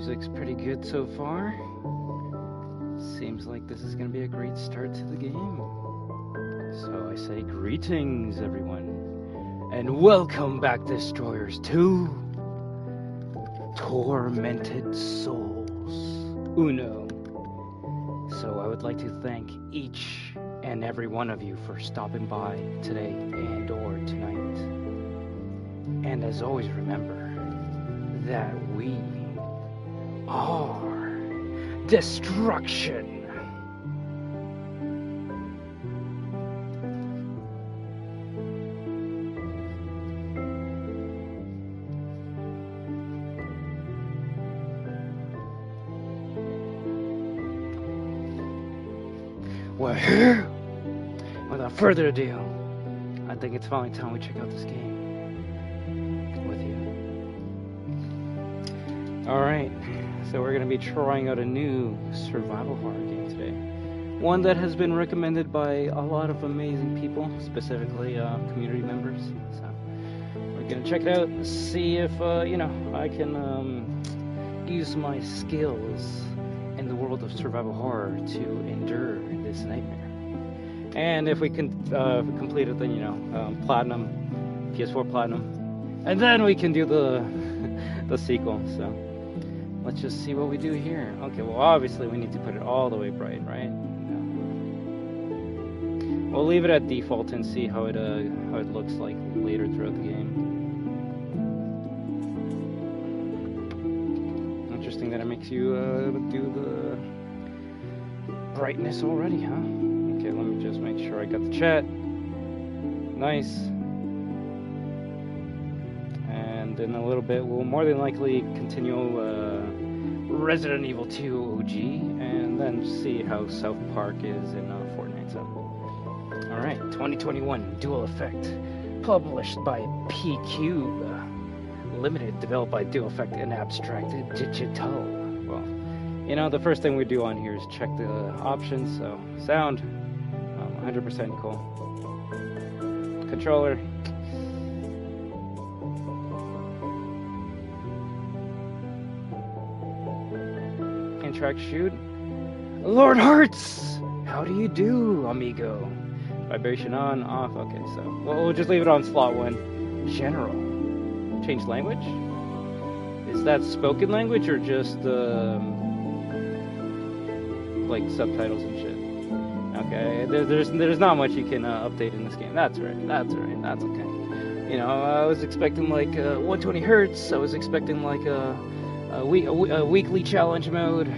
music's pretty good so far. Seems like this is going to be a great start to the game. So I say greetings, everyone, and welcome back, Destroyers, to Tormented Souls Uno. So I would like to thank each and every one of you for stopping by today and or tonight. And as always, remember that we are destruction. WAHOO! Without further ado, I think it's finally time we check out this game with you. Alright, so we're going to be trying out a new survival horror game today. One that has been recommended by a lot of amazing people, specifically community members. So we're going to check it out and see if, I can use my skills in the world of survival horror to endure this nightmare. And if we can complete it, then, platinum, PS4 platinum. And then we can do the sequel, so let's just see what we do here. Okay, well, obviously we need to put it all the way bright, right? No. We'll leave it at default and see how it looks like later throughout the game. Interesting that it makes you do the brightness already, huh? Okay, let me just make sure I got the chat. Nice. And in a little bit, we'll more than likely continue Resident Evil 2 OG, and then see how South Park is in Fortnite. So, all right, 2021 Dual Effect, published by P-Cube, limited, developed by Dual Effect and Abstracted Digital. Well, the first thing we do on here is check the options. So, sound, 100% cool. Controller. Track shoot. Lord Hearts! How do you do, amigo? Vibration on, off. Okay, so we'll just leave it on slot 1. General. Change language? Is that spoken language or just like subtitles and shit? Okay, there's not much you can update in this game. That's right. That's okay. I was expecting like 120 hertz. I was expecting like a weekly challenge mode.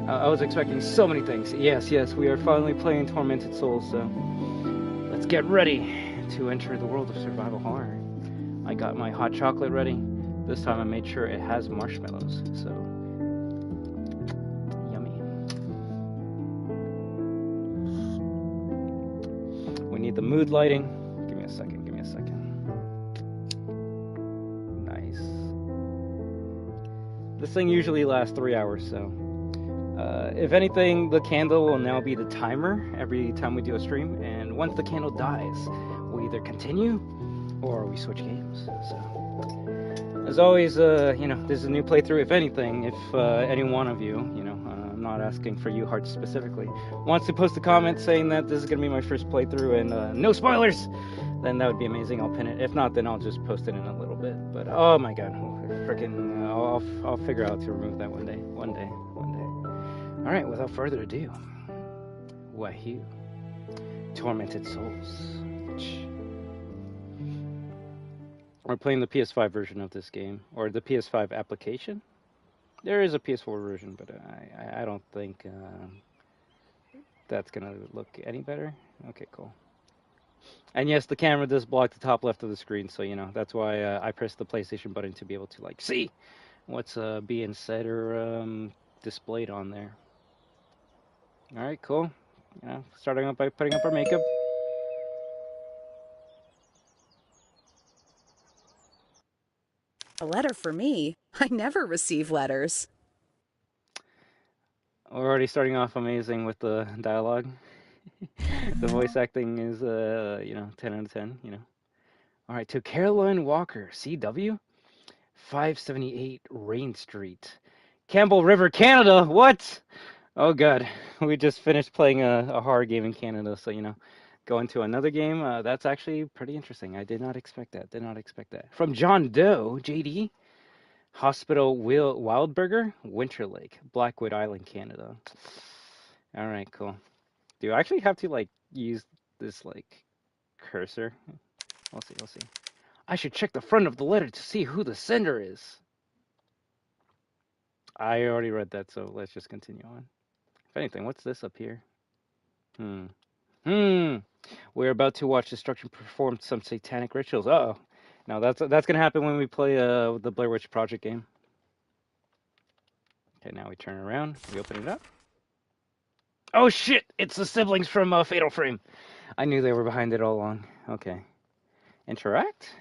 I was expecting so many things. Yes, we are finally playing Tormented Souls, so let's get ready to enter the world of survival horror. I got my hot chocolate ready. This time I made sure it has marshmallows, so yummy. We need the mood lighting. Give me a second. Nice. This thing usually lasts 3 hours, so if anything, the candle will now be the timer every time we do a stream, and once the candle dies, we either continue or we switch games. So, as always, this is a new playthrough. If anything, if any one of you, I'm not asking for you hearts specifically, wants to post a comment saying that this is going to be my first playthrough and no spoilers, then that would be amazing. I'll pin it. If not, then I'll just post it in a little bit. But oh my god, freaking, I'll figure out how to remove that one day. Alright, without further ado, WAHOO, Tormented Souls. We're playing the PS5 version of this game, or the PS5 application. There is a PS4 version, but I don't think that's gonna look any better. Okay, cool. And yes, the camera does block the top left of the screen, so that's why I pressed the PlayStation button to be able to see what's being said or displayed on there. All right, cool. Starting up by putting up our makeup. A letter for me? I never receive letters. We're already starting off amazing with the dialogue. The voice acting is, 10 out of 10, All right, to Caroline Walker, CW, 578 Rain Street, Campbell River, Canada. What? Oh god, we just finished playing a horror game in Canada, so go into another game. That's actually pretty interesting. I did not expect that. Did not expect that. From John Doe, JD, Hospital Wildburger, Winter Lake, Blackwood Island, Canada. All right, cool. Do I actually have to like use this like cursor? We'll see. We'll see. I should check the front of the letter to see who the sender is. I already read that, so let's just continue on. If anything, what's this up here? We're about to watch Destruction perform some satanic rituals. Uh-oh. Now that's gonna happen when we play the Blair Witch Project game. Okay, now we turn around. We open it up. Oh shit! It's the siblings from Fatal Frame. I knew they were behind it all along. Okay. Interact?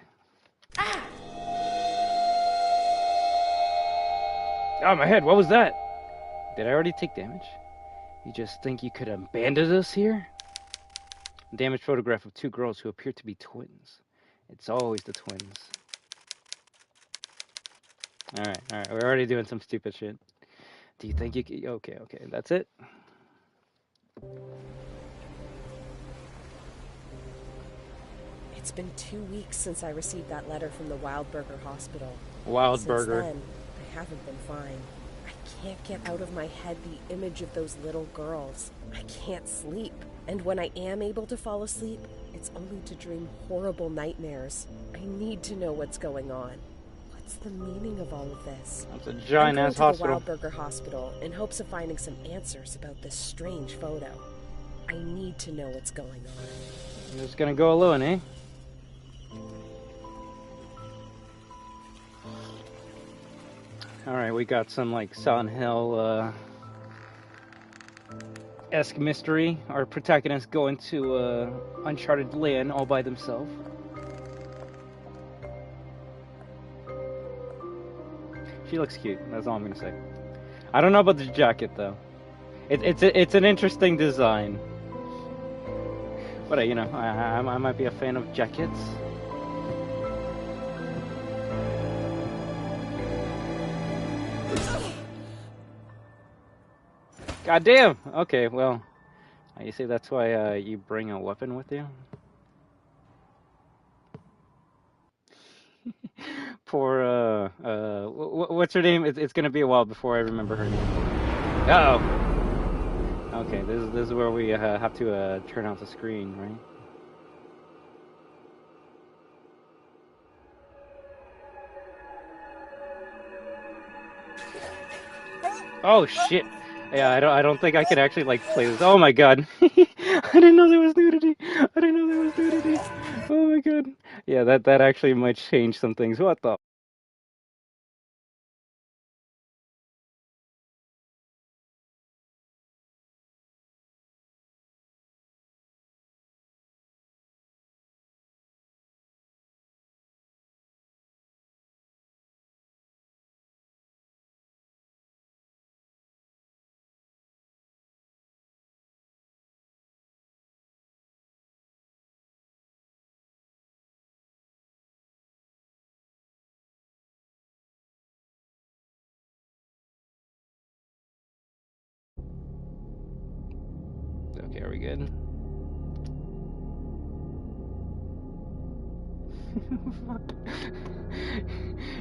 Oh, my head, what was that? Did I already take damage? You just think you could abandon us here? Damaged photograph of two girls who appear to be twins. It's always the twins. Alright, we're already doing some stupid shit. Do you think you could... Okay, that's it. It's been 2 weeks since I received that letter from the Wildburger Hospital. Wildburger. Since then, I haven't been fine. I can't get out of my head the image of those little girls. I can't sleep. And when I am able to fall asleep, it's only to dream horrible nightmares. I need to know what's going on. What's the meaning of all of this? That's a giant-ass hospital. I'm going to the Wildburger Hospital in hopes of finding some answers about this strange photo. I need to know what's going on. You're just gonna go alone, eh? Alright, we got some like Silent Hill esque mystery. Our protagonists go into uncharted land all by themselves. She looks cute, that's all I'm gonna say. I don't know about the jacket though. It's an interesting design. But I might be a fan of jackets. God damn! Okay, well, you see that's why you bring a weapon with you? Poor, what's her name? It's gonna be a while before I remember her name. Uh-oh! Okay, this is where we have to turn out the screen, right? Oh shit! Yeah, I don't think I could actually like play this. Oh my god! I didn't know there was nudity. Oh my god! Yeah, that actually might change some things. What the? Okay, are we good?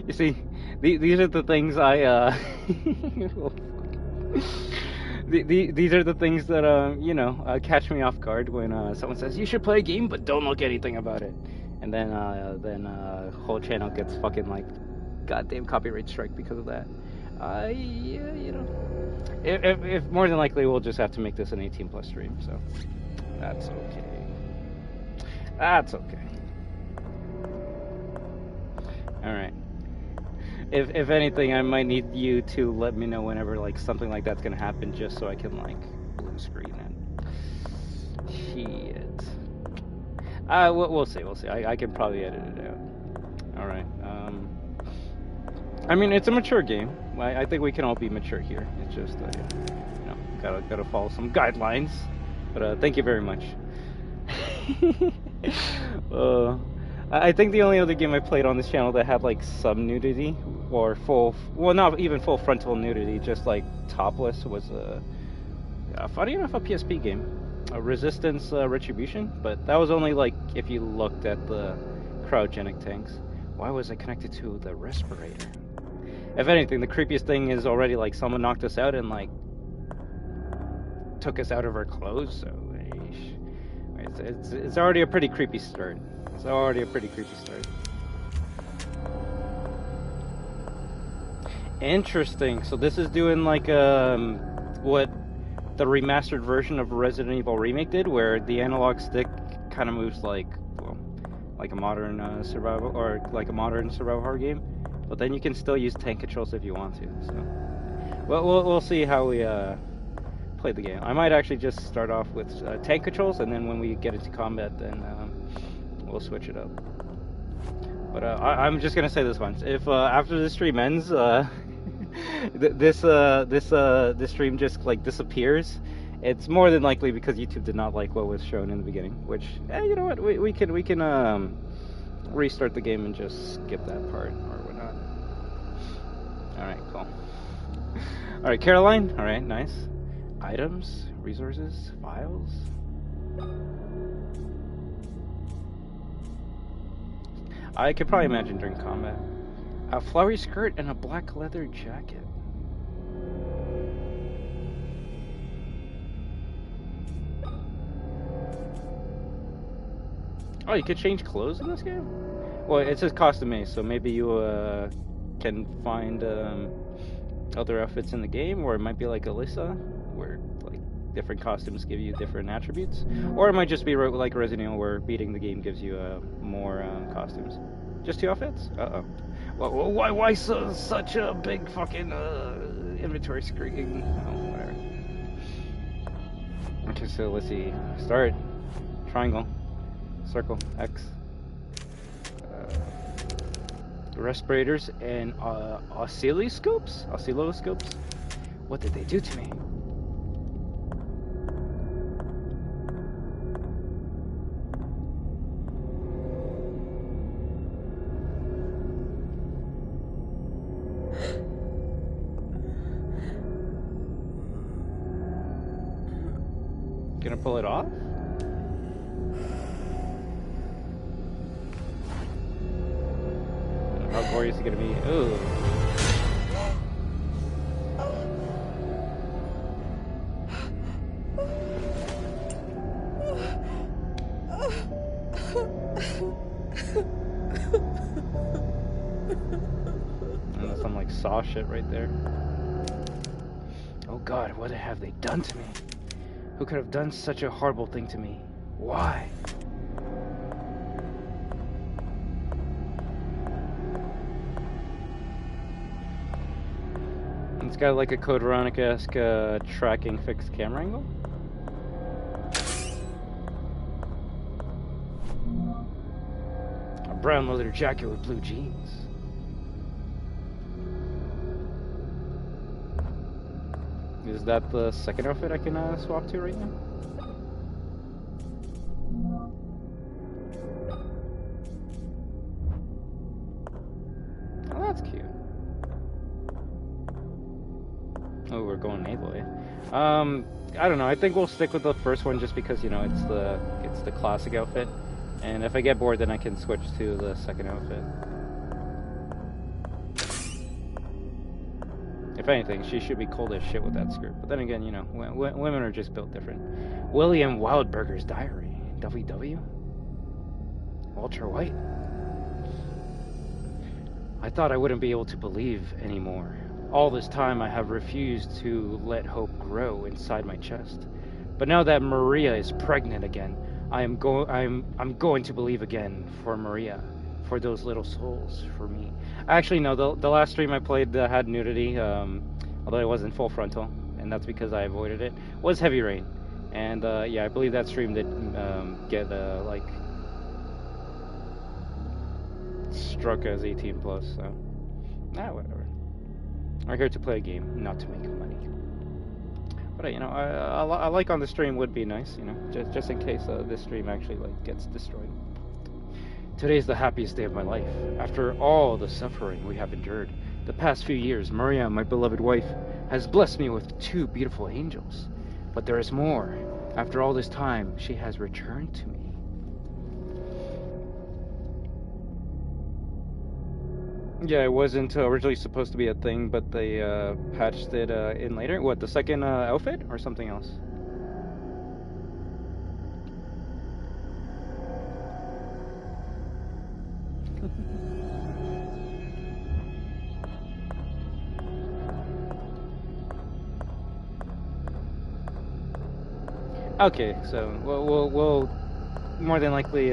You see, these are the things I these are the things that catch me off guard when someone says you should play a game but don't look anything about it, and then whole channel gets fucking like goddamn copyright strike because of that. Yeah, if more than likely we'll just have to make this an 18+ stream, so that's okay. That's okay. All right. If anything, I might need you to let me know whenever like something like that's gonna happen, just so I can like blue screen it. Shit. We'll see. I can probably edit it out. All right. I mean, it's a mature game. I think we can all be mature here. It's just gotta follow some guidelines. But thank you very much. I think the only other game I played on this channel that had like some nudity or full, well, not even full frontal nudity, just like topless, was funny enough a PSP game, Resistance Retribution, but that was only like if you looked at the cryogenic tanks. Why was it connected to the respirator? If anything, the creepiest thing is already like someone knocked us out and like took us out of our clothes, so it's already a pretty creepy start. It's already a pretty creepy start. Interesting. So this is doing like what the remastered version of Resident Evil Remake did, where the analog stick kind of moves like, well, like a modern survival, or like a modern survival horror game. But then you can still use tank controls if you want to. So, well, we'll see how we play the game. I might actually just start off with tank controls, and then when we get into combat, then we'll switch it up. But I'm just gonna say this once: if after the stream ends, this stream just like disappears, it's more than likely because YouTube did not like what was shown in the beginning. Which, you know what, we can restart the game and just skip that part or whatnot. All right, cool. All right, Caroline. All right, nice. Items, resources, files. I could probably imagine during combat. A flowery skirt and a black leather jacket. Oh, you could change clothes in this game? Well, it says costume, so maybe you can find other outfits in the game, or it might be like Alyssa, where like different costumes give you different attributes, or it might just be like Resident Evil, where beating the game gives you more costumes. Just 2 outfits? Uh-oh. Well, why such a big fucking inventory screen? Oh, whatever. Okay, so let's see. Start. Triangle. Circle. X. Respirators and oscilloscopes? Oscilloscopes? What did they do to me? Gonna pull it off? How gory is it gonna be? Ooh. And that's some like Saw shit right there. Oh God, what have they done to me? Who could have done such a horrible thing to me? Why? It's got like a Code Veronica-esque tracking fixed camera angle. A brown leather jacket with blue jeans. Is that the second outfit I can swap to right now? Oh, that's cute. Oh, we're going Aloy. I don't know. I think we'll stick with the first one just because, you know, it's the classic outfit. And if I get bored, then I can switch to the second outfit. If anything, she should be cold as shit with that skirt. But then again, you know, women are just built different. William Wildberger's diary. WW? Walter White? I thought I wouldn't be able to believe anymore. All this time I have refused to let hope grow inside my chest. But now that Maria is pregnant again, I'm going to believe again for Maria. For those little souls, for me. Actually, no, the last stream I played that had nudity, although it wasn't full frontal, and that's because I avoided it, was Heavy Rain. And yeah, I believe that stream did get like struck as 18 plus, so whatever. We're here to play a game, not to make money. But you know, I like on the stream would be nice, you know, just in case this stream actually like gets destroyed. Today is the happiest day of my life. After all the suffering we have endured, The past few years, Maria, my beloved wife, has blessed me with 2 beautiful angels. But there is more. After all this time, she has returned to me. Yeah, it wasn't originally supposed to be a thing, but they patched it in later. What, the second outfit or something else? Okay, so we'll more than likely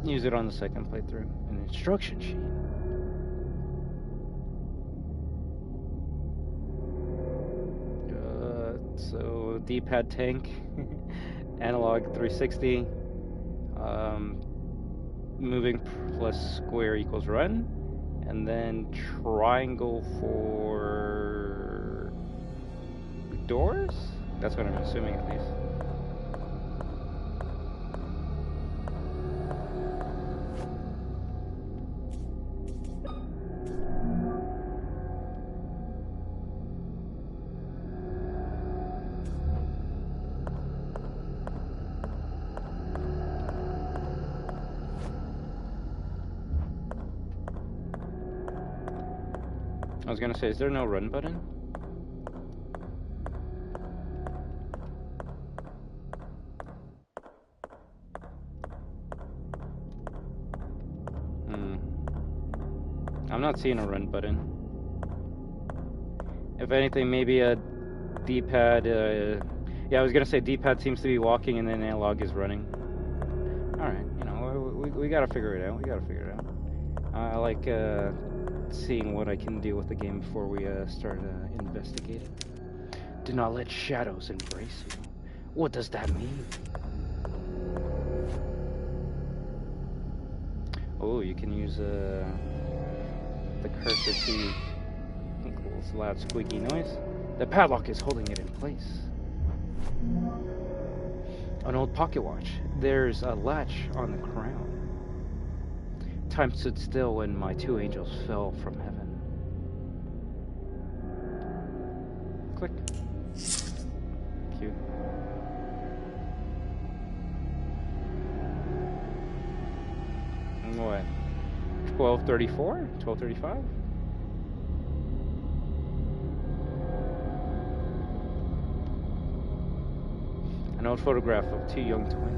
use it on the second playthrough. An instruction sheet. So D-pad tank, analog 360, moving plus square equals run, and then triangle for doors? That's what I'm assuming at least. I was gonna say, is there no run button? I'm not seeing a run button. If anything, maybe a D-pad, yeah, I was gonna say D-pad seems to be walking and then analog is running. Alright, you know, we gotta figure it out, I like, seeing what I can do with the game before we start investigating. Do not let shadows embrace you. What does that mean? Oh, you can use the cursor to equals loud squeaky noise. The padlock is holding it in place. An old pocket watch. There's a latch on the crown. Time stood still when my 2 angels fell from heaven. Click. Cute. What? 1234? 1235? An old photograph of 2 young twins.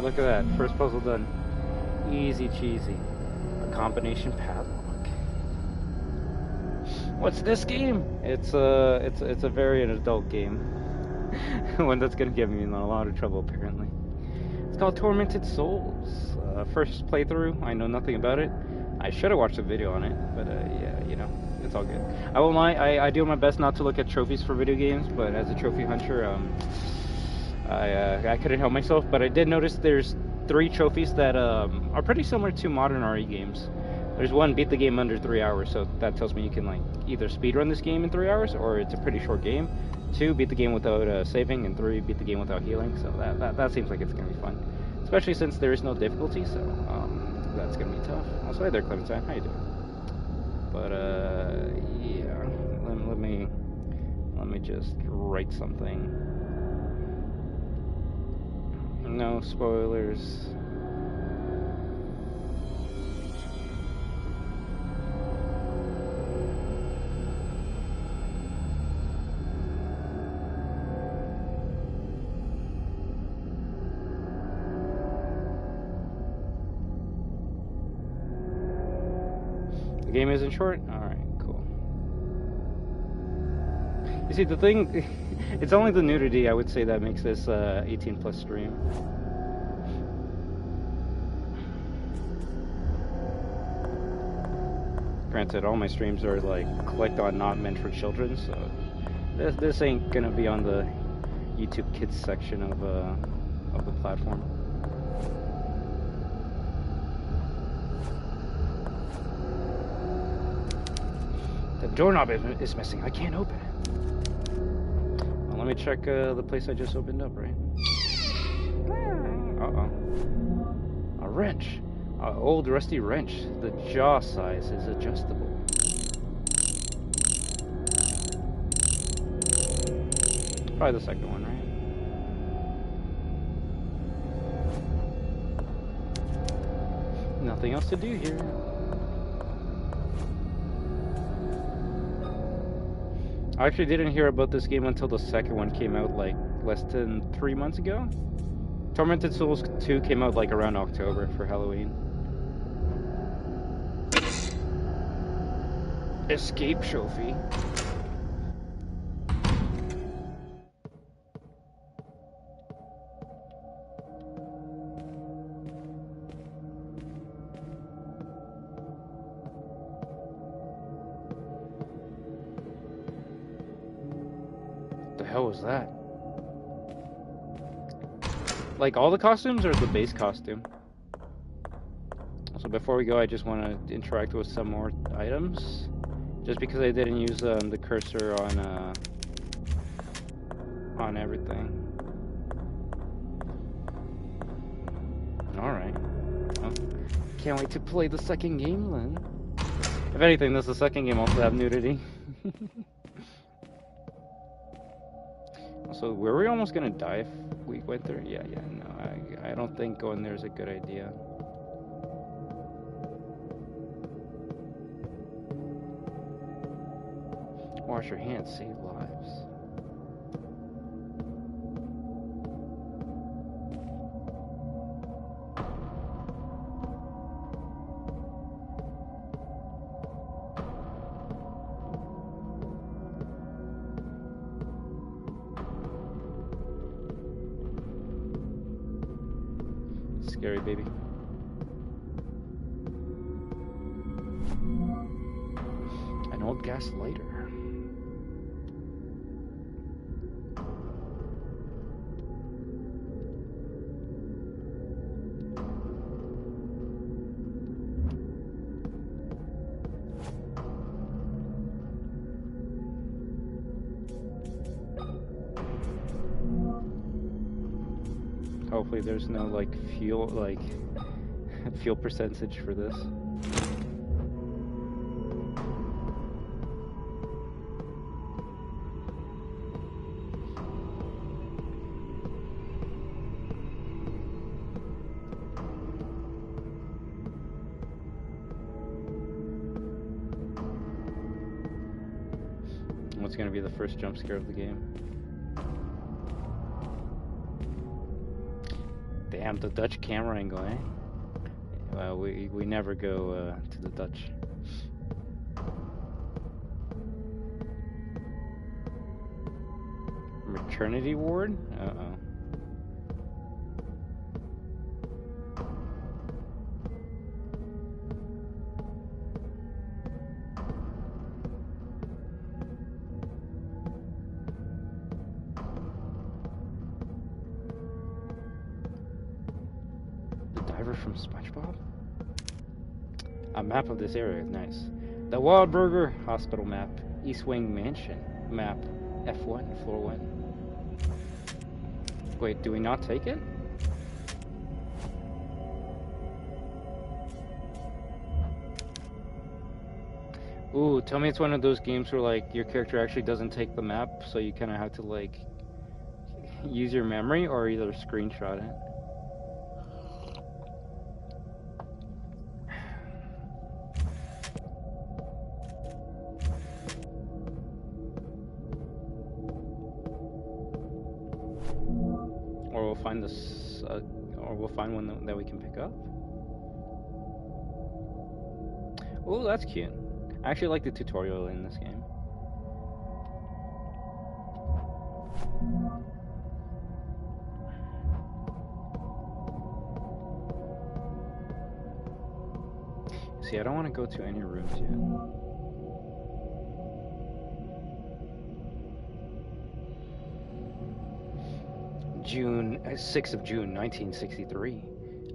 Look at that, first puzzle done. Easy cheesy. A combination padlock. What's this game? It's a very adult game. One that's gonna get me in a lot of trouble apparently. It's called Tormented Souls. First playthrough, I know nothing about it. I should have watched a video on it, but yeah, you know, it's all good. I won't lie, I do my best not to look at trophies for video games, but as a trophy hunter, I couldn't help myself, but I did notice there's 3 trophies that are pretty similar to modern RE games. There's one, beat the game under 3 hours, so that tells me you can like either speedrun this game in 3 hours or it's a pretty short game. 2, beat the game without saving, and 3, beat the game without healing. So that seems like it's gonna be fun, especially since there is no difficulty. So that's gonna be tough. Also, hey there, Clementine, how you doing? But yeah, let me just write something. No spoilers. The game isn't short? Alright, cool. You see, the thing, it's only the nudity, I would say, that makes this 18 plus stream. Granted, all my streams are like clicked on not meant for children, so This ain't gonna be on the YouTube Kids section of the platform. The doorknob is missing. I can't open it. Well, let me check the place I just opened up, right? Uh-oh. A wrench. An old rusty wrench. The jaw size is adjustable. Probably the second one, right? Nothing else to do here. I actually didn't hear about this game until the second one came out like less than 3 months ago. Tormented Souls 2 came out like around October for Halloween. Escape trophy. The hell was that? Like all the costumes or the base costume? So before we go, I just want to interact with some more items. Just because I didn't use the cursor on everything. Alright. Well, can't wait to play the second game then. If anything, does the second game also have nudity? So were we almost gonna die if we went there? Yeah, no, I don't think going there is a good idea. Wash your hands, save lives. Scary baby. An old gas lighter. Hopefully there's no like fuel fuel percentage for this. What's gonna be the first jump scare of the game? Damn, the Dutch camera angle, eh? Well, we never go to the Dutch. Maternity ward? Uh-oh. From SpongeBob? A map of this area, nice. The Wild Burger Hospital map, East Wing Mansion map, F1, floor 1. Wait, do we not take it? Ooh, tell me it's one of those games where like your character actually doesn't take the map, so you kind of have to like use your memory or either screenshot it. Or we'll find this, or we'll find one that we can pick up. Oh, that's cute. I actually like the tutorial in this game. See, I don't want to go to any rooms yet. 6th of June, 1963.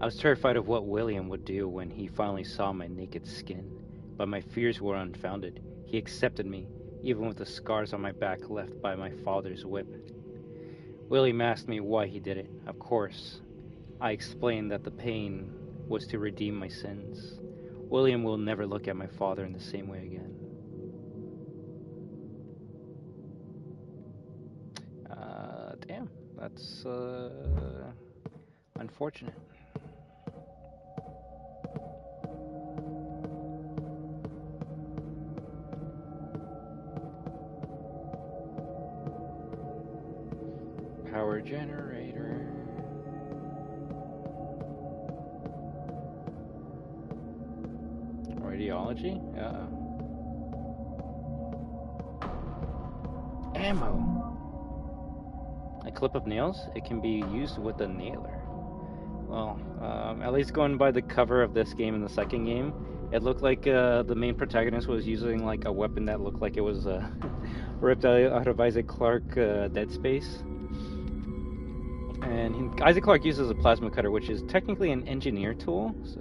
I was terrified of what William would do when he finally saw my naked skin, but my fears were unfounded. He accepted me, even with the scars on my back left by my father's whip. William asked me why he did it. Of course, I explained that the pain was to redeem my sins. William will never look at my father in the same way again. Damn, that's unfortunate. Power generator. Radiology? Ammo. A clip of nails? It can be used with a nailer. Well, at least going by the cover of this game and the second game, it looked like the main protagonist was using like a weapon that looked like it was ripped out of Isaac Clarke Dead Space. And Isaac Clarke uses a plasma cutter, which is technically an engineer tool, so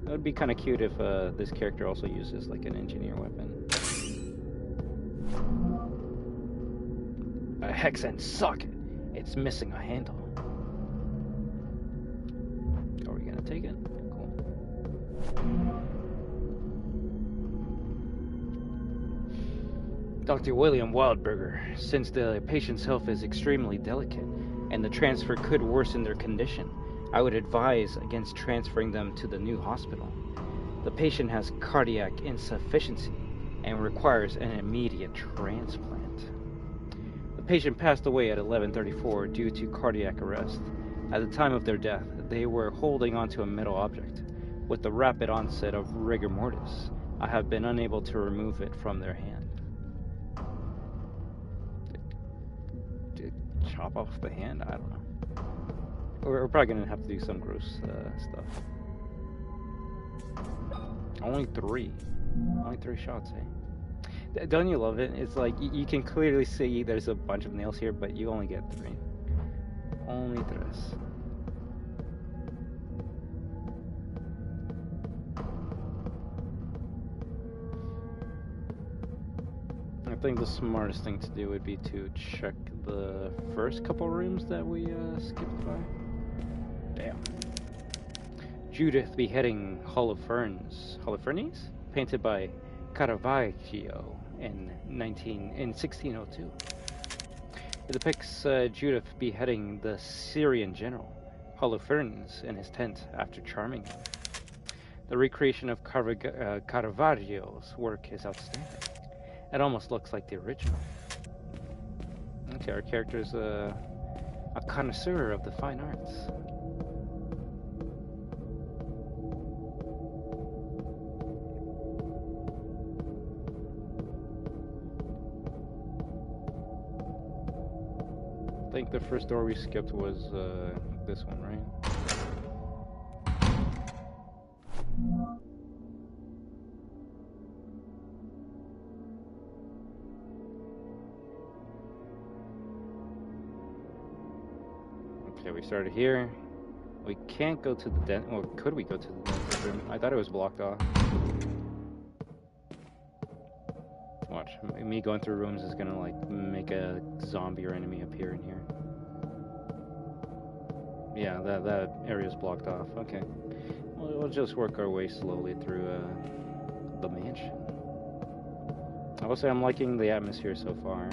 it would be kind of cute if this character also uses like an engineer weapon. A hex and socket. It's missing a handle. Are we gonna take it? Cool. Dr. William Wildberger, since the patient's health is extremely delicate and the transfer could worsen their condition, I would advise against transferring them to the new hospital. The patient has cardiac insufficiency and requires an immediate transplant. The patient passed away at 11:34 due to cardiac arrest. At the time of their death, they were holding onto a metal object. With the rapid onset of rigor mortis, I have been unable to remove it from their hand. Did chop off the hand? I don't know. We're probably gonna have to do some gross stuff. Only three shots, eh? Don't you love it? It's like you can clearly see there's a bunch of nails here, but you only get 3. Only 3. I think the smartest thing to do would be to check the first couple rooms that we skipped by. Damn. Judith beheading Holofernes, painted by Caravaggio in 1602. It depicts Judith beheading the Syrian general Holofernes in his tent after charming him. The recreation of Caravaggio's work is outstanding. It almost looks like the original. Okay, our character's a connoisseur of the fine arts. I think the first door we skipped was this one, right? Okay, we started here. We can't go to the dentist. Or could we go to the dentist room? I thought it was blocked off. Watch, me going through rooms is gonna like make a zombie or enemy appear in here. Yeah, that area is blocked off. Okay, we'll just work our way slowly through the mansion. I will say I'm liking the atmosphere so far.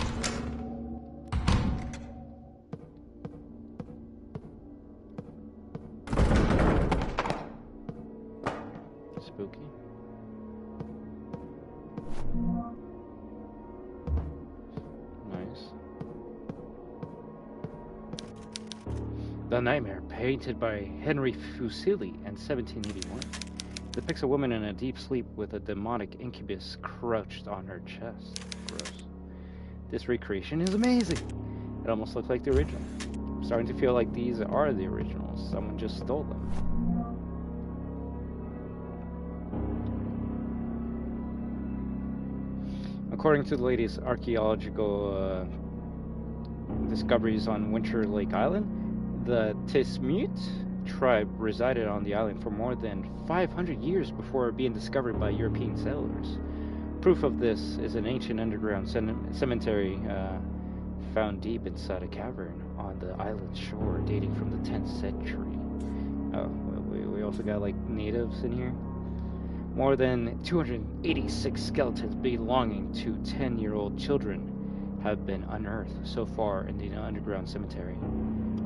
Spooky. Nice. The Nightmare, painted by Henry Fuseli in 1781, depicts a woman in a deep sleep with a demonic incubus crouched on her chest. Gross. This recreation is amazing. It almost looks like the original. I'm starting to feel like these are the originals. Someone just stole them. According to the latest archaeological discoveries on Winter Lake Island, The Tismute tribe resided on the island for more than 500 years before being discovered by European settlers. Proof of this is an ancient underground cemetery found deep inside a cavern on the island's shore, dating from the 10th century. Oh, we also got like natives in here. More than 286 skeletons belonging to 10-year-old children have been unearthed so far in the underground cemetery.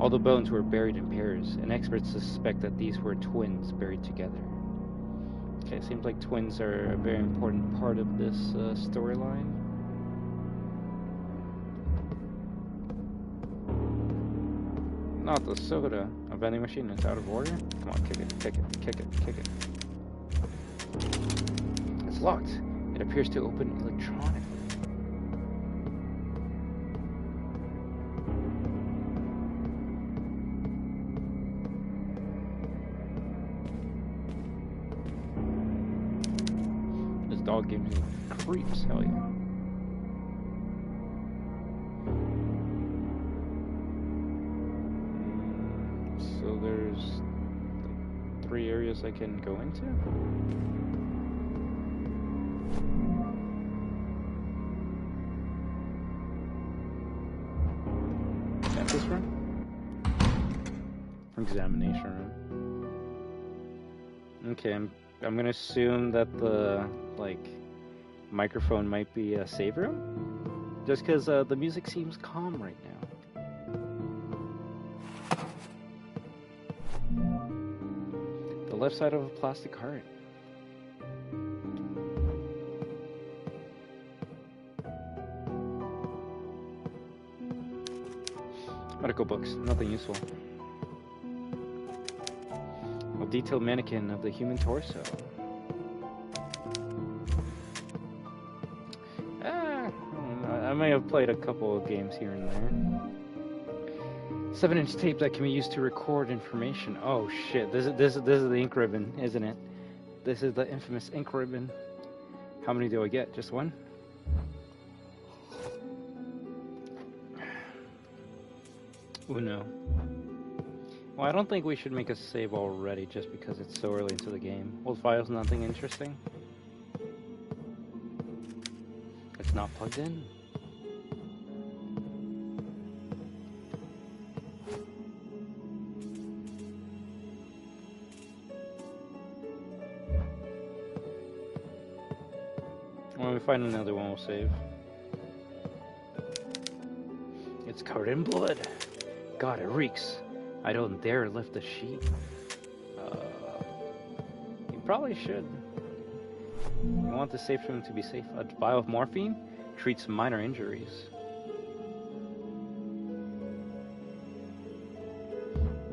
All the bones were buried in pairs, and experts suspect that these were twins buried together. Okay, seems like twins are a very important part of this storyline. Not the soda. A vending machine is out of order. Come on, kick it, kick it, kick it, kick it. It's locked. It appears to open electronically. This dog gives me creeps, hell yeah. So there's like 3 areas I can go into? This room? Examination room. Okay, I'm gonna assume that the microphone might be a save room, just because the music seems calm right now. The left side of a plastic heart. Medical books, nothing useful. A detailed mannequin of the human torso. I may have played a couple of games here and there. 7-inch tape that can be used to record information. Oh shit! This is the ink ribbon, isn't it? This is the infamous ink ribbon. How many do I get? Just one? Uno. Well, I don't think we should make a save already just because it's so early into the game. Old files, nothing interesting. It's not plugged in. When we find another one, we'll save. It's covered in blood. God, it reeks. I don't dare lift the sheet. You probably should. You want the safe room to be safe. A vial of morphine treats minor injuries.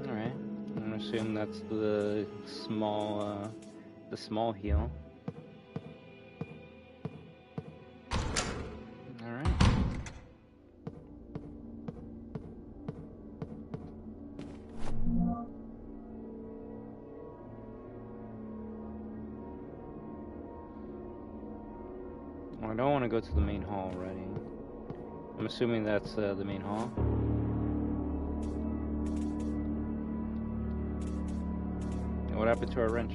Alright. I'm gonna assume that's the small heal. I don't want to go to the main hall already. I'm assuming that's the main hall. What happened to our wrench?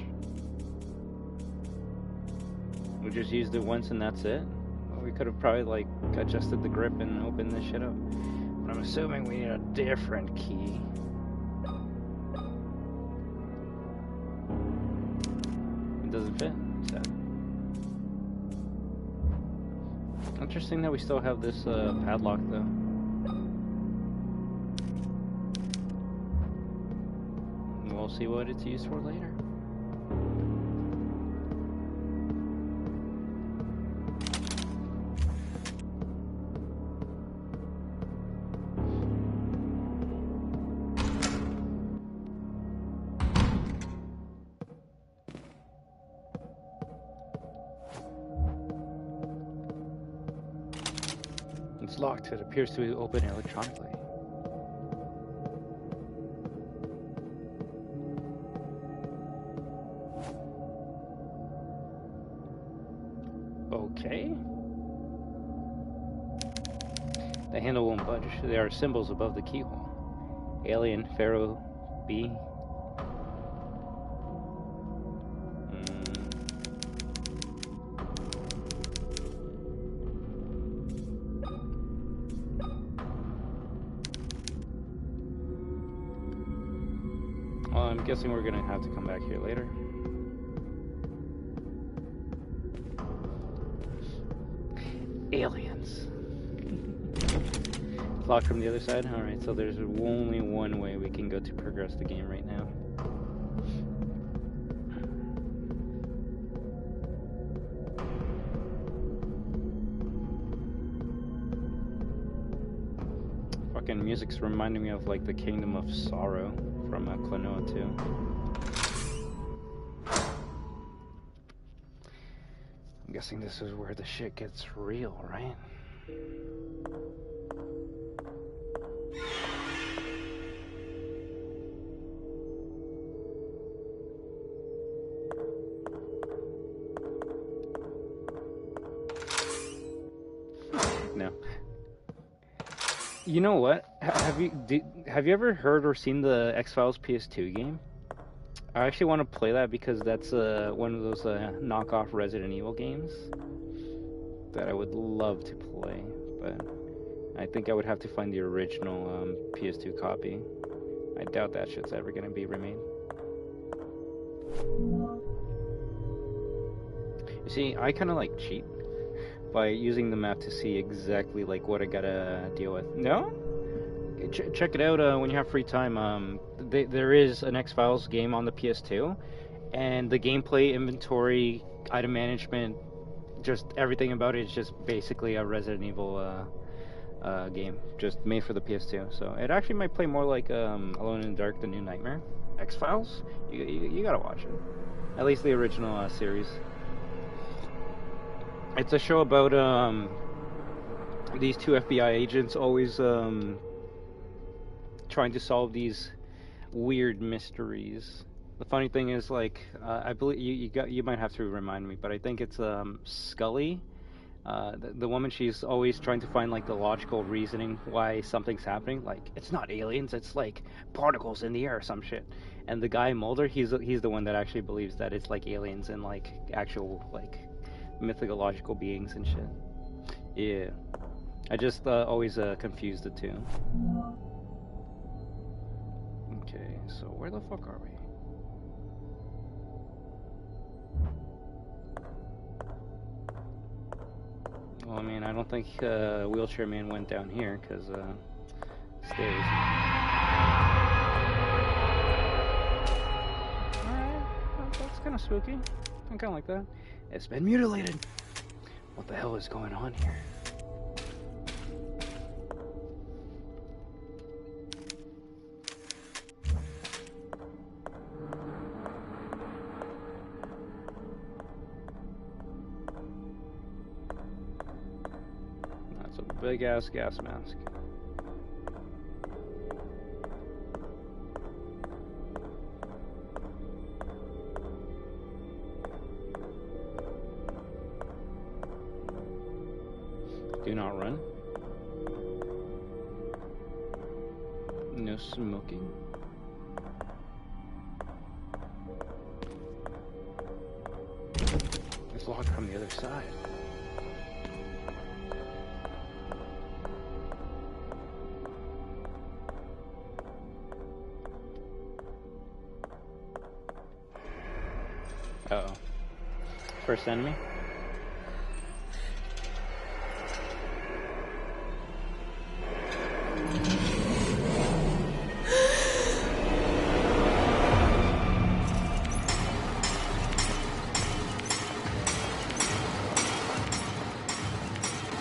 We just used it once and that's it? Well, we could have probably adjusted the grip and opened this shit up. But I'm assuming we need a different key. It doesn't fit. Sad. Interesting that we still have this padlock though. We'll see what it's used for later. It's locked. It appears to be open electronically. Okay. The handle won't budge. There are symbols above the keyhole. Alien Pharaoh B. Well, I'm guessing we're gonna have to come back here later. Aliens. It's locked from the other side? Alright, so there's only one way we can go to progress the game right now. Fucking music's reminding me of like the Kingdom of Sorrow from Klonoa 2. I'm guessing this is where the shit gets real, right? No. You know what? Have you ever heard or seen the X-Files PS2 game? I actually want to play that because that's one of those knockoff Resident Evil games that I would love to play, but I think I would have to find the original PS2 copy. I doubt that shit's ever gonna be remade. You see, I kind of like cheat by using the map to see exactly like what I gotta deal with. No? Check it out when you have free time. There is an X-Files game on the PS2, and the gameplay, inventory, item management, just everything about it is just basically a Resident Evil game, just made for the PS2. So it actually might play more like Alone in the Dark: The New Nightmare. X-Files? You gotta watch it. At least the original series. It's a show about these two FBI agents always trying to solve these weird mysteries. The funny thing is, like, I believe you might have to remind me, but I think it's Scully, the woman. She's always trying to find like the logical reasoning why something's happening. Like, it's not aliens, it's like particles in the air or some shit. And the guy Mulder, he's the one that actually believes that it's like aliens and like actual like mythological beings and shit. Yeah, I just always confused the two. Okay, so where the fuck are we? Well, I mean, I don't think Wheelchair Man went down here, because stairs. Alright, that's kind of spooky. I kind of like that. It's been mutilated. What the hell is going on here? That's a big ass gas mask. Do not run. No smoking. It's locked from the other side. Uh-oh. First enemy?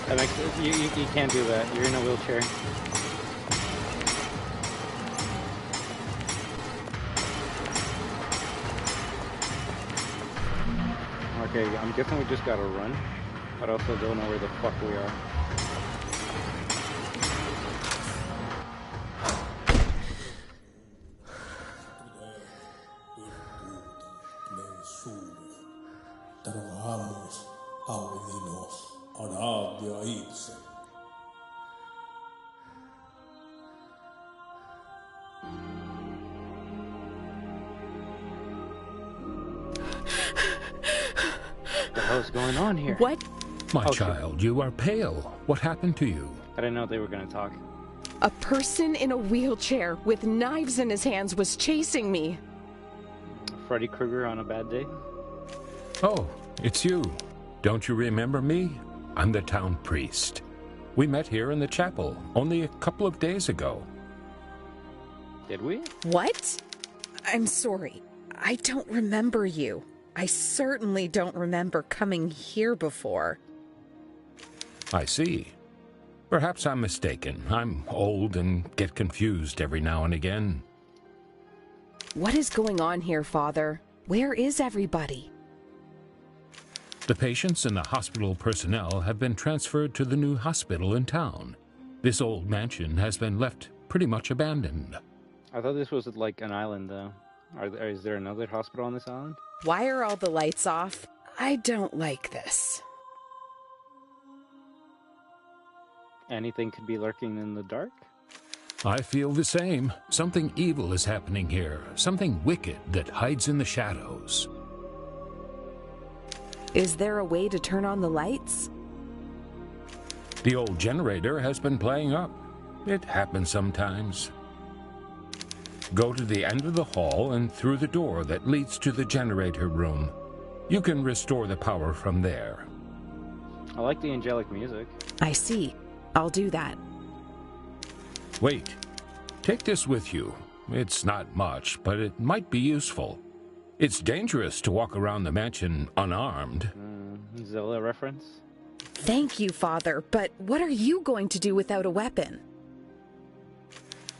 That makes you can't do that. You're in a wheelchair. Okay, I'm guessing we just gotta run, but I also don't know where the fuck we are. going on here? What? My child, you are pale. What happened to you? I didn't know they were going to talk. A person in a wheelchair with knives in his hands was chasing me. Freddy Krueger on a bad day? Oh, it's you. Don't you remember me? I'm the town priest. We met here in the chapel only a couple of days ago. Did we? What? I'm sorry. I don't remember you. I certainly don't remember coming here before. I see. Perhaps I'm mistaken. I'm old and get confused every now and again. What is going on here, Father? Where is everybody? The patients and the hospital personnel have been transferred to the new hospital in town. This old mansion has been left pretty much abandoned. I thought this was like an island, though. Is there another hospital on this island? Why are all the lights off? I don't like this. Anything could be lurking in the dark? I feel the same. Something evil is happening here. Something wicked that hides in the shadows. Is there a way to turn on the lights? The old generator has been playing up. It happens sometimes. Go to the end of the hall and through the door that leads to the generator room. You can restore the power from there. I like the angelic music. I see. I'll do that. Wait. Take this with you. It's not much, but it might be useful. It's dangerous to walk around the mansion unarmed. Zelda reference? Thank you, Father, but what are you going to do without a weapon?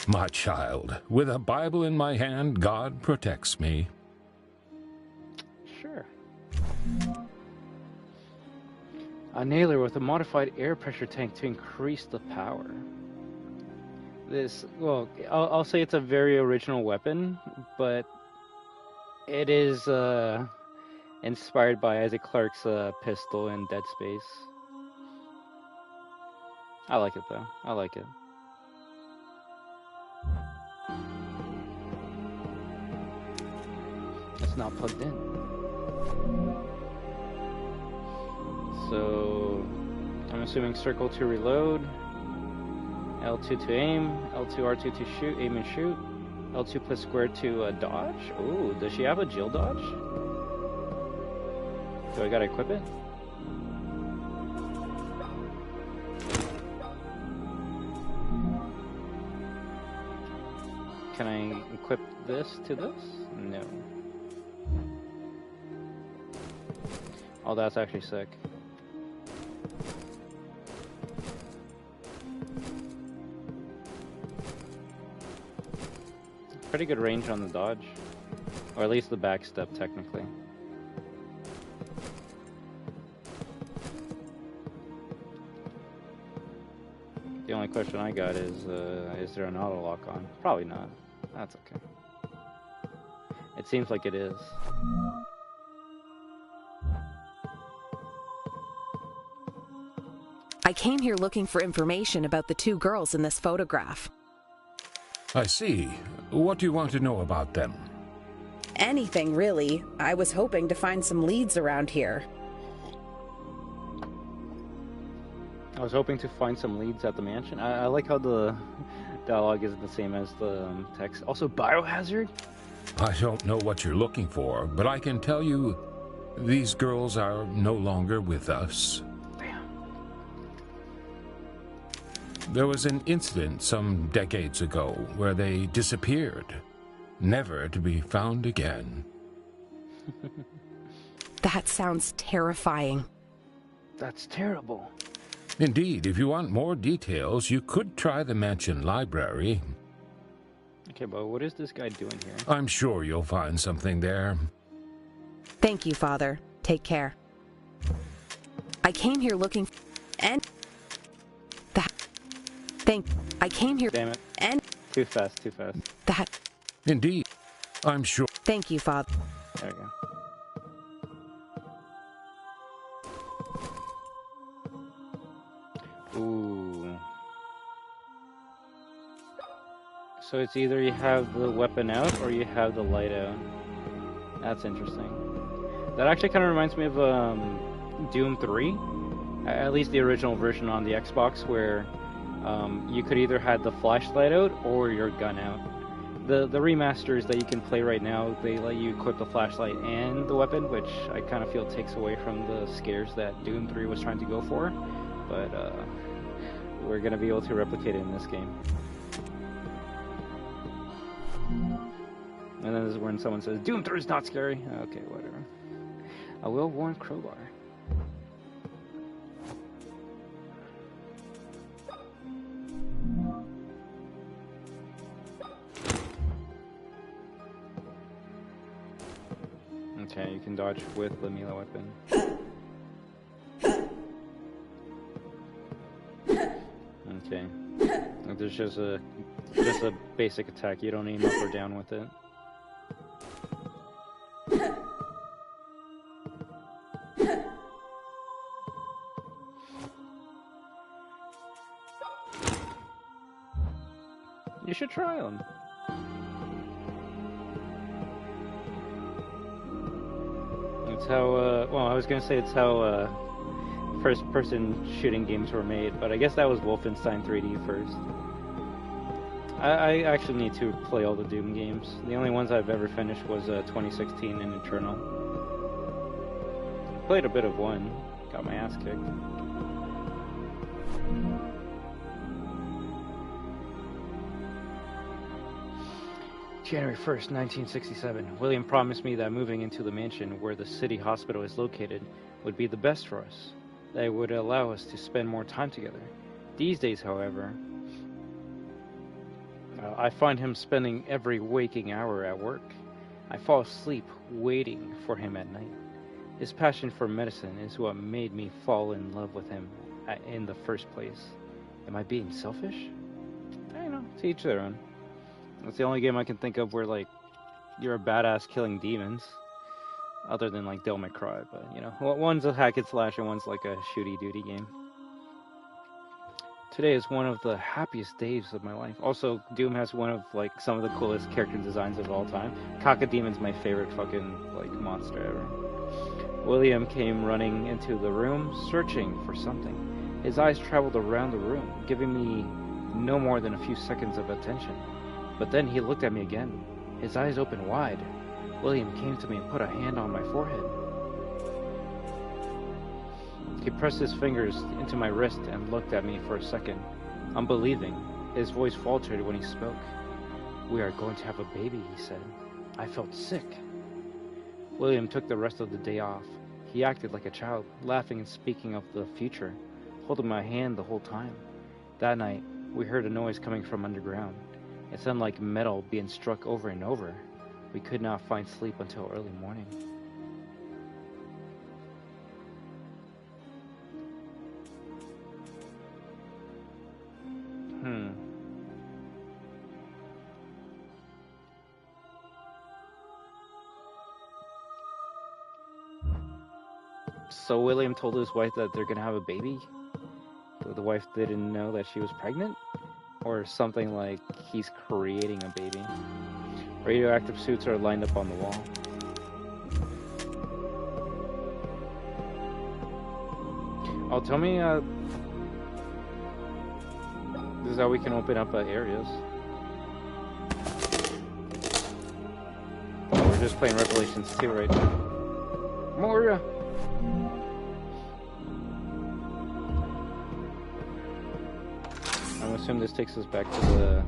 My child, with a Bible in my hand, God protects me. Sure. A nailer with a modified air pressure tank to increase the power. This, well, I'll say it's a very original weapon, but it is inspired by Isaac Clarke's pistol in Dead Space. I like it, though. I like it. It's not plugged in. So, I'm assuming circle to reload, L2 to aim, L2 R2 to shoot, aim and shoot, L2 plus square to dodge. Ooh, does she have a Jill dodge? Do I gotta equip it? Can I equip this to this? No. Oh, that's actually sick. Pretty good range on the dodge. Or at least the back step, technically. The only question I got is there an auto lock on? Probably not. That's okay. It seems like it is. I came here looking for information about the two girls in this photograph. I see. What do you want to know about them? Anything, really. I was hoping to find some leads around here. I was hoping to find some leads at the mansion. I like how the dialogue isn't the same as the text. Also, biohazard? I don't know what you're looking for, but I can tell you these girls are no longer with us. Damn. There was an incident some decades ago where they disappeared, never to be found again. That sounds terrifying. That's terrible. Indeed, if you want more details, you could try the mansion library. Okay, but what is this guy doing here? I'm sure you'll find something there. Thank you, Father. Take care. I came here looking and that I came here Damn it. and Too fast, too fast. that Indeed, I'm sure. Thank you, Father. There we go. Ooh. So it's either you have the weapon out or you have the light out. That's interesting. That actually kind of reminds me of Doom 3, at least the original version on the Xbox, where you could either have the flashlight out or your gun out. The remasters that you can play right now, they let you equip the flashlight and the weapon, which I kind of feel takes away from the scares that Doom 3 was trying to go for. But we're going to be able to replicate it in this game. And then this is when someone says, Doom 3 is not scary. Okay, whatever. A well-worn crowbar. Okay, you can dodge with the melee weapon. Okay. There's just a basic attack. You don't aim up or down with it. You should try them. It's how, well, I was gonna say it's how, first-person shooting games were made, but I guess that was Wolfenstein 3D first. I actually need to play all the Doom games. The only ones I've ever finished was 2016 and Eternal. Played a bit of one, got my ass kicked. January 1st, 1967. William promised me that moving into the mansion where the city hospital is located would be the best for us. That it would allow us to spend more time together. These days, however, I find him spending every waking hour at work. I fall asleep waiting for him at night. His passion for medicine is what made me fall in love with him in the first place. Am I being selfish? I don't know, to each their own. It's the only game I can think of where, like, you're a badass killing demons. Other than, like, Devil May Cry, but, you know, one's a hack and slash and one's like a shooty-duty game. Today is one of the happiest days of my life. Also, Doom has one of, like, some of the coolest character designs of all time. Caccademon's my favorite fucking, like, monster ever. William came running into the room, searching for something. His eyes traveled around the room, giving me no more than a few seconds of attention. But then he looked at me again. His eyes opened wide. William came to me and put a hand on my forehead. He pressed his fingers into my wrist and looked at me for a second, unbelieving. His voice faltered when he spoke. "We are going to have a baby," he said. I felt sick. William took the rest of the day off. He acted like a child, laughing and speaking of the future, holding my hand the whole time. That night, we heard a noise coming from underground. It sounded like metal being struck over and over. We could not find sleep until early morning. So William told his wife that they're gonna have a baby? The wife didn't know that she was pregnant? Or something like he's creating a baby. Radioactive suits are lined up on the wall. Oh, tell me, this is how we can open up areas. Oh, we're just playing Revelations 2 right now. Moria! I'm assuming this takes us back to the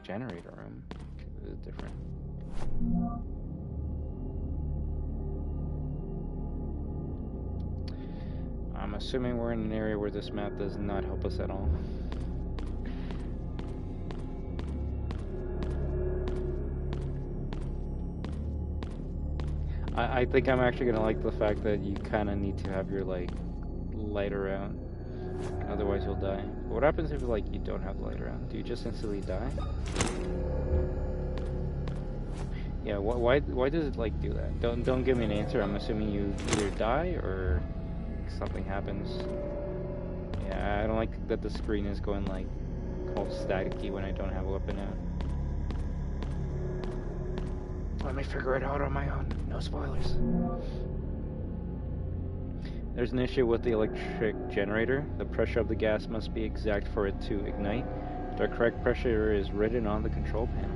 generator room. This is different. I'm assuming we're in an area where this map does not help us at all. I think I'm actually gonna like the fact that you kind of need to have your, like, lighter out. Otherwise you'll die. But what happens if, like, you don't have the lighter out? Do you just instantly die? Yeah, why does it, like, do that? Don't give me an answer. I'm assuming you either die or something happens. Yeah, I don't like that the screen is going, like, all staticky when I don't have a weapon out. Let me figure it out on my own. No spoilers. There's an issue with the electric generator. The pressure of the gas must be exact for it to ignite. The correct pressure is written on the control panel.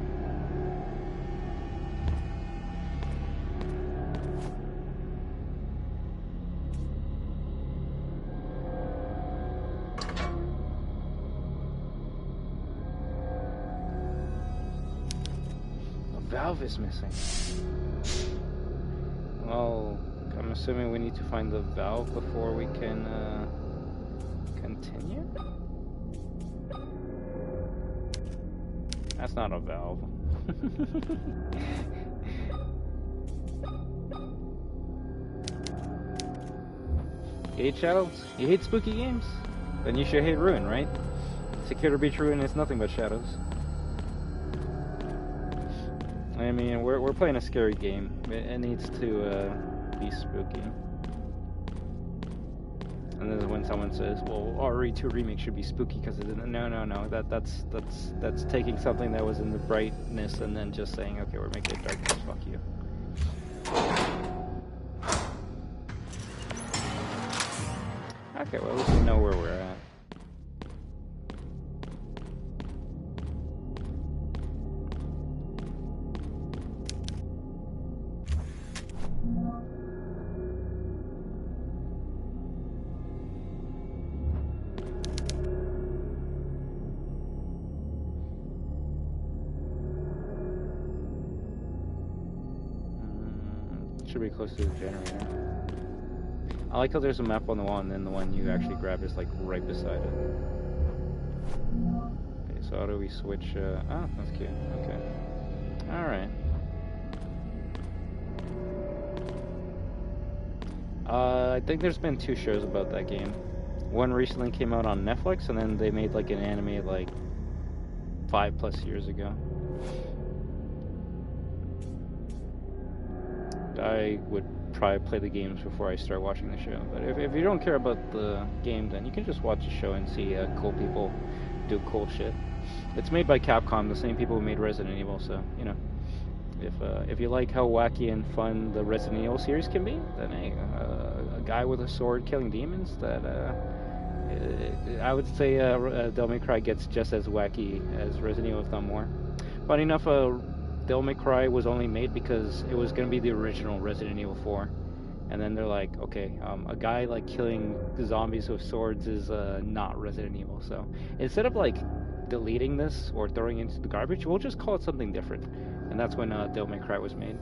The valve is missing. Well, I'm assuming we need to find the valve before we can continue? That's not a valve. You hate Shadows? You hate spooky games? Then you should hate Ruin, right? Secure Beach Ruin is nothing but shadows. I mean, we're playing a scary game. It needs to be spooky. And then when someone says, "Well, RE2 remake should be spooky because it didn't," no, that's taking something that was in the brightness and then just saying, "Okay, we're making it darkness. Fuck you." Okay, well, at least we know where we're at. Should be close to the generator. I like how there's a map on the wall and then the one you actually grab is like right beside it. Okay, so how do we switch? Oh, that's cute. Okay. Alright. I think there's been 2 shows about that game. One recently came out on Netflix and then they made like an anime like 5+ years ago. I would probably play the games before I start watching the show. But if you don't care about the game, then you can just watch the show and see cool people do cool shit. It's made by Capcom, the same people who made Resident Evil, so, you know. If you like how wacky and fun the Resident Evil series can be, then hey, a guy with a sword killing demons, that I would say Devil May Cry gets just as wacky as Resident Evil, if not more. Funny enough, Devil May Cry was only made because it was going to be the original Resident Evil 4. And then they're like, okay, a guy like killing zombies with swords is not Resident Evil. So instead of like deleting this or throwing it into the garbage, we'll just call it something different. And that's when Devil May Cry was made.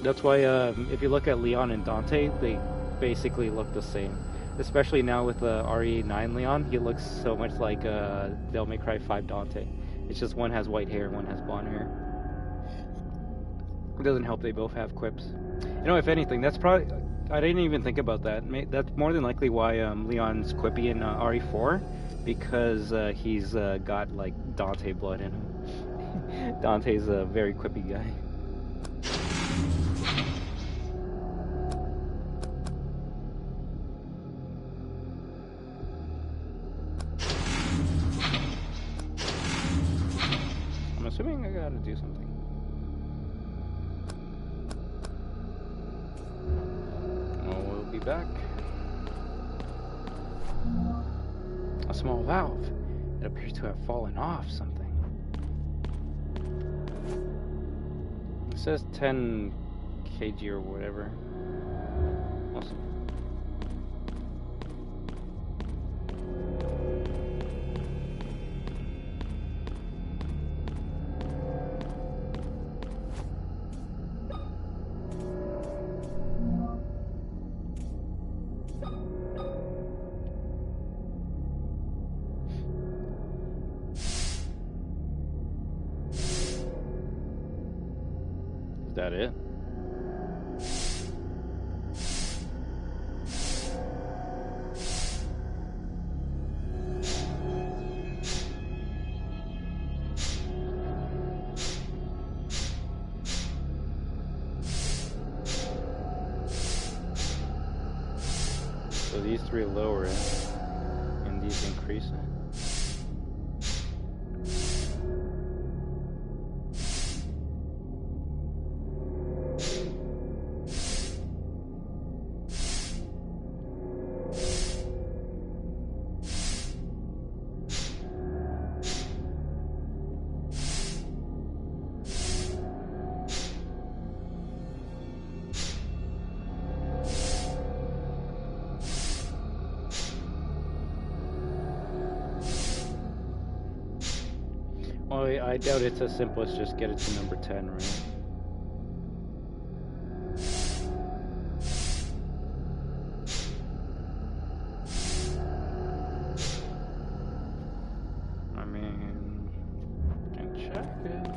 That's why if you look at Leon and Dante, they basically look the same. Especially now with RE9 Leon, he looks so much like Devil May Cry 5 Dante. It's just one has white hair, one has blonde hair. It doesn't help they both have quips. You know, if anything, that's probably... I didn't even think about that. That's more than likely why Leon's quippy in RE4, because he's got, like, Dante blood in him. Dante's a very quippy guy. I'm assuming I gotta do something. We'll be back. A small valve. It appears to have fallen off something. It says 10 kg or whatever. Awesome. Is that it? So these 3 lower it, and these increase it. No, I doubt it's as simple as just get it to number 10, right? I mean, can check it.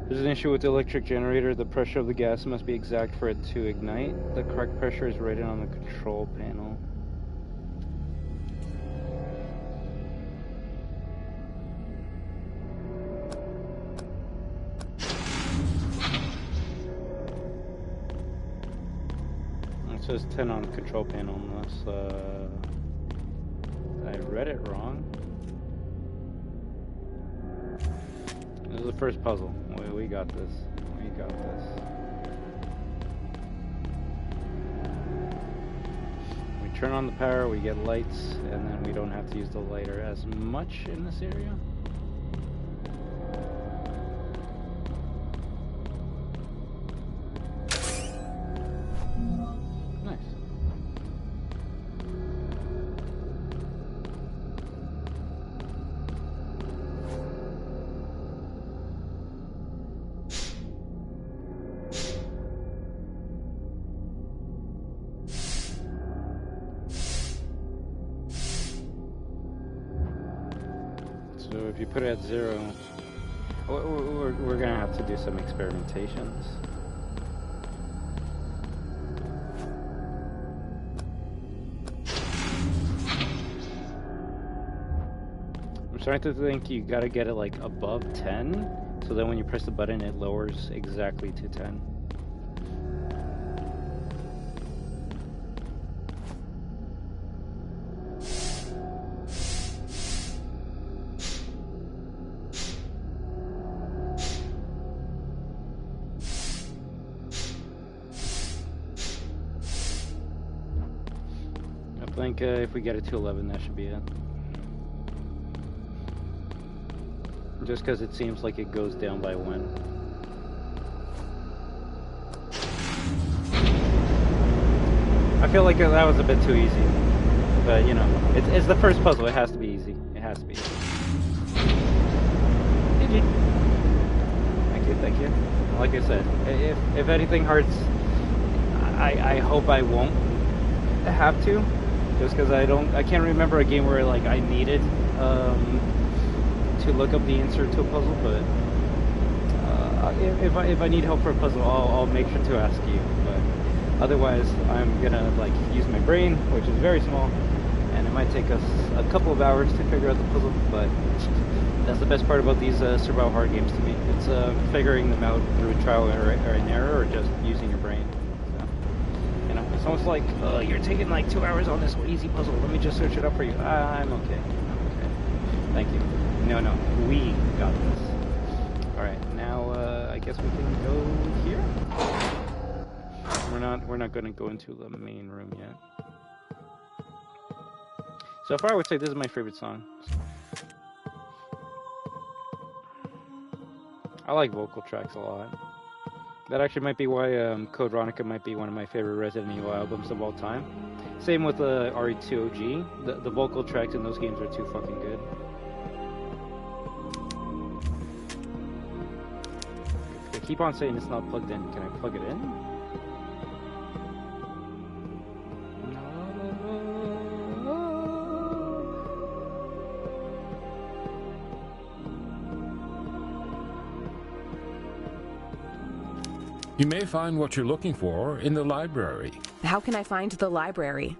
There's an issue with the electric generator. The pressure of the gas must be exact for it to ignite. The correct pressure is rated on the control panel. It says 10 on the control panel unless I read it wrong. This is the first puzzle. We got this. We got this. We turn on the power, we get lights, and then we don't have to use the lighter as much in this area. Nice. So if you put it at 0, we're gonna have to do some experimentations. I'm starting to think you gotta get it like above 10, so then when you press the button it lowers exactly to 10. I think if we get it to 11, that should be it. Just because it seems like it goes down by 1. I feel like that was a bit too easy. But, you know, it's the first puzzle. It has to be easy. It has to be easy. GG. Thank you, thank you. Like I said, if anything hurts, I hope I won't have to. Just because I can't remember a game where like I needed to look up the answer to a puzzle, but if I need help for a puzzle, I'll make sure to ask you. But otherwise, I'm gonna like use my brain, which is very small, and it might take us a couple of hours to figure out the puzzle. But that's the best part about these survival horror games to me. It's figuring them out through trial and error, or just using your brain. It's almost like, oh, you're taking like 2 hours on this easy puzzle. Let me just search it up for you. I'm okay. I'm okay. Thank you. No, we got this. All right, now I guess we can go here. We're not going to go into the main room yet. So far, I would say this is my favorite song. I like vocal tracks a lot. That actually might be why Code Veronica might be one of my favorite Resident Evil albums of all time. Same with RE2 OG. The vocal tracks in those games are too fucking good. They keep on saying it's not plugged in. Can I plug it in? You may find what you're looking for in the library. How can I find the library?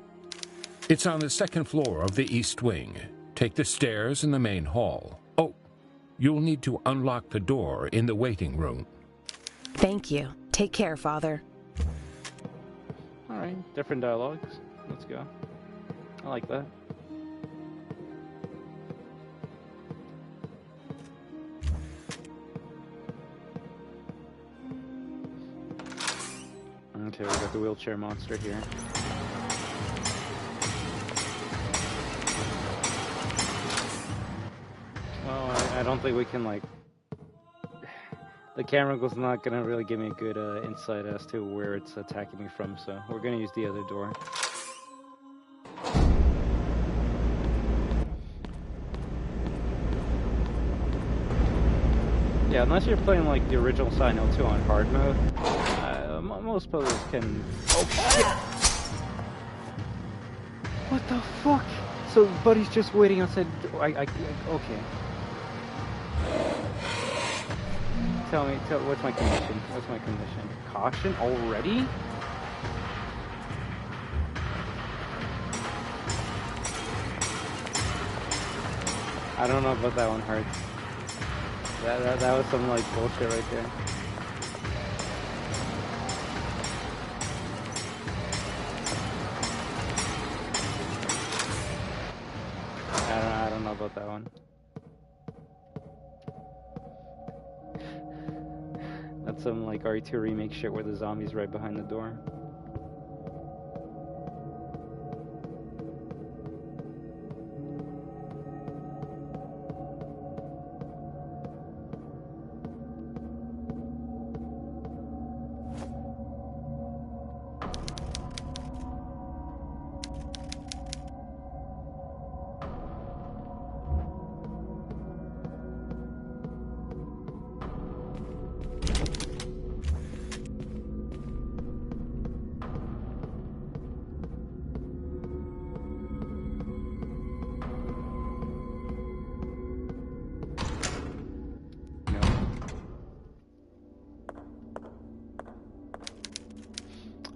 It's on the second floor of the East Wing. Take the stairs in the main hall. Oh, you'll need to unlock the door in the waiting room. Thank you. Take care, Father. Alright, different dialogues. Let's go. I like that. Okay, we got the wheelchair monster here. Well, I don't think we can, like... The camera angle's not gonna really give me a good insight as to where it's attacking me from, so we're gonna use the other door. Yeah, unless you're playing like the original Silent Hill 2 on hard mode, most puzzles can... Oh, shit! What the fuck? So Buddy's just waiting outside... okay. Tell me, what's my condition? What's my condition? Caution? Already? I don't know about that one, Hurts. That was some, like, bullshit right there. I don't know about that one. That's some like RE2 remake shit where the zombie's right behind the door.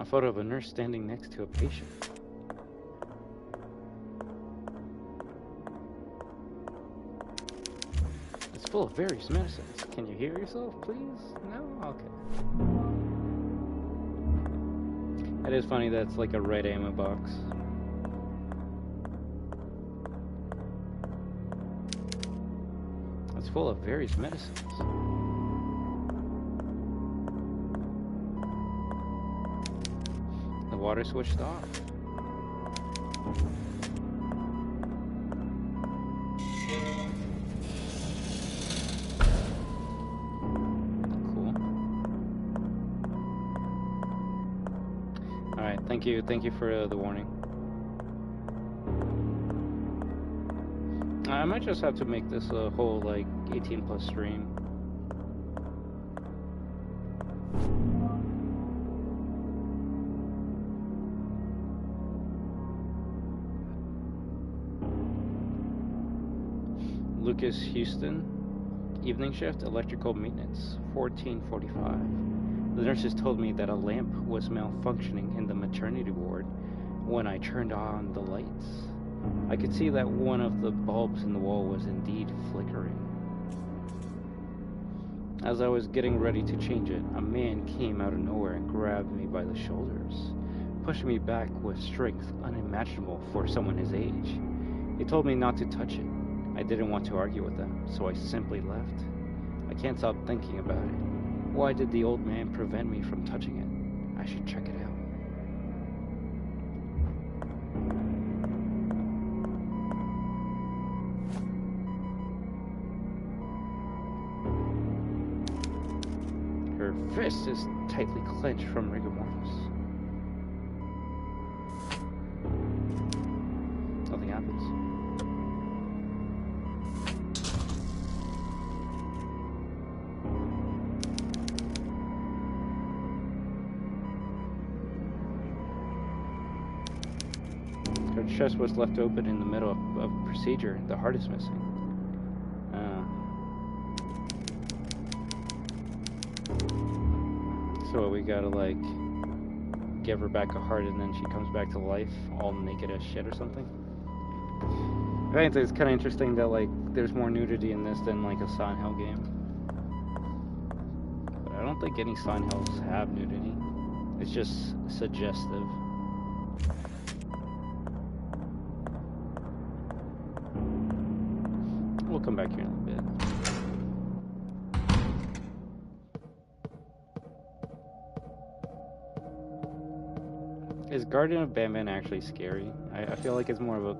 A photo of a nurse standing next to a patient. It's full of various medicines. Can you hear yourself, please? No? Okay. It is funny that it's like a red ammo box. It's full of various medicines. Water switched off. Cool. Alright, thank you for the warning. I might just have to make this a whole like 18+ stream. Lucas Houston, evening shift, electrical maintenance, 14:45. The nurses told me that a lamp was malfunctioning in the maternity ward when I turned on the lights. I could see that one of the bulbs in the wall was indeed flickering. As I was getting ready to change it, a man came out of nowhere and grabbed me by the shoulders, pushing me back with strength unimaginable for someone his age. He told me not to touch it. I didn't want to argue with them, so I simply left. I can't stop thinking about it. Why did the old man prevent me from touching it? I should check it out. Her fist is tightly clenched from rigor mortis. Nothing happens. Her chest was left open in the middle of procedure. The heart is missing. So we gotta like give her back a heart and then she comes back to life all naked as shit or something. I think it's kind of interesting that like there's more nudity in this than like a Silent Hill game. But I don't think any Silent Hills have nudity. It's just suggestive. We'll come back here in a little bit. Guardian of Batman actually scary? I feel like it's more of a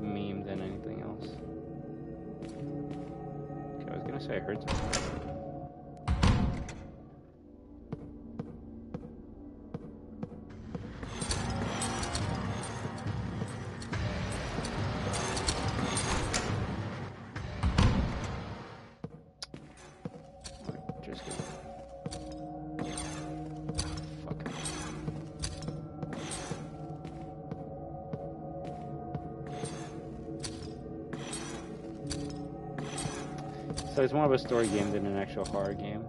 meme than anything else. Okay, I was gonna say I heard something. So it's more of a story game than an actual horror game.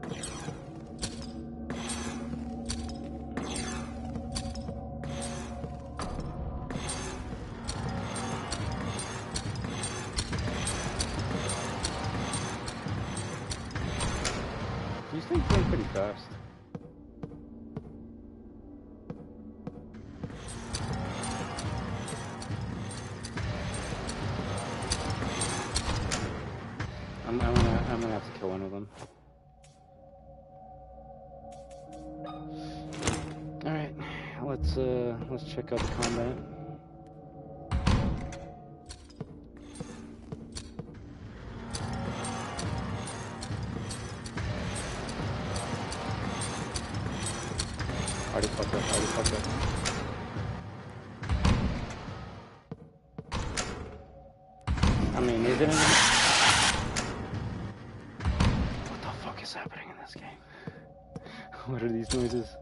These things play pretty fast. I'm gonna have to kill one of them. Alright, let's check out the combat. Already fucked up. I mean, isn't it? What the fuck is happening in this game? What are these noises?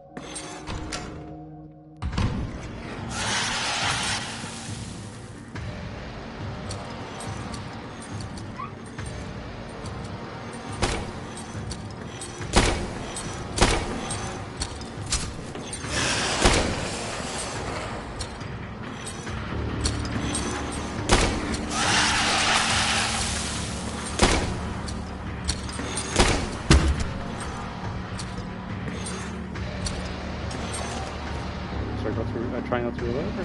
Try not to reload or something?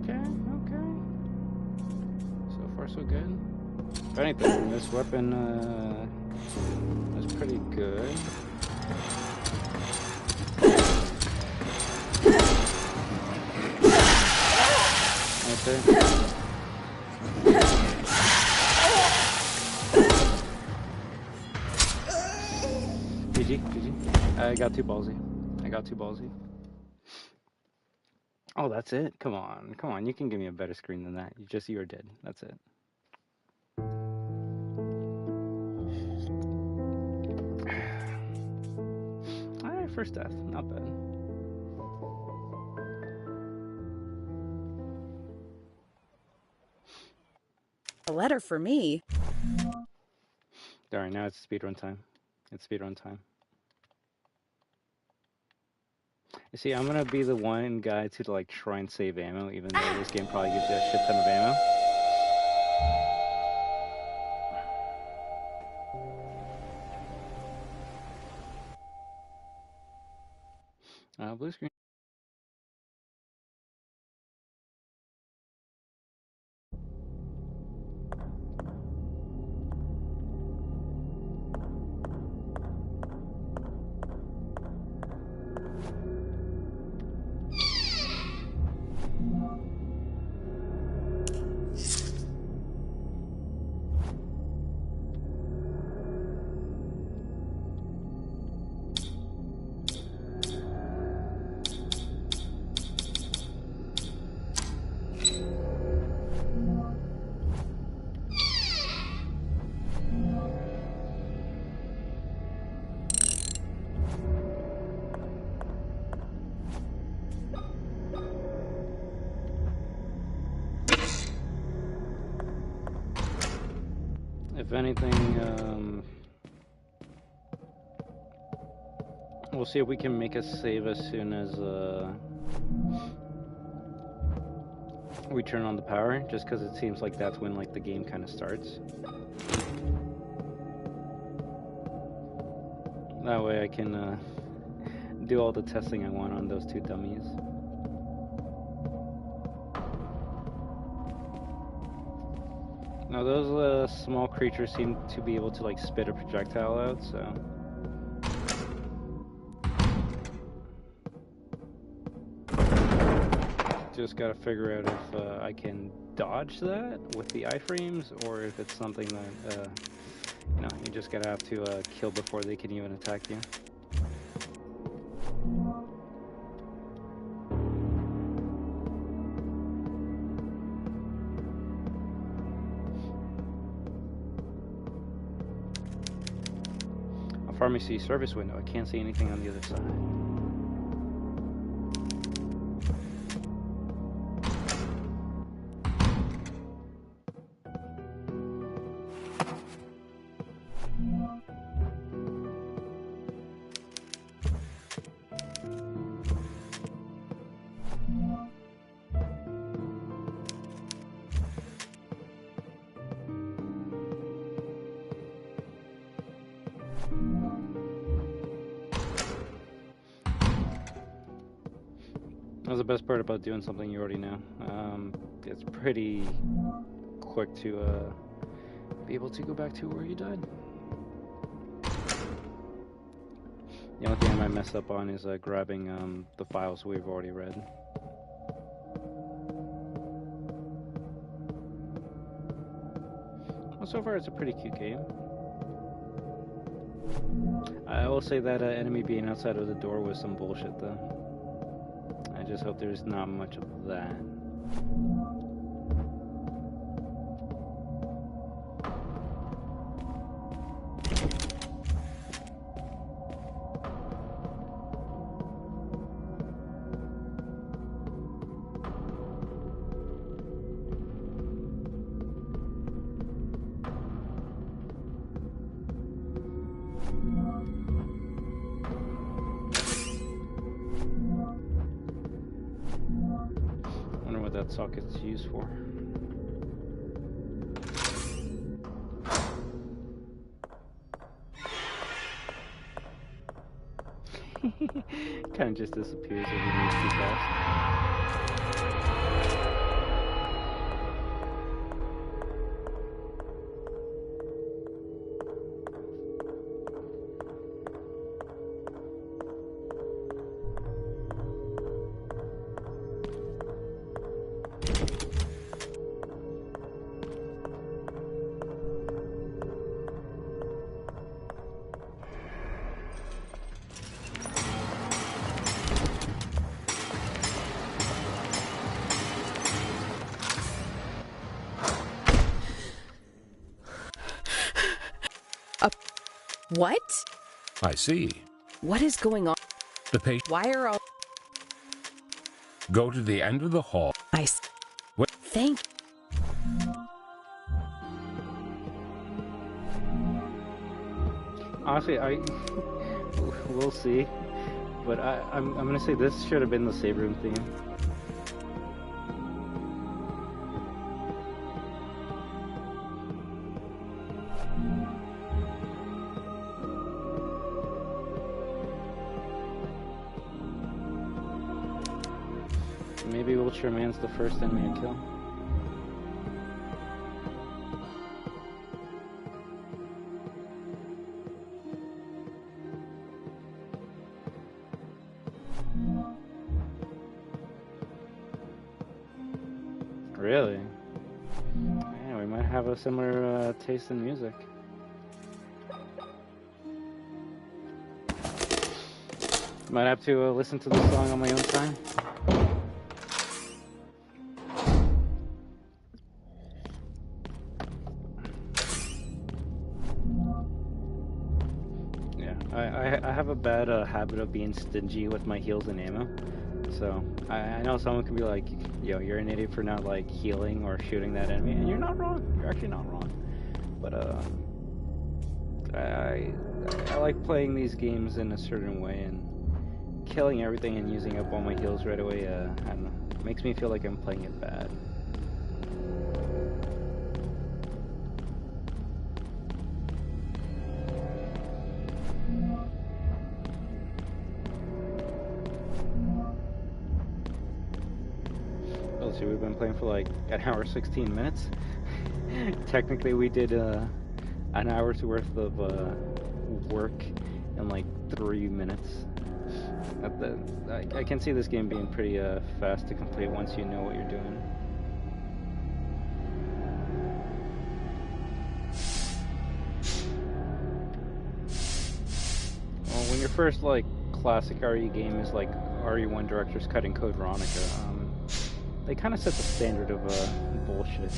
Okay. So far so good. If anything, this weapon is pretty good. GG. I got too ballsy. Oh, that's it? Come on. You can give me a better screen than that. You're dead. That's it. Alright, first death. Not bad. A letter for me. Alright, now it's speedrun time. You see, I'm gonna be the one guy to like try and save ammo, even though this game probably gives you a shit ton of ammo. Blue screen. If anything, we'll see if we can make a save as soon as we turn on the power, just because it seems like that's when like the game kind of starts. That way I can do all the testing I want on those 2 dummies. Now those small creatures seem to be able to like spit a projectile out, so... Just gotta figure out if I can dodge that with the iframes, or if it's something that, you know, you just gotta have to kill before they can even attack you. A pharmacy service window. I can't see anything on the other side. That's the best part about doing something you already know. It's pretty quick to be able to go back to where you died. The only thing I might mess up on is grabbing the files we've already read. Well, so far it's a pretty cute game. I will say that enemy being outside of the door was some bullshit though. I just hope there's not much of that. That socket's used for. Kind of just disappears if you move too fast. What? I see. What is going on? The patient. Why are all... Go to the end of the hall. What? Thank... Honestly, we'll see. But I'm gonna say this should have been the save room theme. Maybe Ultraman's the first enemy to kill. Really? Yeah, we might have a similar taste in music. Might have to listen to this song on my own time. I have a bad habit of being stingy with my heals and ammo. So, I know someone could be like, yo, you're an idiot for not, like, healing or shooting that enemy. And you're not wrong. You're actually not wrong. But, I like playing these games in a certain way, and killing everything and using up all my heals right away, I don't know, makes me feel like I'm playing it bad. told you we've been playing for like an hour 16 minutes. Technically, we did an hour's worth of work in like 3 minutes. I can see this game being pretty fast to complete once you know what you're doing. Well, when your first like classic RE game is like RE1 Director's Cut and Code Veronica, they kind of set the standard of bullshit.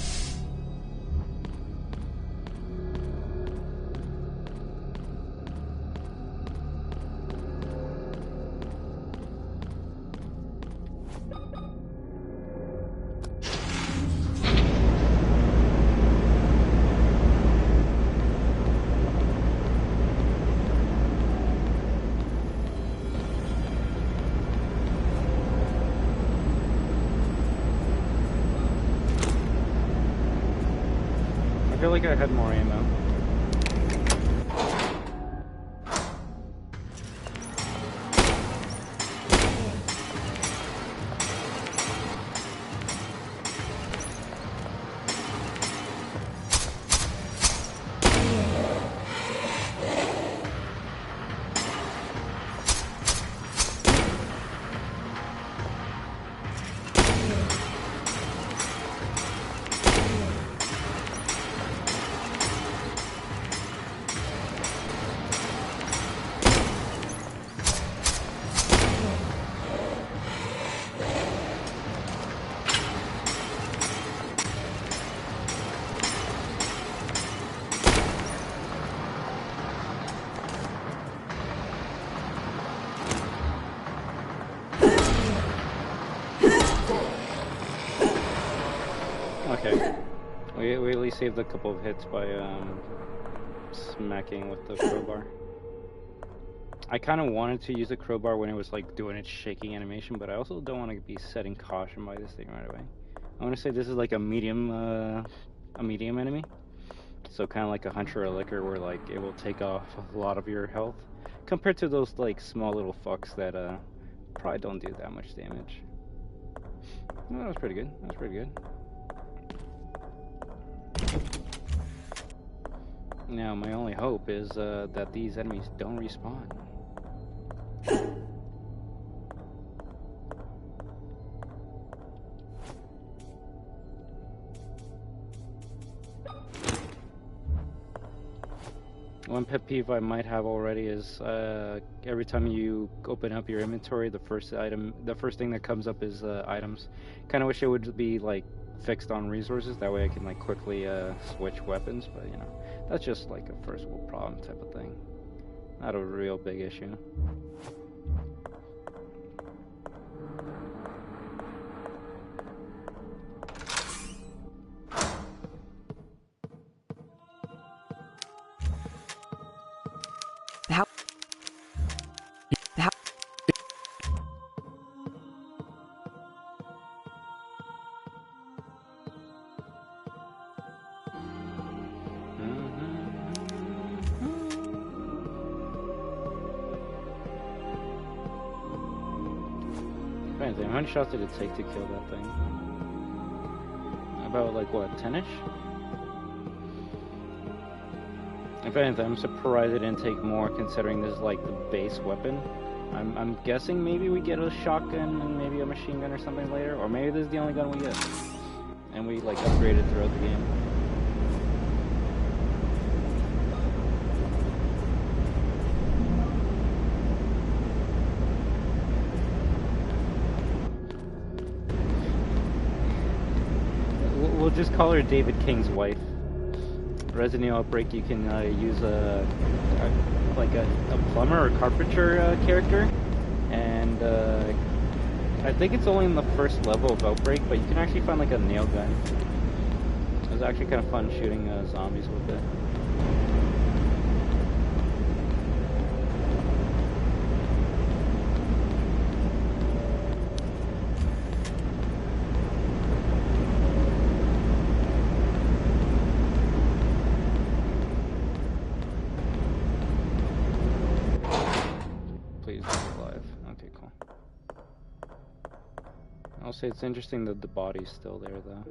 I feel like I had more ammo. Okay. We at least saved a couple of hits by smacking with the crowbar. I kind of wanted to use the crowbar when it was like doing its shaking animation, but I also don't want to be setting caution by this thing right away. I want to say this is like a medium enemy, so kind of like a hunter or a licker, where like it will take off a lot of your health, compared to those like small little fucks that probably don't do that much damage. No, that was pretty good. That was pretty good. Now, my only hope is that these enemies don't respawn. One pet peeve I might have already is every time you open up your inventory, the first thing that comes up is items. Kind of wish it would be like fixed on resources. That way I can like quickly switch weapons. But you know, that's just like a first world problem type of thing. Not a real big issue. How many shots did it take to kill that thing? About like what, 10-ish? If anything, I'm surprised it didn't take more, considering this is like the base weapon. I'm guessing maybe we get a shotgun and maybe a machine gun or something later, or maybe this is the only gun we get, and we like upgrade it throughout the game. We'll just call her David King's wife. Resident Evil Outbreak, you can use a plumber or carpenter character, and I think it's only in the first level of Outbreak, but you can actually find like a nail gun. It was actually kind of fun shooting zombies with it. I'll say it's interesting that the body's still there, though.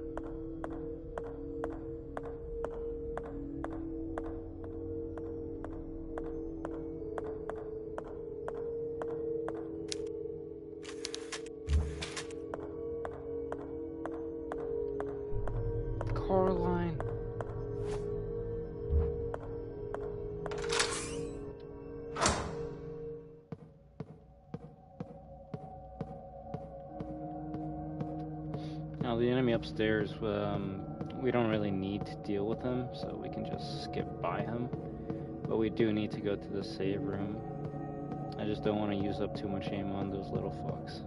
Car line. Now the enemy upstairs, we don't really need to deal with him, so we can just skip by him. But we do need to go to the save room. I just don't want to use up too much aim on those little fucks.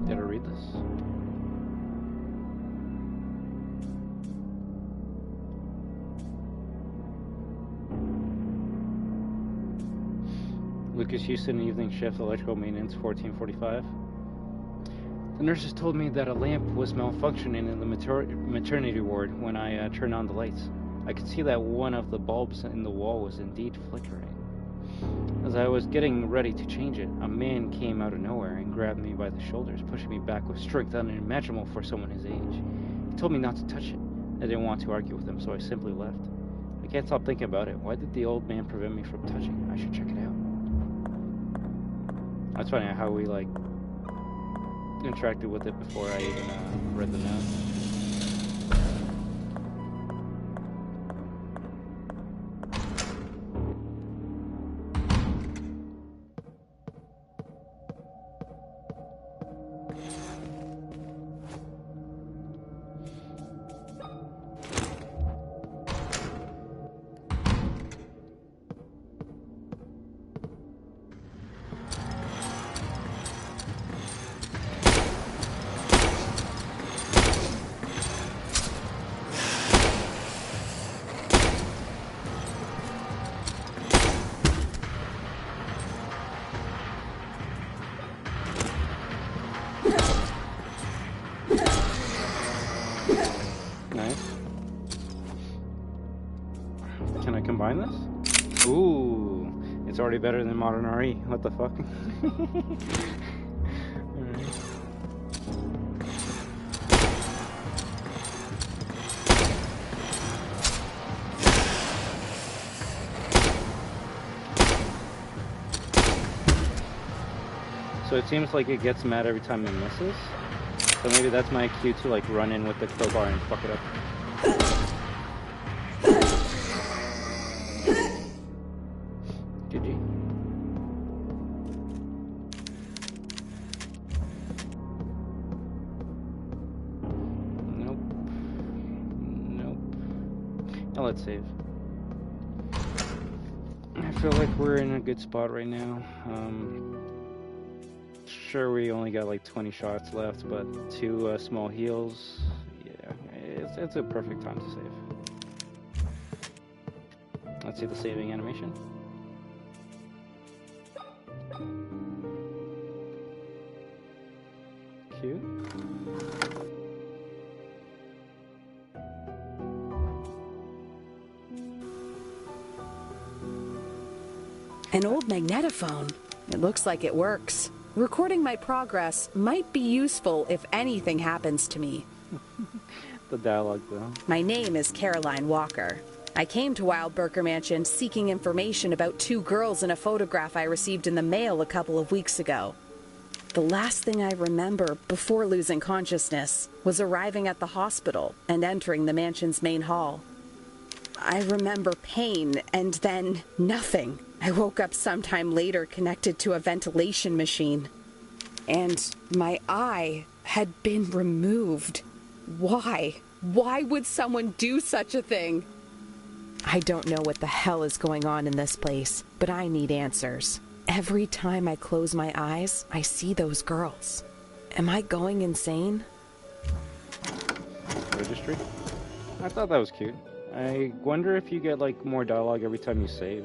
Did I read this? Lucas Houston, evening shift, electrical maintenance, 14:45. The nurses told me that a lamp was malfunctioning in the maternity ward when I turned on the lights. I could see that one of the bulbs in the wall was indeed flickering. As I was getting ready to change it, a man came out of nowhere and grabbed me by the shoulders, pushing me back with strength unimaginable for someone his age. He told me not to touch it. I didn't want to argue with him, so I simply left. I can't stop thinking about it. Why did the old man prevent me from touching it? I should check it out. That's funny how we, like, interacted with it before I even read the note. Can I combine this? Ooh, it's already better than Modern RE. What the fuck? Alright. So it seems like it gets mad every time it misses. So maybe that's my cue to like run in with the crowbar and fuck it up. GG. Nope. Nope. Now let's save. I feel like we're in a good spot right now. Sure, we only got like 20 shots left, but 2 small heals. Yeah, it's a perfect time to save. Let's see the saving animation. Cue. An old magnetophone. It looks like it works. Recording my progress might be useful if anything happens to me. the dialogue, though. My name is Caroline Walker. I came to Wildberger Mansion seeking information about 2 girls in a photograph I received in the mail a couple of weeks ago. The last thing I remember before losing consciousness was arriving at the hospital and entering the mansion's main hall. I remember pain and then nothing. I woke up sometime later connected to a ventilation machine. And my eye had been removed. Why? Why would someone do such a thing? I don't know what the hell is going on in this place, but I need answers. Every time I close my eyes, I see those girls. Am I going insane? Registry? I thought that was cute. I wonder if you get, like, more dialogue every time you save.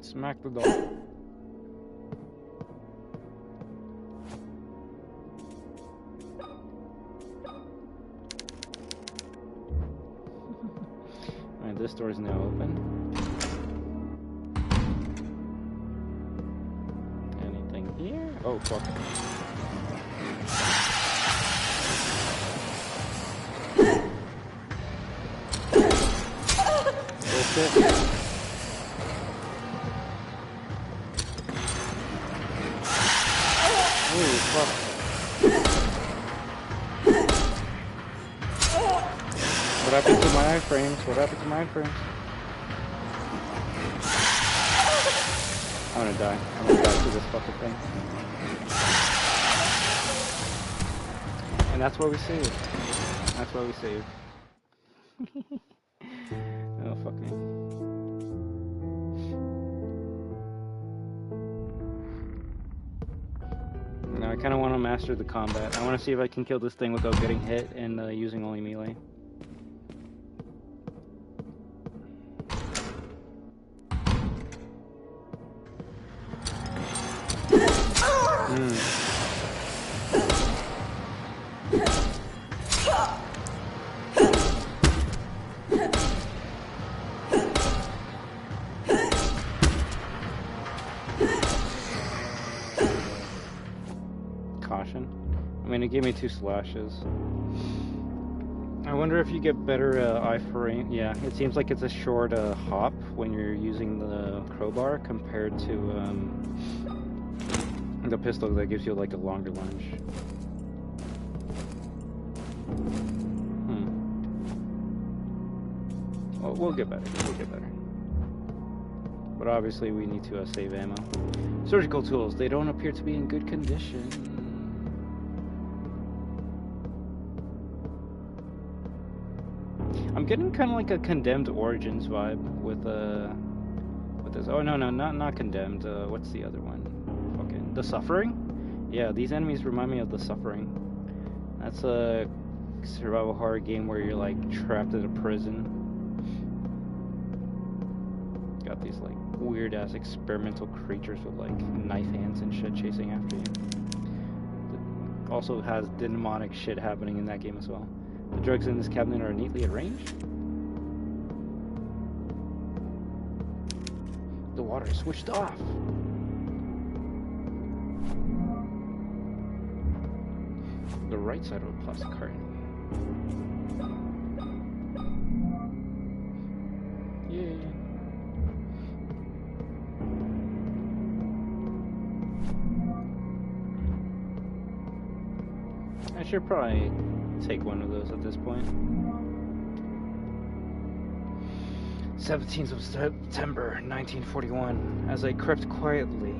Smack the dog. Alright, this door is now open. Anything here? Oh, fuck. Bullshit. What happened to my iframes? What happened to my iframes? I'm gonna die. I'm gonna die to this fucking thing. And that's why we save. That's why we save. Oh, fuck me. Now I kind of want to master the combat. I want to see if I can kill this thing without getting hit and using only melee. Caution. I mean, it gave me 2 slashes. I wonder if you get better iframe. Yeah, it seems like it's a short hop when you're using the crowbar compared to the pistol that gives you like a longer lunge. Well, we'll get better. We'll get better. But obviously we need to save ammo. Surgical tools. They don't appear to be in good condition. I'm getting kind of like a Condemned Origins vibe with this. Oh no, not Condemned. What's the other one? Fucking The Suffering. Yeah, these enemies remind me of The Suffering. That's a survival horror game where you're like trapped in a prison. Got these like weird ass experimental creatures with like knife hands and shit chasing after you. It also has demonic shit happening in that game as well. The drugs in this cabinet are neatly arranged. The water is switched off. The right side of a plastic carton. Yay. I should probably take one of those at this point. 17th of September, 1941. As I crept quietly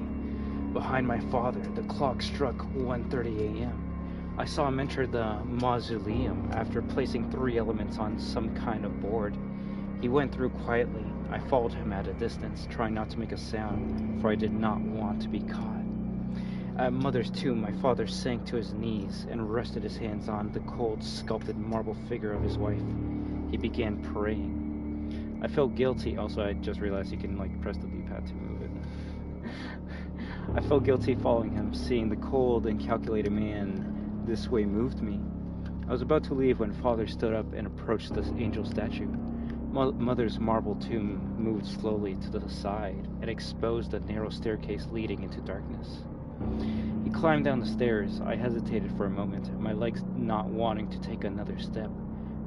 behind my father, the clock struck 1:30 a.m. I saw him enter the mausoleum after placing 3 elements on some kind of board. He went through quietly. I followed him at a distance, trying not to make a sound, for I did not want to be caught. At Mother's tomb, my father sank to his knees and rested his hands on the cold, sculpted marble figure of his wife. He began praying. I felt guilty. Also, I just realized you can, like, press the D-pad to move it. I felt guilty following him, seeing the cold and calculated man this way moved me. I was about to leave when Father stood up and approached the angel statue. Mother's marble tomb moved slowly to the side and exposed a narrow staircase leading into darkness. He climbed down the stairs. I hesitated for a moment, my legs not wanting to take another step,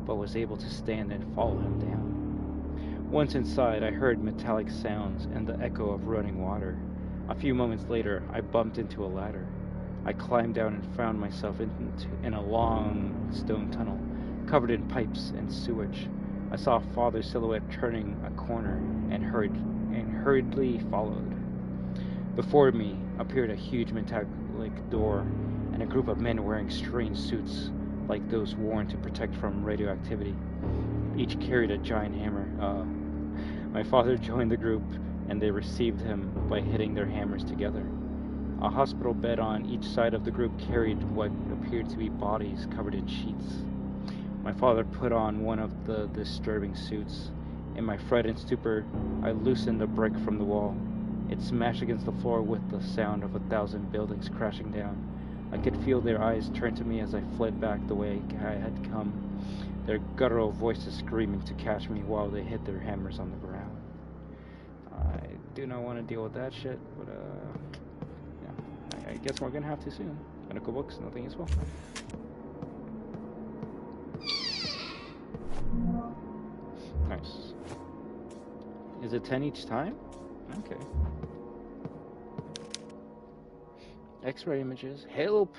but was able to stand and follow him down. Once inside, I heard metallic sounds and the echo of running water. A few moments later, I bumped into a ladder. I climbed down and found myself in a long stone tunnel, covered in pipes and sewage. I saw Father's silhouette turning a corner and hurriedly followed. Before me appeared a huge metallic door and a group of men wearing strange suits like those worn to protect from radioactivity. Each carried a giant hammer. My father joined the group, and they received him by hitting their hammers together. A hospital bed on each side of the group carried what appeared to be bodies covered in sheets. My father put on one of the disturbing suits. In my fright and stupor, I loosened a brick from the wall. It smashed against the floor with the sound of 1,000 buildings crashing down. I could feel their eyes turn to me as I fled back the way I had come, their guttural voices screaming to catch me while they hit their hammers on the ground. I do not want to deal with that shit, but yeah, I guess we're gonna have to soon. Medical books, nothing useful. Nice. Is it 10 each time? Okay. X-ray images. Help!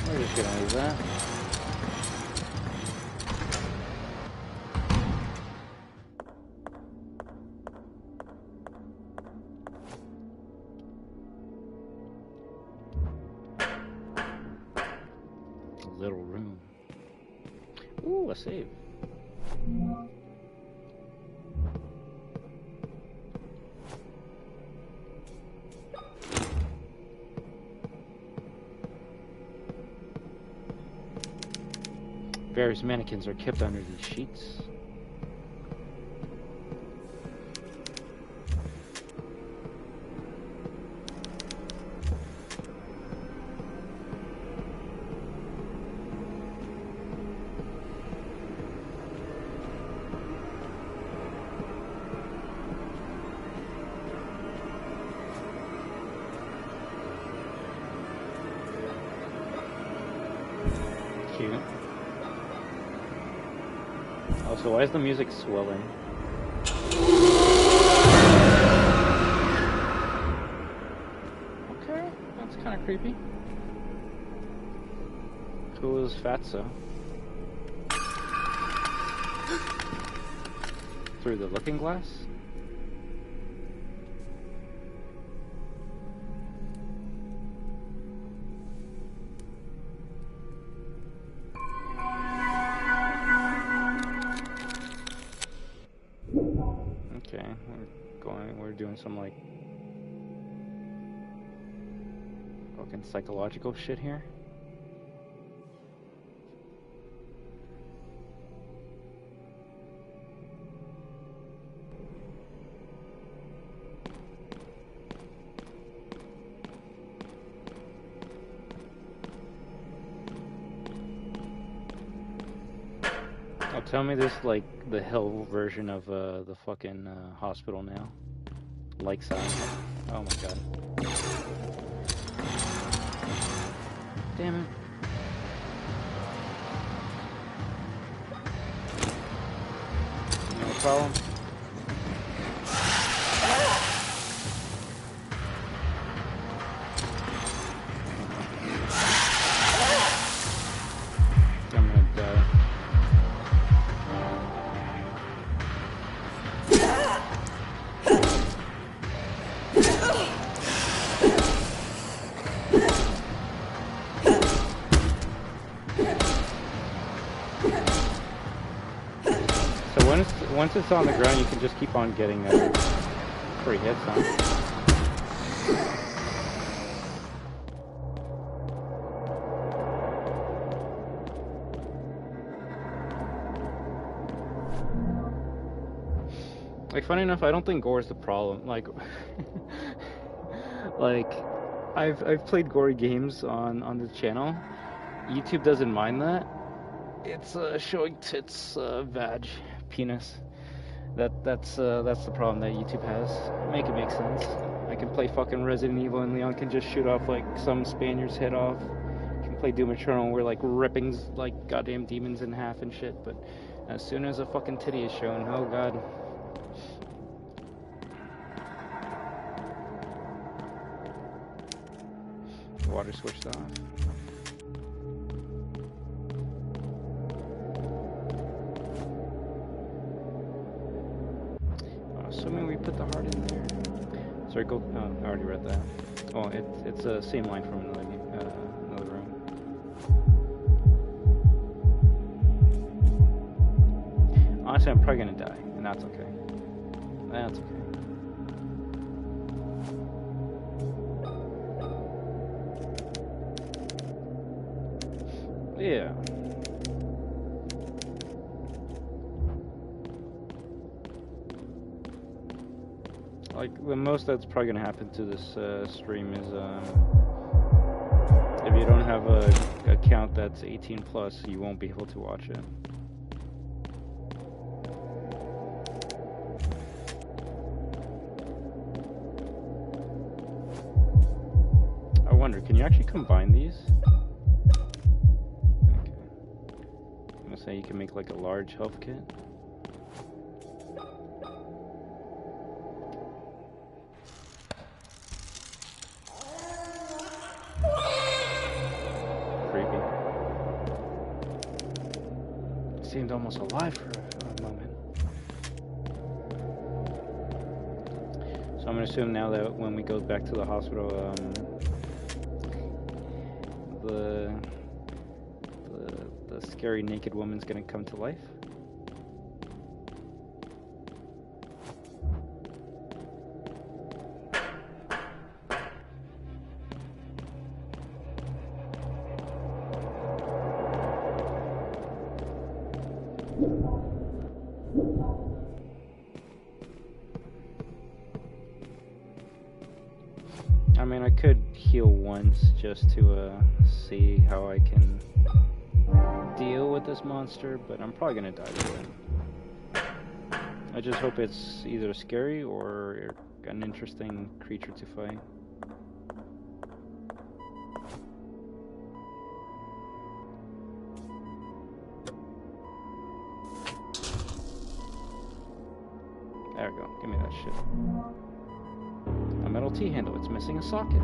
We're just gonna leave that. A little room. Ooh, a save. Various mannequins are kept under these sheets. Cute. Also, why is the music swelling? Okay, that's kind of creepy. Who is Fatso? Through the looking glass? Okay, we're doing some like fucking psychological shit here. Oh, tell me this like the hell version of the fucking hospital now. Like sound. Oh my god. Damn it. No problem. I'm gonna die. once it's on the ground, you can just keep on getting free hits on it. Like, funny enough, I don't think gore is the problem. Like, like, I've played gory games on the channel. YouTube doesn't mind that. It's showing tits, vag, penis. That's the problem that YouTube has. Make it make sense. I can play fucking Resident Evil and Leon can just shoot off like some Spaniard's head off. I can play Doom Eternal and we're like ripping like goddamn demons in half and shit. But as soon as a fucking titty is shown, oh god. Water switched off. Assuming we put the heart in there. Sorry, go. Oh, I already read that. Oh, it's the same line from another room. Honestly, I'm probably gonna die, and that's okay. That's okay. Yeah. Like, the most that's probably gonna happen to this stream is if you don't have a account that's 18 plus, you won't be able to watch it. I wonder, can you actually combine these? Okay. I'm gonna say you can make like a large health kit. Seemed almost alive for a moment. So I'm gonna assume now that when we go back to the hospital, the scary naked woman's gonna come to life. I mean, I could heal once just to see how I can deal with this monster, but I'm probably gonna die with it. I just hope it's either scary or an interesting creature to fight. There we go, give me that shit. A metal T-handle, it's missing a socket.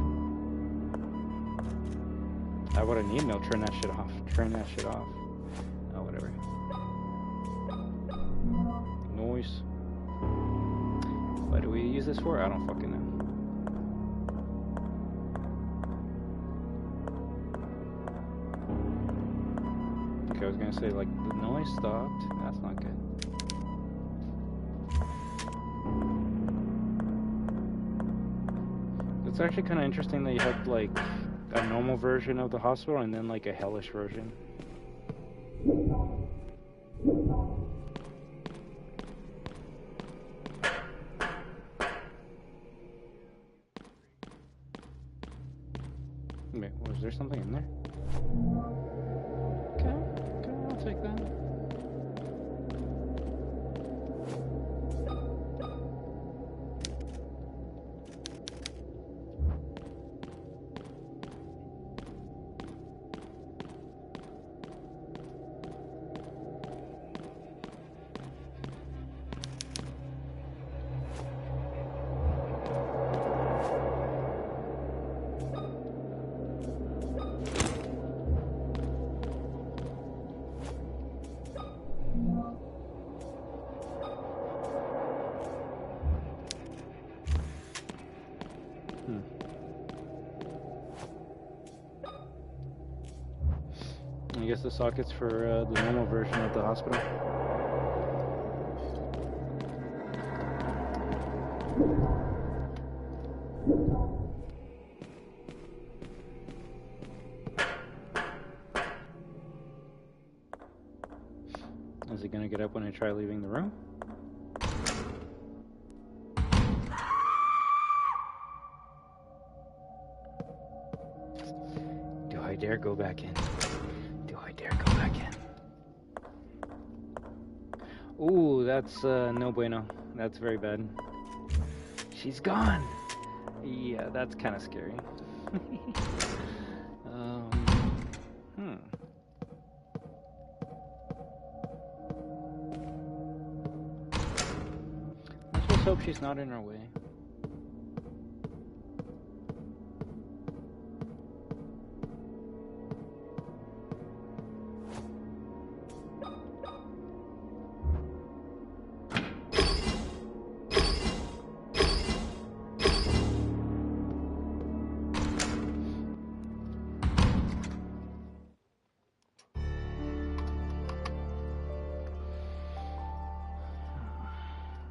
What I need, no, turn that shit off. Turn that shit off. Oh, whatever. Noise. What do we use this for? I don't fucking know. Okay, I was gonna say, like, the noise stopped. That's not good. It's actually kind of interesting that you have, like, a normal version of the hospital and then, like, a hellish version. Wait, was there something in there? Okay, I'll take that. I guess the socket's for the normal version of the hospital. Is he gonna get up when I try leaving the room? Do I dare go back in? Do I dare go back in? Ooh, that's no bueno. That's very bad. She's gone! Yeah, that's kind of scary. Let's just hope she's not in our way.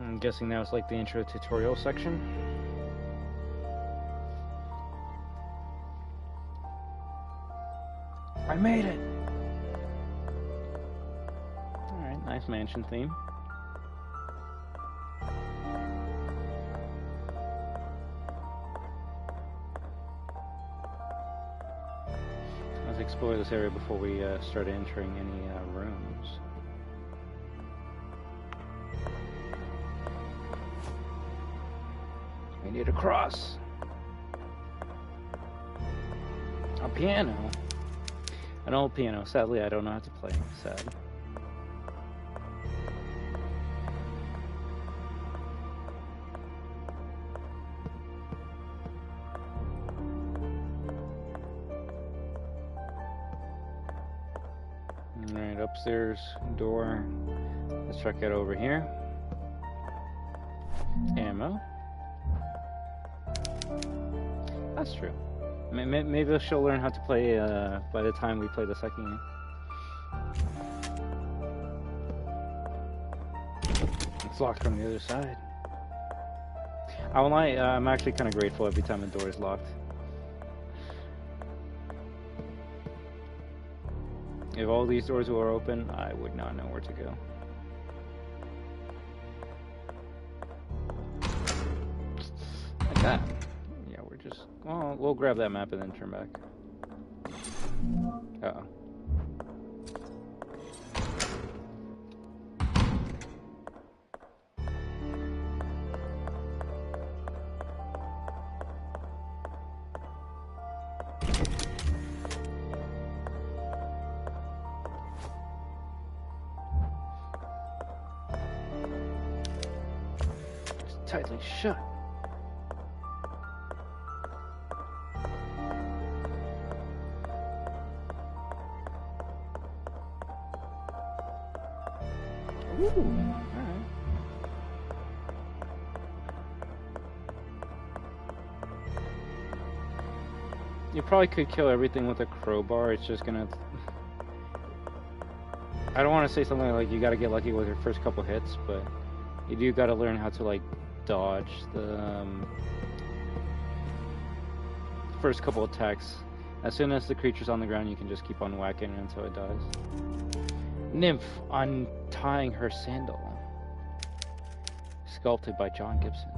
I'm guessing that was like the intro tutorial section. I made it! Alright, nice mansion theme. Let's explore this area before we start entering any rooms. We need a cross. A piano. An old piano. Sadly, I don't know how to play. Sad. Alright, upstairs door. Let's check it over here. Ammo. That's true. Maybe she'll learn how to play by the time we play the second game. It's locked from the other side. I won't lie, I'm actually kind of grateful every time the door is locked. If all these doors were open, I would not know where to go. Like that. Well, we'll grab that map and then turn back. Uh-oh. It's tightly shut. Ooh, alright. You probably could kill everything with a crowbar, it's just gonna... I don't want to say something like you gotta get lucky with your first couple hits, but you do gotta learn how to, like, dodge the first couple attacks. As soon as the creature's on the ground, you can just keep on whacking it until it dies. Nymph untying her sandal. Sculpted by John Gibson.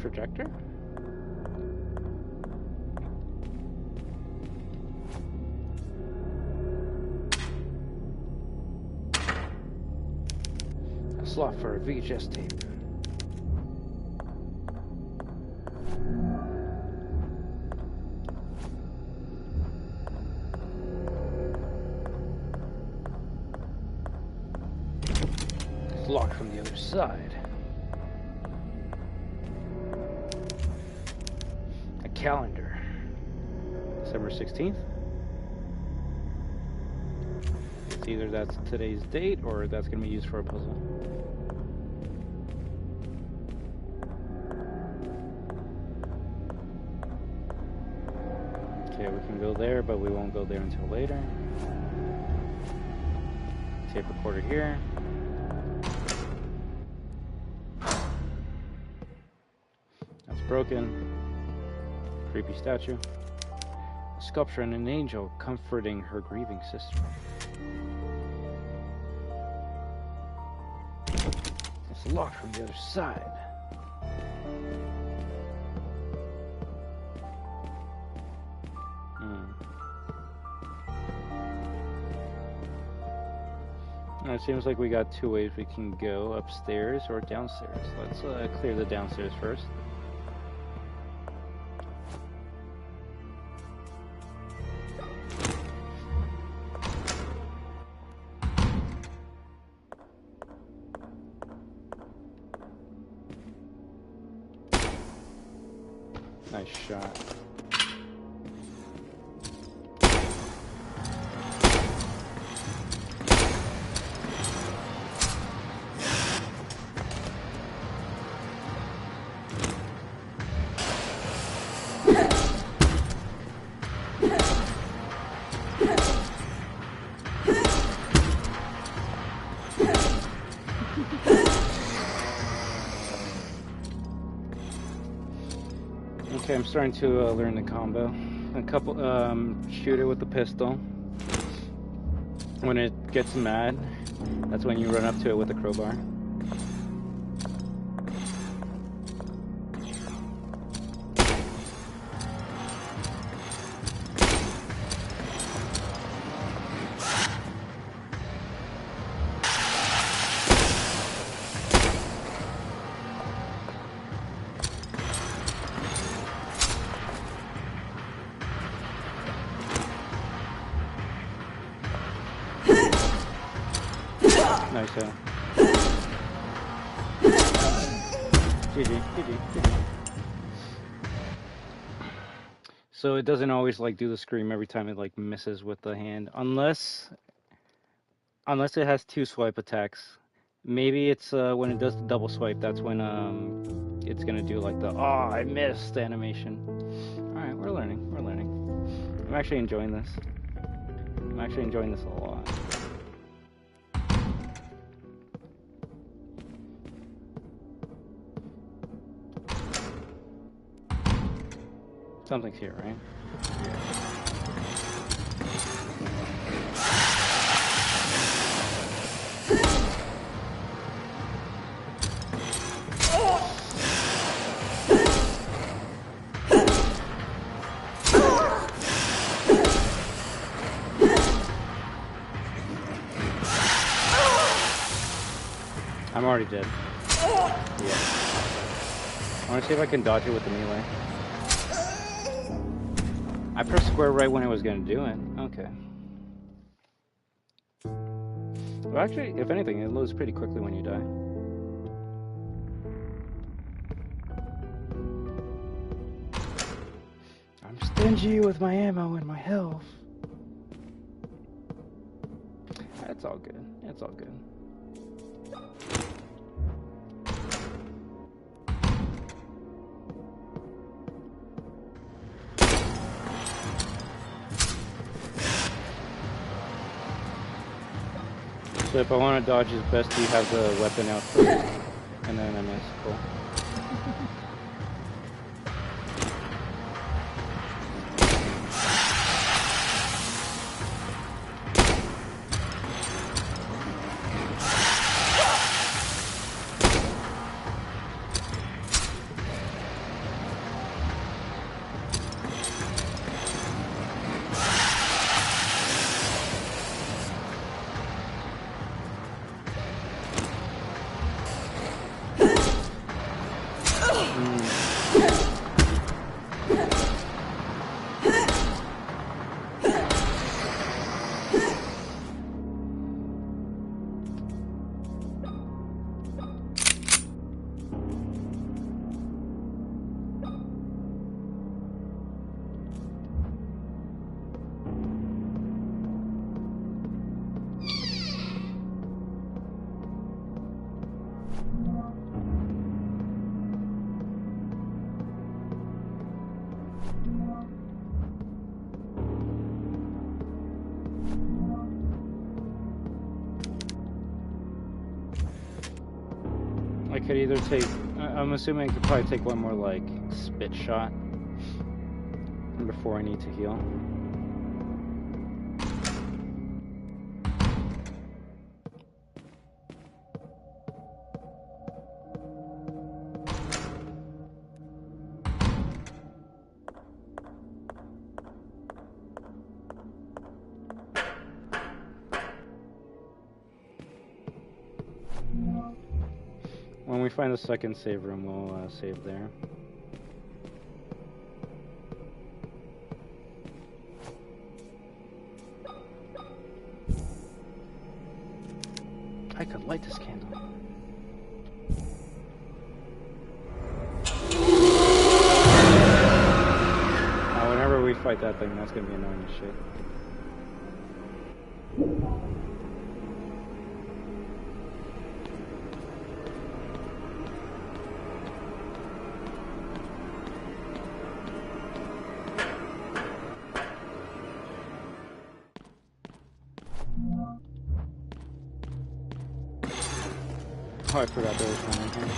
Projector? A slot for a VHS tape. It's locked from the other side. A calendar. December 16th. It's either that's today's date or that's going to be used for a puzzle. Okay, we can go there, but we won't go there until later. Tape recorder here. That's broken. Creepy statue. A sculpture and an angel comforting her grieving sister. It's locked from the other side. It seems like we got two ways we can go, upstairs or downstairs. Let's clear the downstairs first. Nice shot. Okay, I'm starting to learn the combo. A couple, shoot it with the pistol. When it gets mad, that's when you run up to it with the crowbar. Nice hit. GG. So it doesn't always like do the scream every time it like misses with the hand, unless it has two swipe attacks. Maybe it's when it does the double swipe, that's when it's gonna do like the "oh, I missed" animation. All right, we're learning. I'm actually enjoying this. A lot. Something's here, right? I'm already dead. Yeah. I want to see if I can dodge it with the melee. I pressed square right when I was going to do it. Okay. Well, actually, if anything, it loads pretty quickly when you die. I'm stingy with my ammo and my health. It's all good. It's all good. So if I want to dodge, it's best to have the weapon out first, and then I miss. Cool. I could either take... I'm assuming I could probably take one more, like, spit shot before I need to heal. When we find the second save room, we'll save there. I could light this candle. Whenever we fight that thing, that's gonna be annoying as shit. Oh, I forgot there was one in here.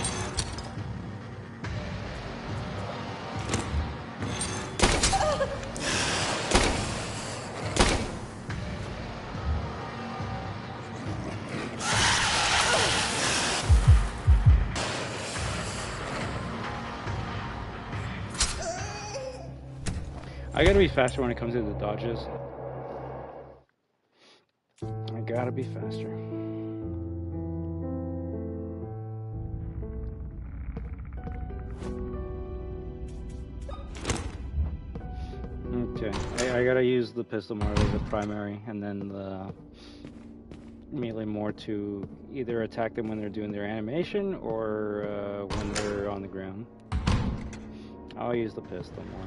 I gotta be faster when it comes to the dodges. I gotta be faster. Okay, I gotta use the pistol more as a primary, and then the melee more to either attack them when they're doing their animation or when they're on the ground. I'll use the pistol more.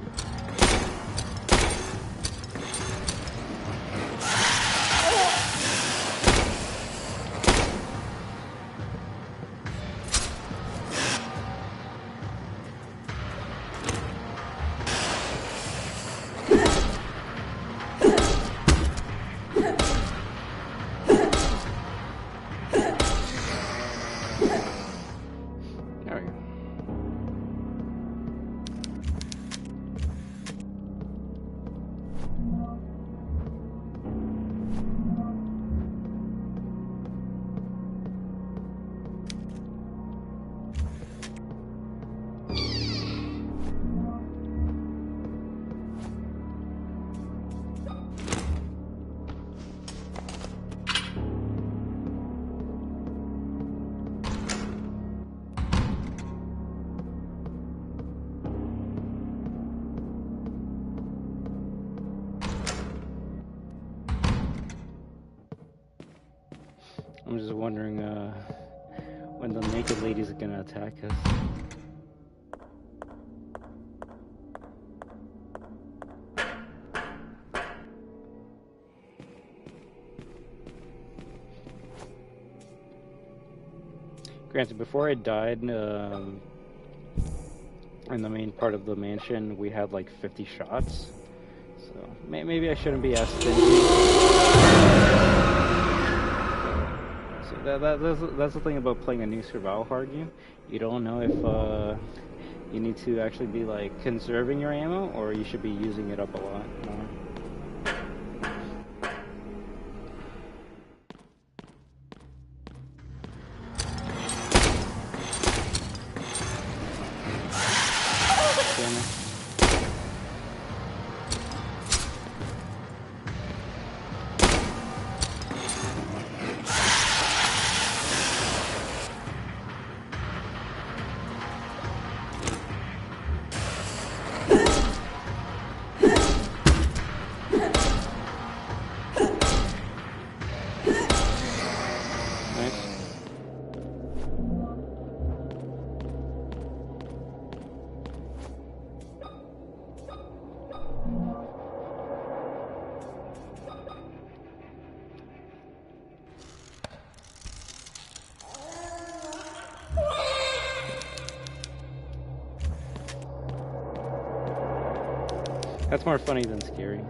I'm just wondering when the naked lady's gonna attack us. Granted, before I died, in the main part of the mansion, we had like 50 shots. So maybe I shouldn't be as stingy. That's the thing about playing a new survival hard game. You don't know if you need to actually be like conserving your ammo, or you should be using it up a lot more. That's more funny than scary.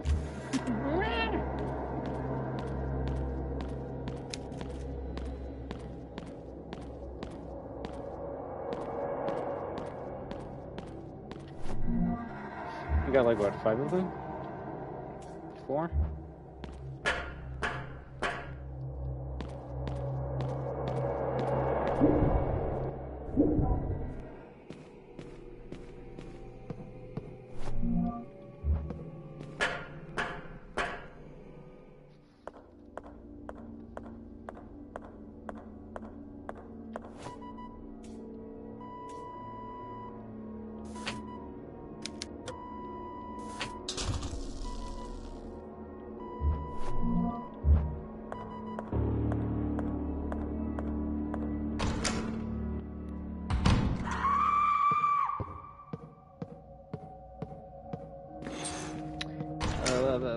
got like, what, 5 of them? 4?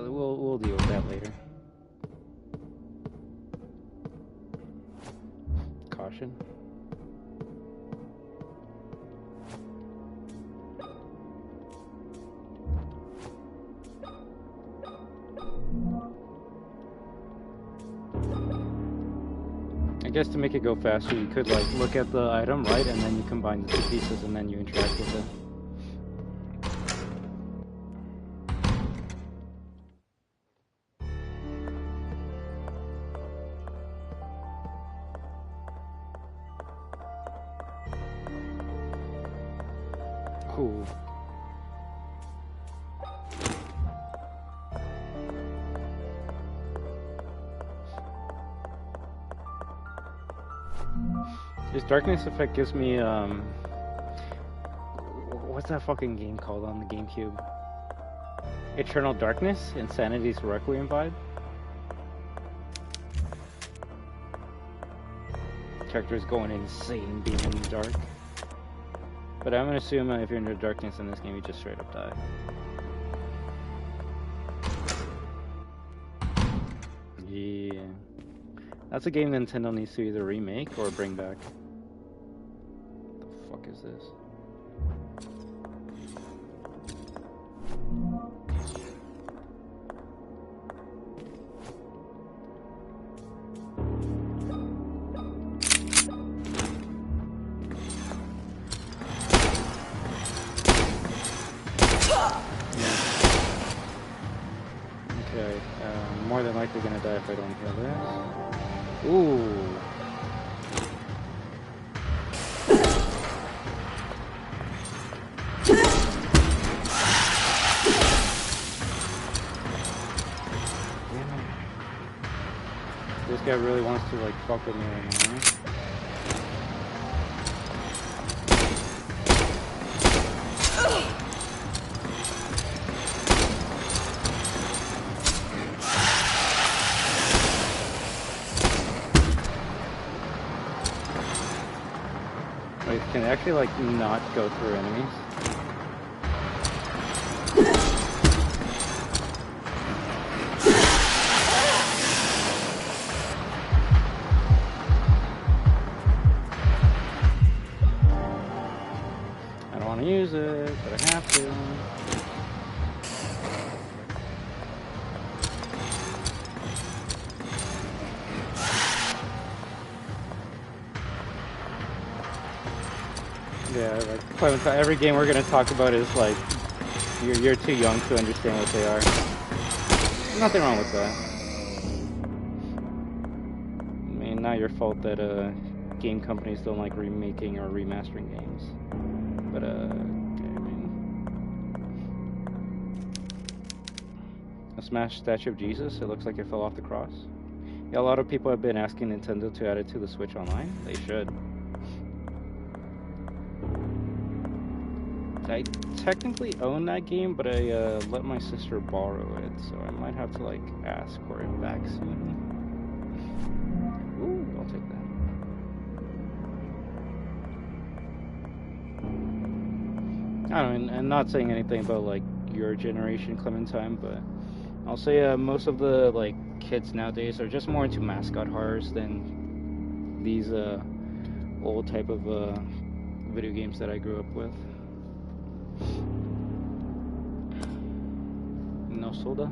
We'll deal with that later. Caution. I guess to make it go faster, you could like look at the item, right, and then you combine the 2 pieces and then you interact with it. Cool. This darkness effect gives me, what's that fucking game called on the GameCube? Eternal Darkness? Insanity's Requiem vibe? Character's going insane being in the dark. But I'm gonna assume if you're in the darkness in this game, you just straight up die. Yeah. That's a game Nintendo needs to either remake or bring back. What the fuck is this? Okay, more than likely gonna die if I don't kill this. Ooh. This guy really wants to like fuck with me right now. Wait, can it actually like not go through enemies? I don't want to use it, but I have to. Yeah, like Clementine, every game we're gonna talk about is like you're too young to understand what they are. There's nothing wrong with that. I mean, not your fault that game companies don't like remaking or remastering games. But I mean, a smashed statue of Jesus. It looks like it fell off the cross. Yeah, a lot of people have been asking Nintendo to add it to the Switch Online. They should. I technically own that game, but I let my sister borrow it, so I might have to like ask for it back soon. Ooh, I'll take that. I don't know, I'm not saying anything about like your generation, Clementine, but I'll say most of the like kids nowadays are just more into mascot horrors than these old type of video games that I grew up with. No soda?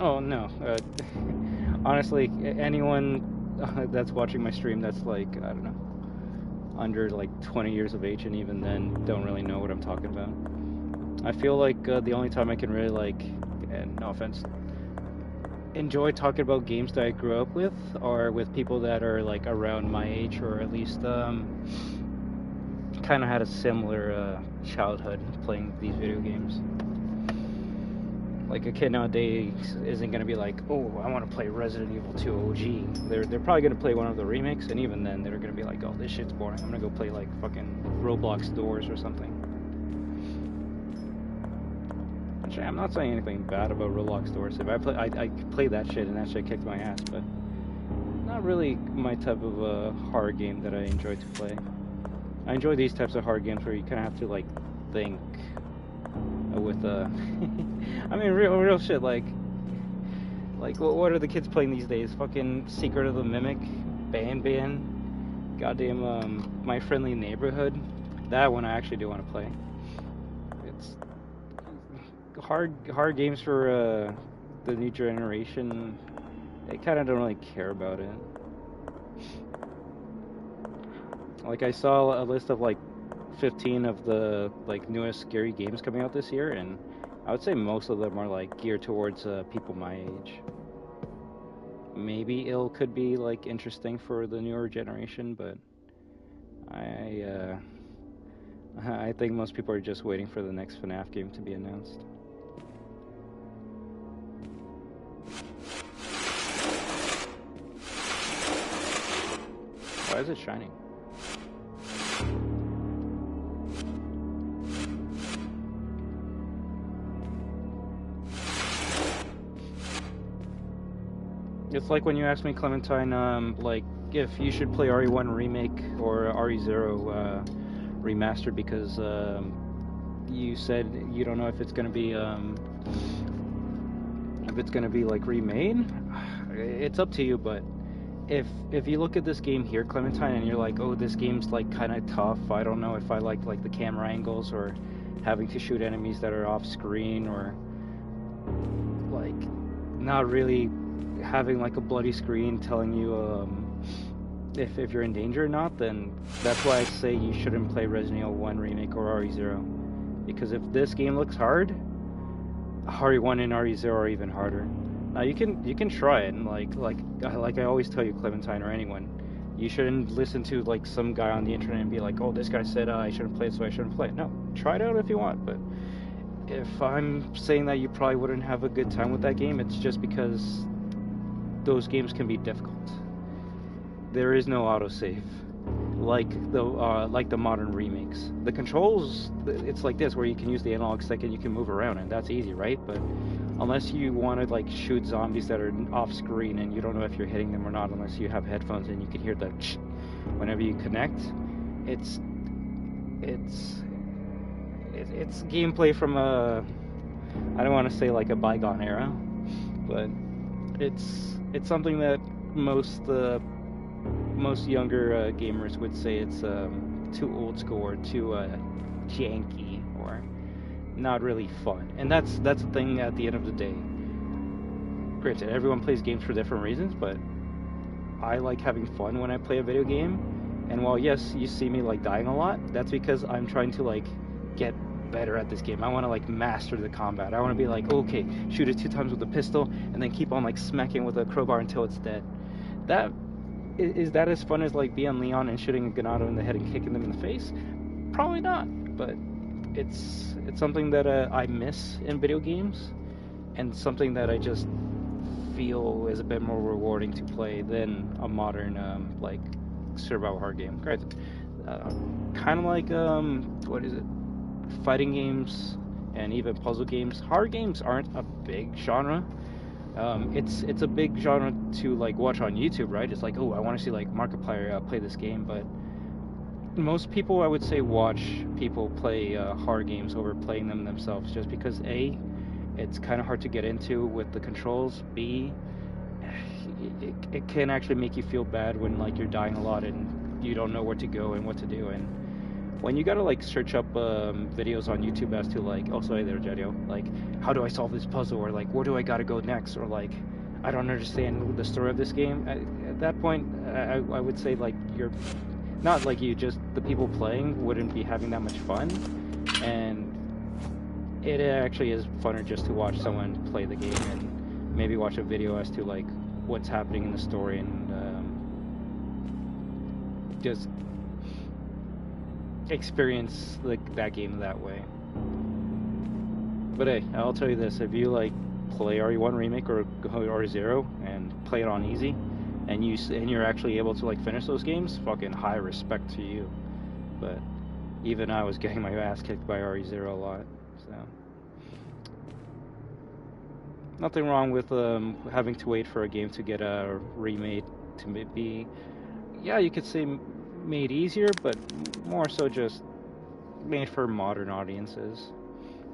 Oh no, honestly, anyone that's watching my stream that's like, I don't know, under like 20 years of age, and even then don't really know what I'm talking about. I feel like the only time I can really like, and no offense, enjoy talking about games that I grew up with are with people that are like around my age, or at least kind of had a similar childhood playing these video games. Like a kid nowadays isn't gonna be like, oh, I want to play Resident Evil 2 OG. They're probably gonna play one of the remakes, and even then they're gonna be like, oh, this shit's boring. I'm gonna go play like fucking Roblox Doors or something. Actually, I'm not saying anything bad about Roblox Doors. If I play that shit, and that shit kicked my ass, but not really my type of horror game that I enjoy to play. I enjoy these types of horror games where you kind of have to like think with I mean, real shit. Like what are the kids playing these days? Fucking Secret of the Mimic, Ban, goddamn My Friendly Neighborhood. That one I actually do want to play. It's hard games for the new generation. They kind of don't really care about it. Like, I saw a list of like 15 of the like newest scary games coming out this year, and I would say most of them are like geared towards people my age. Maybe it could be like interesting for the newer generation, but I think most people are just waiting for the next FNAF game to be announced. Why is it shining? It's like when you asked me, Clementine, like if you should play RE1 Remake or RE0 Remastered, because you said you don't know if it's gonna be like remade. It's up to you, but if you look at this game here, Clementine, and you're like, oh, this game's like kind of tough. I don't know if I like the camera angles, or having to shoot enemies that are off screen, or like not really having like a bloody screen telling you if you're in danger or not, then that's why I say you shouldn't play Resident Evil 1 Remake or RE0. Because if this game looks hard, RE1 and RE0 are even harder. Now you can try it, and like I always tell you, Clementine, or anyone, you shouldn't listen to like some guy on the internet and be like, oh, this guy said I shouldn't play it, so I shouldn't play it. No, try it out if you want, but if I'm saying that you probably wouldn't have a good time with that game, it's just because those games can be difficult. There is no autosave like the modern remakes. The controls, it's like this, where you can use the analog stick and you can move around, and that's easy, right? But unless you want to like shoot zombies that are off screen and you don't know if you're hitting them or not, unless you have headphones and you can hear the whenever you connect, it's gameplay from I don't want to say like a bygone era, but it's something that most younger gamers would say it's too old school, or too janky, or not really fun. And that's the thing at the end of the day. Granted, everyone plays games for different reasons, but I like having fun when I play a video game. And while yes, you see me like dying a lot, that's because I'm trying to like get better at this game. I want to like master the combat. I want to be like, okay, shoot it 2 times with a pistol and then keep on like smacking with a crowbar until it's dead. Is that as fun as like being Leon and shooting a Ganado in the head and kicking them in the face? Probably not, but it's something that I miss in video games, and something that I just feel is a bit more rewarding to play than a modern like survival horror game. Granted, kind of like what is it? Fighting games and even puzzle games. Horror games aren't a big genre. It's a big genre to like watch on YouTube, right? It's like, oh, I want to see like Markiplier play this game, but most people, I would say, watch people play horror games over playing them themselves, just because A, it's kind of hard to get into with the controls. B, it can actually make you feel bad when like you're dying a lot and you don't know where to go and what to do. And when you gotta like search up videos on YouTube as to like, oh sorry there, Jedio, like how do I solve this puzzle, or like where do I gotta go next, or like I don't understand the story of this game. At that point, I would say like you're not like you, just the people playing wouldn't be having that much fun, and it actually is funner just to watch someone play the game and maybe watch a video as to like what's happening in the story, and just experience like that game that way. But hey, I'll tell you this: if you like play RE1 Remake or RE0 and play it on easy, and you're actually able to like finish those games, fucking high respect to you. But even I was getting my ass kicked by RE0 a lot, so nothing wrong with having to wait for a game to get remade to be, yeah, you could say made easier, but more so just made for modern audiences.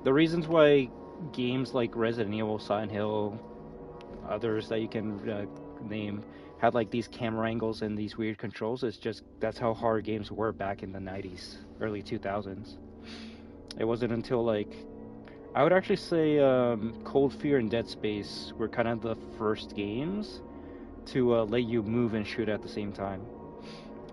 The reasons why games like Resident Evil, Silent Hill, others that you can name had like these camera angles and these weird controls is just that's how horror games were back in the 90s, early 2000s. It wasn't until like I would actually say Cold Fear and Dead Space were kind of the first games to let you move and shoot at the same time.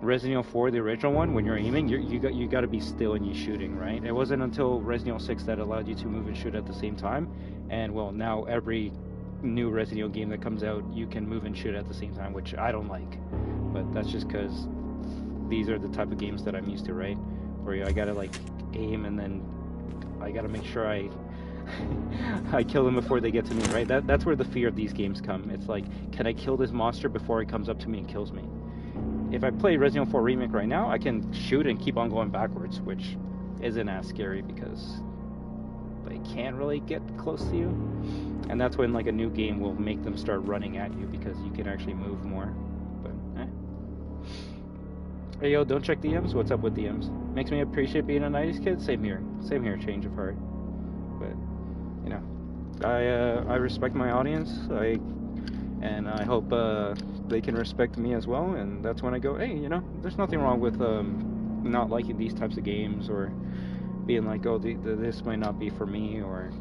Resident Evil 4, the original one, when you're aiming, you got to be still and you're shooting, right? It wasn't until Resident Evil 6 that allowed you to move and shoot at the same time. And well, now every new Resident Evil game that comes out, you can move and shoot at the same time, which I don't like. But that's just because these are the type of games that I'm used to, right? Where I gotta like aim and then I gotta make sure I kill them before they get to me, right? That's where the fear of these games come. It's like, can I kill this monster before it comes up to me and kills me? If I play Resident Evil 4 Remake right now, I can shoot and keep on going backwards, which isn't as scary because they can't really get close to you. And that's when like a new game will make them start running at you because you can actually move more. But Hey yo, don't check DMs? What's up with DMs? Makes me appreciate being a 90s kid? Same here, change of heart. But, you know, I respect my audience, and I hope they can respect me as well, and that's when I go, hey, you know, there's nothing wrong with not liking these types of games, or being like, oh, this might not be for me, or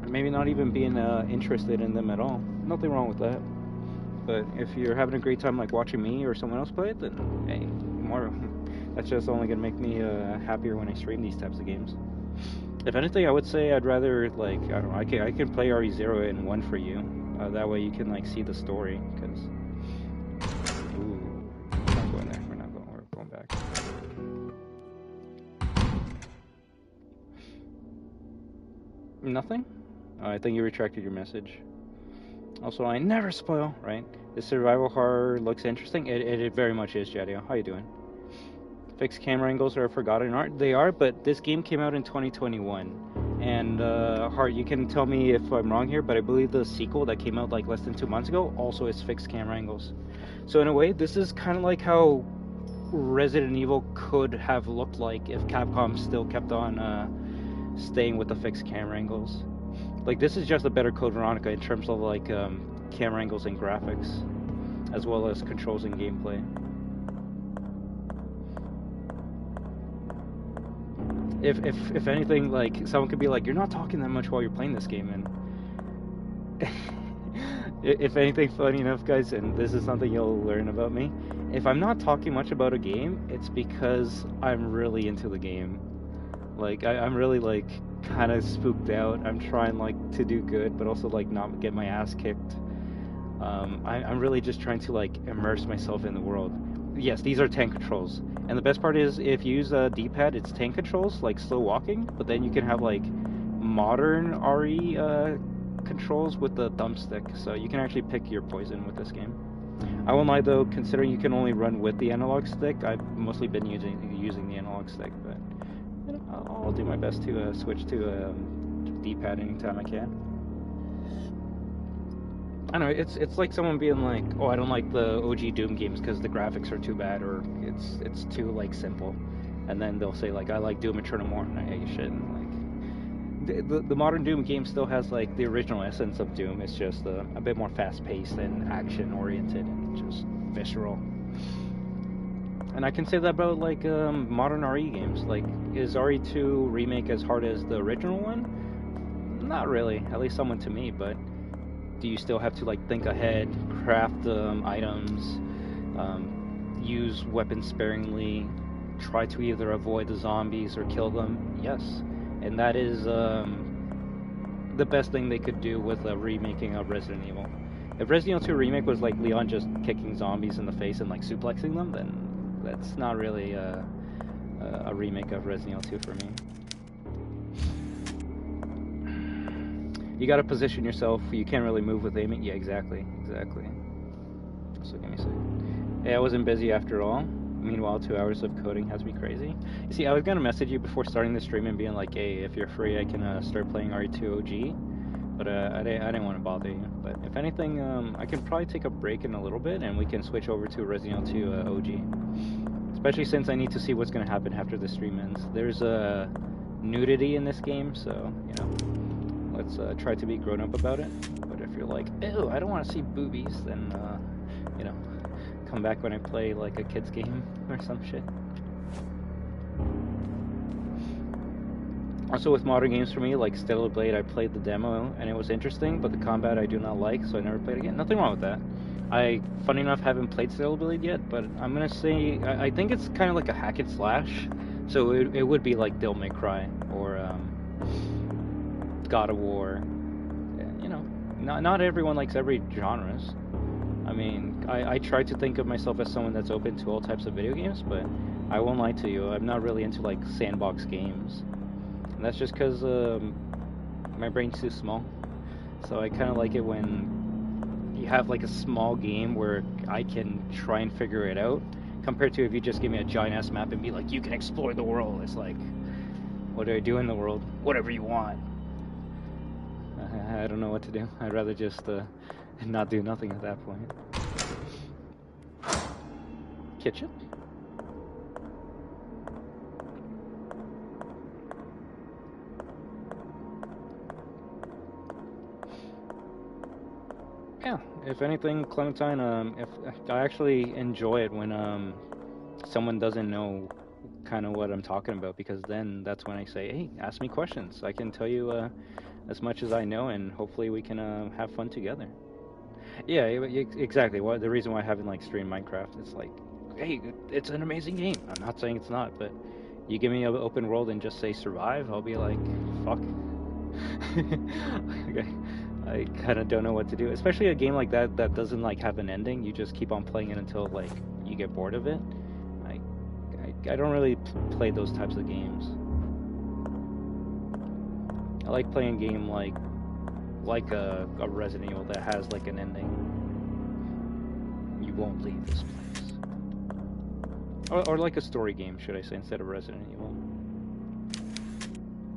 maybe not even being interested in them at all. Nothing wrong with that. But if you're having a great time like watching me or someone else play it, then hey, more. That's just only gonna make me happier when I stream these types of games. If anything, I would say I'd rather like, I don't know, I can play RE0 in 1 for you. That way you can like see the story, because we're not going there. We're going back. Nothing? Oh, I think you retracted your message. Also, I never spoil, right? The survival horror looks interesting. It very much is, Jadio. How you doing? Fixed camera angles are forgotten art. They are, but this game came out in 2021. And, Hart, you can tell me if I'm wrong here, but I believe the sequel that came out like less than 2 months ago also is fixed camera angles. So in a way, this is kind of like how Resident Evil could have looked like if Capcom still kept on staying with the fixed camera angles. Like, this is just a better Code Veronica in terms of like camera angles and graphics, as well as controls and gameplay. If anything, like, someone could be like, you're not talking that much while you're playing this game, and if anything, funny enough, guys, and this is something you'll learn about me, if I'm not talking much about a game, it's because I'm really into the game. Like, I'm really, like, kind of spooked out. I'm trying, like, to do good, but also, like, not get my ass kicked. I'm really just trying to, like, immerse myself in the world. Yes, these are tank controls. And the best part is, if you use a D-pad, it's tank controls, like slow walking, but then you can have, like, modern RE controls with the thumbstick, so you can actually pick your poison with this game. I won't lie, though, considering you can only run with the analog stick, I've mostly been using the analog stick, but you know, I'll do my best to switch to D-pad anytime I can. I don't know, it's like someone being like, oh, I don't like the OG Doom games because the graphics are too bad, or it's too, like, simple. And then they'll say, like, I like Doom Eternal more, and I hate shit. And, like, the modern Doom game still has, like, the original essence of Doom. It's just a bit more fast-paced and action-oriented and just visceral. And I can say that about like modern RE games. Like, is RE2 remake as hard as the original one? Not really, at least someone to me. But do you still have to like think ahead, craft items, use weapons sparingly, try to either avoid the zombies or kill them? Yes, and that is the best thing they could do with a remaking of Resident Evil. If Resident Evil 2 Remake was like Leon just kicking zombies in the face and like suplexing them, then that's not really a remake of Resident Evil 2 for me. You gotta position yourself. You can't really move with aiming. Yeah, exactly. So give me a second. Hey, I wasn't busy after all. Meanwhile, 2 hours of coding has me crazy. You see, I was gonna message you before starting the stream and being like, hey, if you're free, I can start playing RE2 OG. But I didn't want to bother you. But if anything, I can probably take a break in a little bit and we can switch over to Resident Evil 2 OG. Especially since I need to see what's gonna happen after the stream ends. There's nudity in this game, so, you know, let's try to be grown up about it. But if you're like, ew, I don't want to see boobies, then, you know, come back when I play like a kid's game or some shit. Also with modern games for me, like Stellar Blade, I played the demo and it was interesting, but the combat I do not like, so I never played it again. Nothing wrong with that. I, funny enough, haven't played Stellar Blade yet, but I'm gonna say, I think it's kind of like a hack and slash, so it would be like Devil May Cry or God of War. You know, not everyone likes every genres. I mean, I try to think of myself as someone that's open to all types of video games, but I won't lie to you, I'm not really into like sandbox games. And that's just because my brain's too small. So I kind of like it when you have like a small game where I can try and figure it out, compared to if you just give me a giant ass map and be like, you can explore the world. It's like, what do I do in the world? Whatever you want. I don't know what to do. I'd rather just not do nothing at that point. Kitchen? Yeah, if anything, Clementine, if I actually enjoy it when someone doesn't know kind of what I'm talking about, because then that's when I say, hey, ask me questions. I can tell you as much as I know, and hopefully we can have fun together. Yeah, exactly. Well, the reason why I haven't like streamed Minecraft, it's like, hey, it's an amazing game. I'm not saying it's not, but you give me an open world and just say survive, I'll be like, fuck. Okay. I kind of don't know what to do, especially a game like that that doesn't like have an ending. You just keep on playing it until like you get bored of it. I don't really play those types of games. I like playing a game like a Resident Evil that has like an ending. You won't leave this place. Or like a story game, should I say, instead of Resident Evil.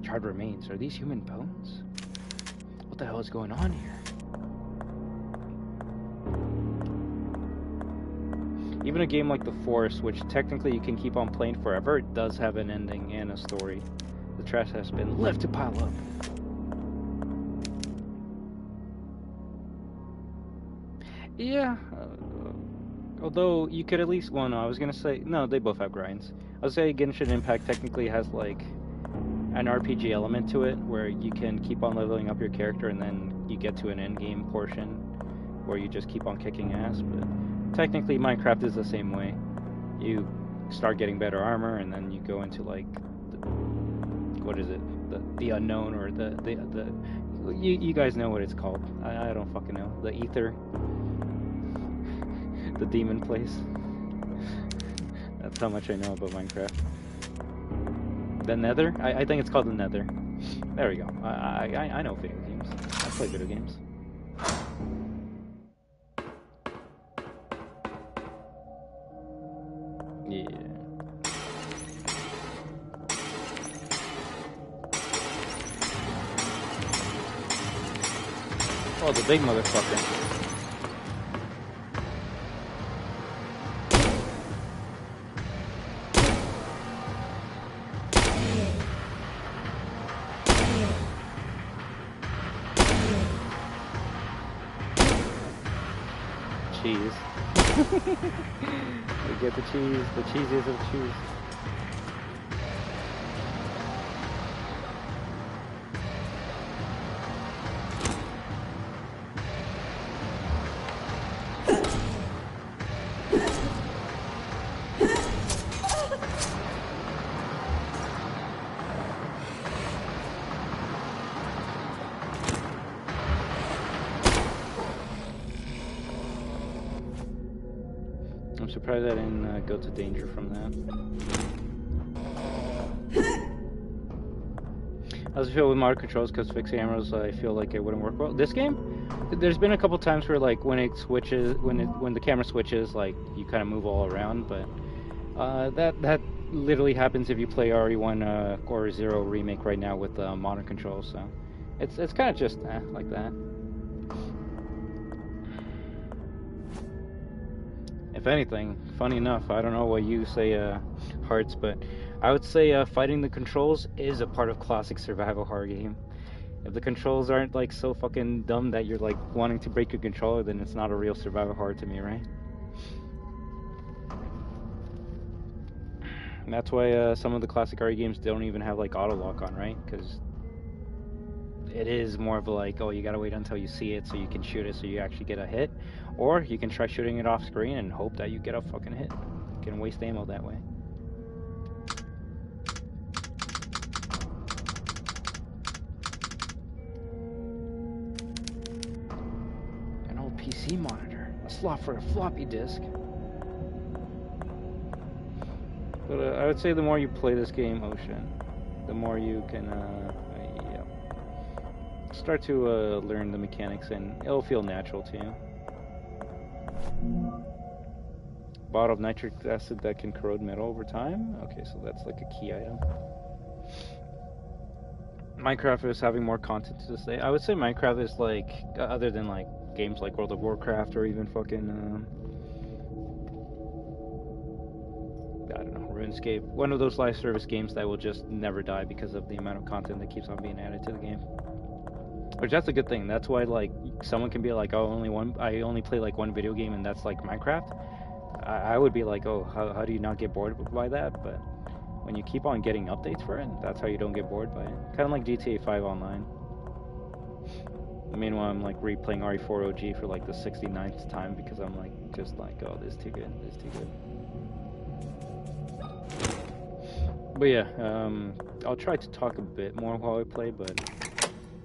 Charred remains. Are these human bones? What the hell is going on here? Even a game like The Forest, which technically you can keep on playing forever, it does have an ending and a story. The trash has been left to pile up. Yeah, although you could at least, well no, I was gonna say, no, they both have grinds. I would say Genshin Impact technically has like an RPG element to it, where you can keep on leveling up your character and then you get to an end game portion where you just keep on kicking ass, but technically Minecraft is the same way. You start getting better armor and then you go into like, what is it? The unknown, or you guys know what it's called. I don't fucking know. The ether. The demon place. That's how much I know about Minecraft. The Nether? I think it's called the Nether. There we go. I know video games. I play video games. Yeah. Oh, the big motherfucker. Jeez. We get the cheese, the cheesiest of cheese. I'm surprised I didn't go to danger from that. I was feel with motor controls because fixed cameras I feel like it wouldn't work well. This game, there's been a couple times where like when it switches, when the camera switches, like you kind of move all around, but that literally happens if you play RE1 or Zero remake right now with modern controls. So it's kind of just like that. If anything, funny enough, I don't know what you say, Hearts, but I would say fighting the controls is a part of classic survival horror game. If the controls aren't like so fucking dumb that you're like wanting to break your controller, then it's not a real survival horror to me, right? And that's why some of the classic RE games don't even have like auto lock on, right? Because it is more of a like, oh, you gotta wait until you see it so you can shoot it so you actually get a hit. Or you can try shooting it off screen and hope that you get a fucking hit. You can waste ammo that way. An old PC monitor. A slot for a floppy disk. But I would say the more you play this game, Ocean, the more you can start to learn the mechanics, and it'll feel natural to you. Bottle of nitric acid that can corrode metal over time. Okay, so that's like a key item. Minecraft is having more content to this day. I would say Minecraft is like, other than like games like World of Warcraft or even fucking I don't know, RuneScape. One of those live service games that will just never die because of the amount of content that keeps on being added to the game. Which that's a good thing. That's why like someone can be like, oh, I only play like one video game and that's like Minecraft. I would be like, oh, how do you not get bored by that? But when you keep on getting updates for it, that's how you don't get bored by it. Kind of like GTA 5 Online. Meanwhile, I'm like replaying RE4 OG for like the 69th time because I'm like, just like, oh, this is too good, this is too good. But yeah, I'll try to talk a bit more while I play, but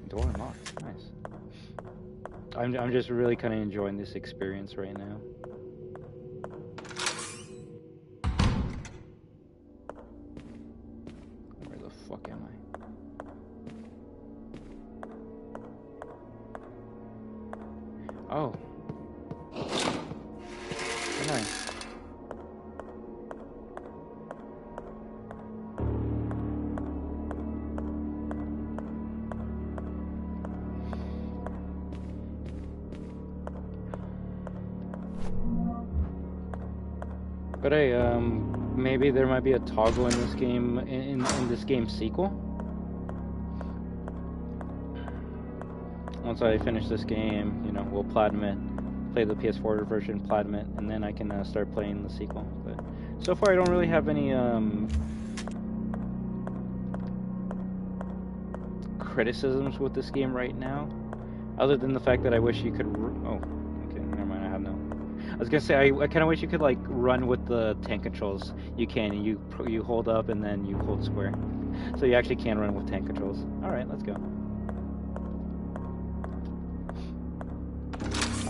door unlocked, nice. I'm just really kind of enjoying this experience right now. Where the fuck am I? Oh. Nice. But hey, maybe there might be a toggle in this game, in this game's sequel. Once I finish this game, you know, we'll platinum it, play the PS4 version, platinum it, and then I can start playing the sequel. But so far I don't really have any criticisms with this game right now, other than the fact that I wish you could, oh, okay, never mind, I have no. I was gonna say, I kind of wish you could like run with the tank controls. You can, you hold up and then you hold square. So you actually can run with tank controls. Alright, let's go.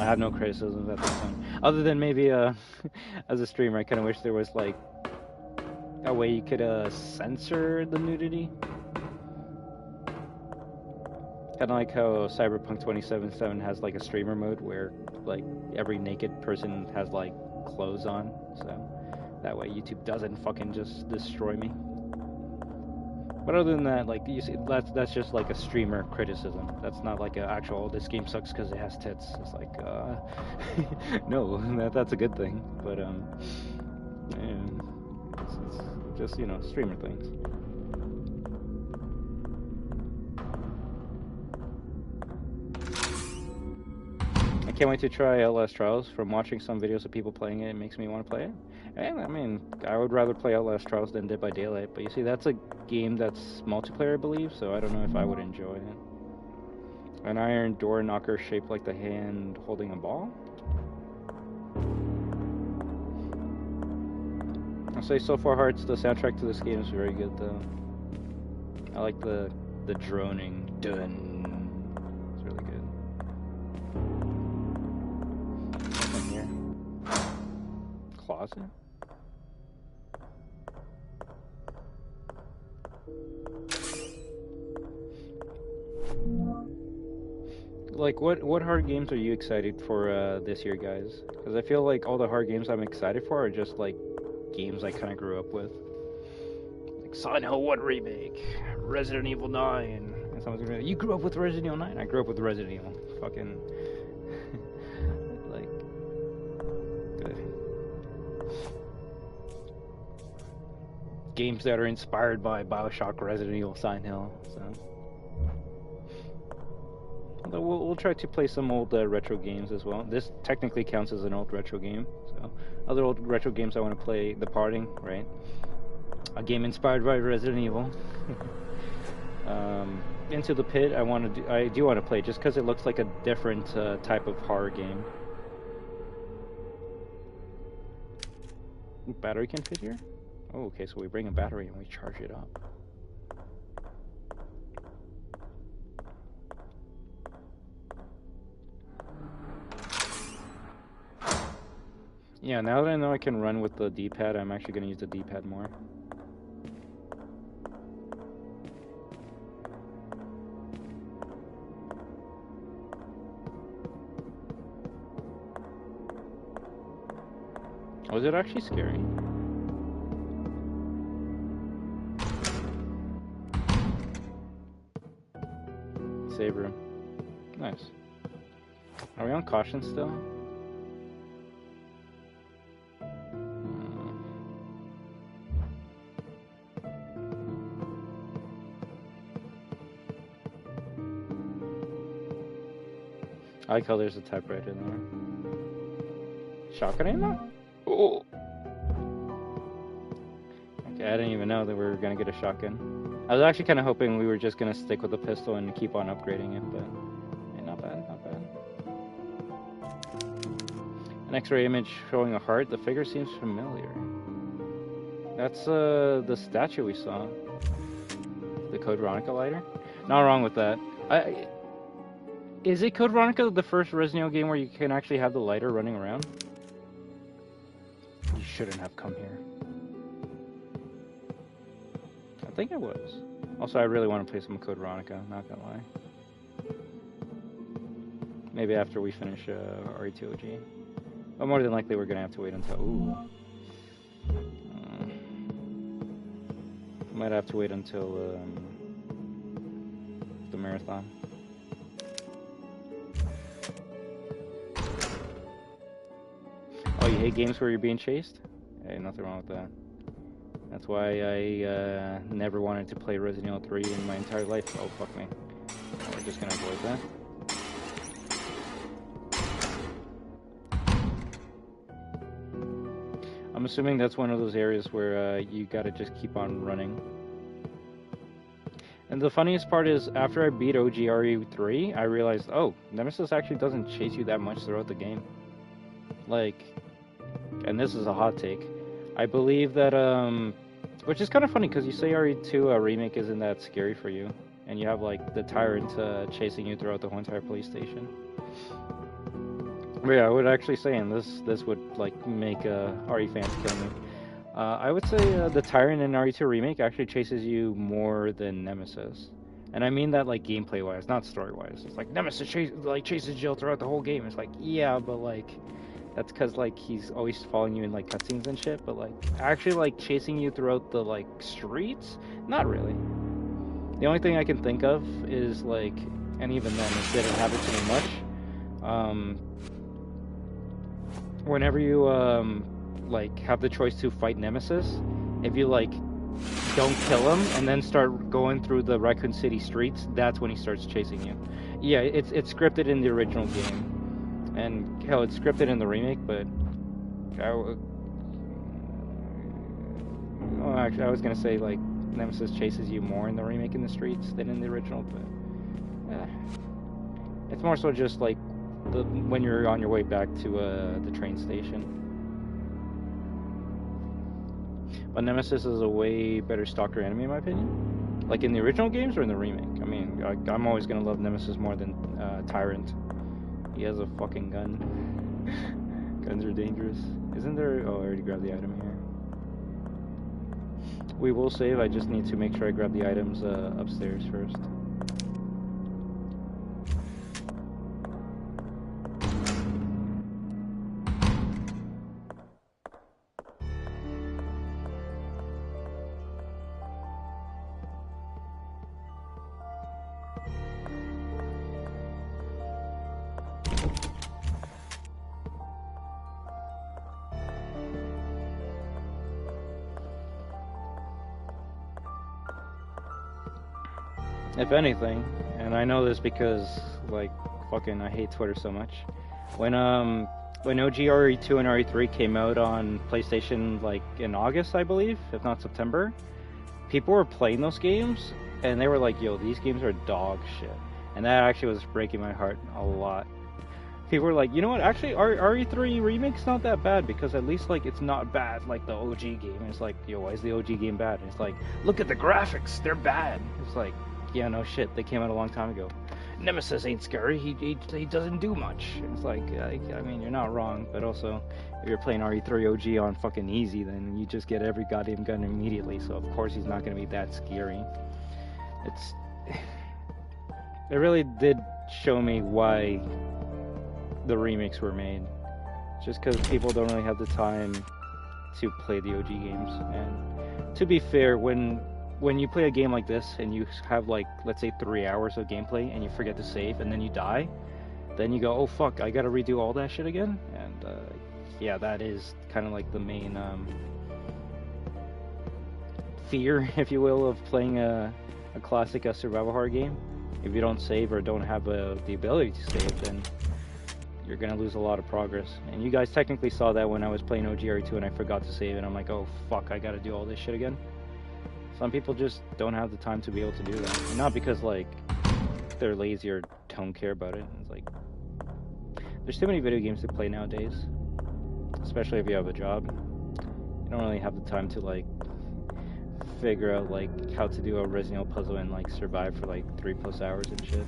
I have no criticisms at this point. Other than maybe, as a streamer, I kind of wish there was like a way you could censor the nudity. Kind of like how Cyberpunk 2077 has like a streamer mode where like every naked person has like clothes on, so that way YouTube doesn't fucking just destroy me. But other than that, like you see, that's just like a streamer criticism. That's not like an actual, oh, this game sucks because it has tits. It's like no, that's a good thing. But it's just, you know, streamer things. I can't wait to try Outlast Trials. From watching some videos of people playing it, it makes me want to play it. And I mean, I would rather play Outlast Trials than Dead by Daylight. But you see, that's a game that's multiplayer, I believe, so I don't know if I would enjoy it. An iron door knocker shaped like the hand holding a ball? I'll say so far, Hearts, the soundtrack to this game is very good, though. I like the droning dun. It's really good. What's in here? Closet? Like, what hard games are you excited for this year, guys? Because I feel like all the hard games I'm excited for are just like games I kind of grew up with. Like Silent Hill 1 Remake, Resident Evil 9, and someone's gonna be like, you grew up with Resident Evil 9? I grew up with Resident Evil. Fucking like good. Games that are inspired by BioShock, Resident Evil, Silent Hill, so. Although we'll try to play some old retro games as well. This technically counts as an old retro game, so other old retro games I want to play, The Parting, right? A game inspired by Resident Evil. Into the Pit, I do want to play just because it looks like a different type of horror game. Battery can fit here? Oh, okay, so we bring a battery and we charge it up. Yeah, now that I know I can run with the D-pad, I'm actually going to use the D-pad more. Was it actually scary? Save room. Nice. Are we on caution still? I like how there's a typewriter in there. Shotgun ammo? Oh! Okay, I didn't even know that we were gonna get a shotgun. I was actually kind of hoping we were just gonna stick with the pistol and keep on upgrading it, but yeah, not bad, not bad. An X-ray image showing a heart. The figure seems familiar. That's the statue we saw. The Code Veronica lighter. Not wrong with that. Is it Code Veronica the first Resident Evil game where you can actually have the lighter running around? You shouldn't have come here. I think it was. Also, I really want to play some Code Veronica, not gonna lie. Maybe after we finish RE2OG. But more than likely we're gonna have to wait until... Ooh. Might have to wait until the marathon. Oh, you hate games where you're being chased? Hey, nothing wrong with that. That's why I never wanted to play Resident Evil 3 in my entire life. Oh, fuck me. Oh, we're just gonna avoid that. I'm assuming that's one of those areas where you gotta just keep on running. And the funniest part is, after I beat OGRE3, I realized, oh, Nemesis actually doesn't chase you that much throughout the game. Like, and this is a hot take, I believe that, which is kind of funny, because you say RE2 remake isn't that scary for you, and you have, like, the tyrant chasing you throughout the whole entire police station. But yeah, I would actually say, and this would, like, make RE fans kill me. I would say the tyrant in RE2 remake actually chases you more than Nemesis. And I mean that, like, gameplay-wise, not story-wise. It's like, Nemesis chases Jill throughout the whole game. It's like, yeah, but, like... That's because, like, he's always following you in, like, cutscenes and shit, but, like, actually, like, chasing you throughout the, like, streets? Not really. The only thing I can think of is, like, and even then, it didn't happen too much. Whenever you, like, have the choice to fight Nemesis, if you, like, don't kill him and then start going through the Raccoon City streets, that's when he starts chasing you. Yeah, it's scripted in the original game. And hell, it's scripted in the remake, but well, actually, I was gonna say like Nemesis chases you more in the remake in the streets than in the original, but it's more so just like when you're on your way back to the train station. But Nemesis is a way better stalker enemy in my opinion. Like in the original games or in the remake. I mean, I'm always gonna love Nemesis more than Tyrant. He has a fucking gun. Guns are dangerous. Isn't there? Oh, I already grabbed the item here. We will save. I just need to make sure I grab the items upstairs first. If anything, and I know this because, like, fucking I hate Twitter so much. When OG RE2 and RE3 came out on PlayStation, like, in August, I believe, if not September, people were playing those games, and they were like, yo, these games are dog shit. And that actually was breaking my heart a lot. People were like, you know what, actually, RE3 Remake's not that bad, because at least, like, it's not bad like the OG game. And it's like, yo, why is the OG game bad? And it's like, look at the graphics, they're bad. It's like, yeah, no shit, they came out a long time ago. Nemesis ain't scary, he doesn't do much. It's like, I mean, you're not wrong, but also, if you're playing RE3 OG on fucking easy, then you just get every goddamn gun immediately, so of course he's not gonna be that scary. It really did show me why the remakes were made. Just because people don't really have the time to play the OG games. And to be fair, when you play a game like this and you have, like, let's say 3 hours of gameplay and you forget to save and then you die, then you go, oh fuck, I gotta redo all that shit again? And yeah, that is kind of like the main fear, if you will, of playing a classic survival horror game. If you don't save or don't have the ability to save, then you're gonna lose a lot of progress. And you guys technically saw that when I was playing OG RE2 and I forgot to save, and I'm like, oh fuck, I gotta do all this shit again. Some people just don't have the time to be able to do that. And not because, like, they're lazy or don't care about it. It's like, there's too many video games to play nowadays. Especially if you have a job. You don't really have the time to, like, figure out, like, how to do a Resident Evil puzzle and, like, survive for, like, 3+ hours and shit.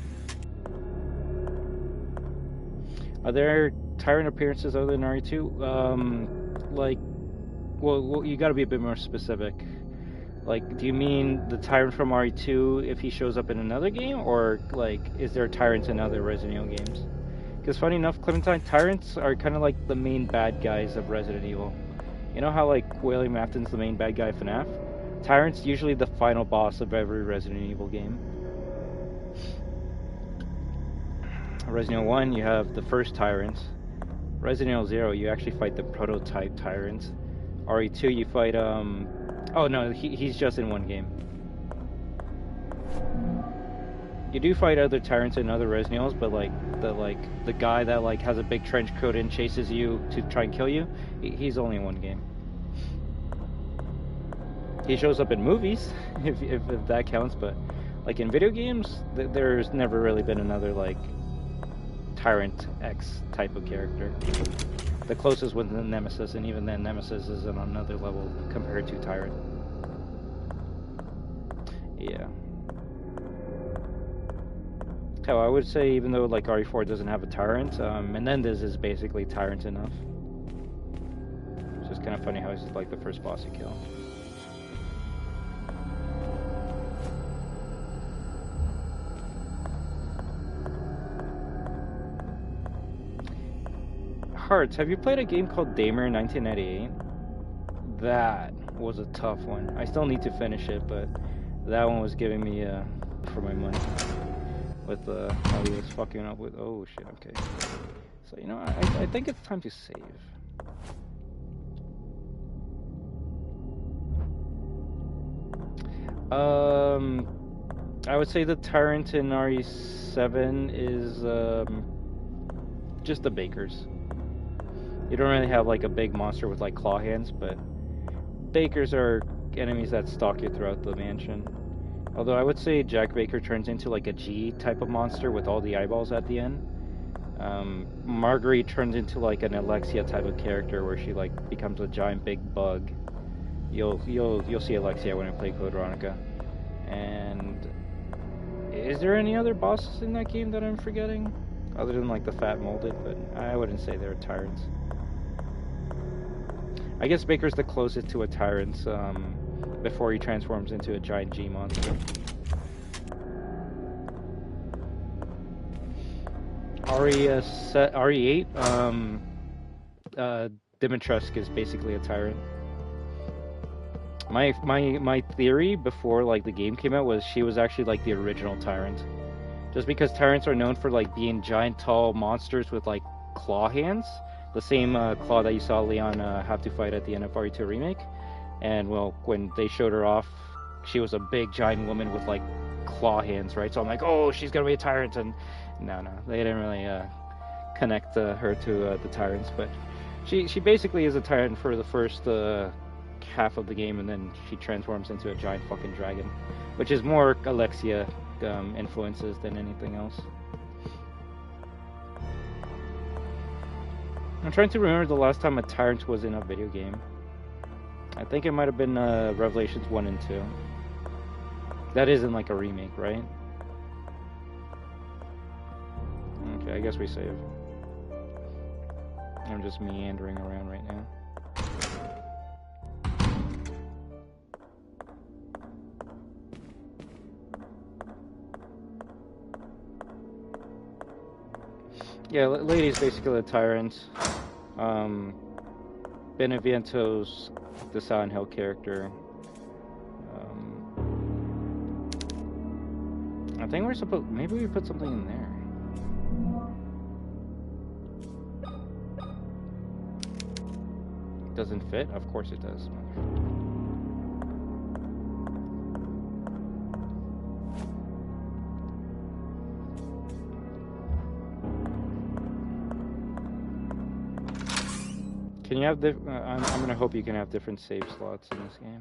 Are there Tyrant appearances other than RE2? Like, well, you gotta be a bit more specific. Like, do you mean the Tyrant from RE2 if he shows up in another game? Or, like, is there Tyrants in other Resident Evil games? Because funny enough, Clementine, Tyrants are kind of like the main bad guys of Resident Evil. You know how, like, William Afton's the main bad guy of FNAF? Tyrant's usually the final boss of every Resident Evil game. Resident Evil 1, you have the first Tyrant. Resident Evil 0, you actually fight the prototype Tyrant. RE2, you fight, oh no, he's just in one game. You do fight other Tyrants in other Resident Evils, but the guy that, like, has a big trench coat and chases you to try and kill you, he's only in one game. He shows up in movies, if that counts, but, like, in video games, there's never really been another, like, Tyrant X type of character. The closest was the Nemesis, and even then, Nemesis is on another level compared to Tyrant. Yeah. Hell, I would say, even though, like, RE4 doesn't have a Tyrant, Menendez is basically Tyrant enough. It's just kind of funny how he's, like, the first boss you kill. Hearts, have you played a game called Damer in 1998? That was a tough one. I still need to finish it, but that one was giving me for my money. With how he was fucking up with. Oh shit, okay. So, you know, I think it's time to save. I would say the Tyrant in RE7 is just the bakers. You don't really have like a big monster with like claw hands, but bakers are enemies that stalk you throughout the mansion. Although I would say Jack Baker turns into like a G type of monster with all the eyeballs at the end. Marguerite turns into like an Alexia type of character where she like becomes a giant big bug. You'll see Alexia when I play Code Veronica. And is there any other bosses in that game that I'm forgetting? Other than like the fat molded, but I wouldn't say they're tyrants. I guess Baker's the closest to a tyrant before he transforms into a giant G monster. RE8, Dimitrescu is basically a tyrant. My theory before like the game came out was she was actually like the original tyrant. Just because tyrants are known for like being giant tall monsters with like claw hands, the same claw that you saw Leon have to fight at the end of RE2 Remake. And well, when they showed her off, she was a big giant woman with like claw hands, right? So I'm like, oh, she's gonna be a tyrant. And no, they didn't really connect her to the tyrants, but she basically is a tyrant for the first half of the game, and then she transforms into a giant fucking dragon, which is more Alexia influences than anything else. I'm trying to remember the last time a tyrant was in a video game. I think it might have been Revelations 1 and 2. That isn't like a remake, right? Okay, I guess we save. I'm just meandering around right now. Yeah, Lady's basically a tyrant. Beneviento's the Silent Hill character. I think we're supposed... Maybe we put something in there. Doesn't fit? Of course it does. Can you have I'm gonna hope you can have different save slots in this game.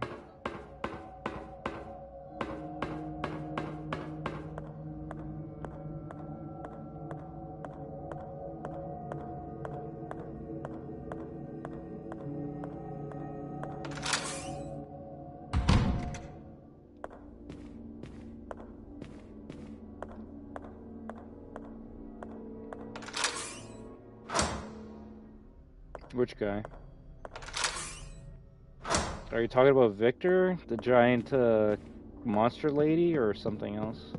Which guy? Are you talking about Victor, the giant monster lady, or something else?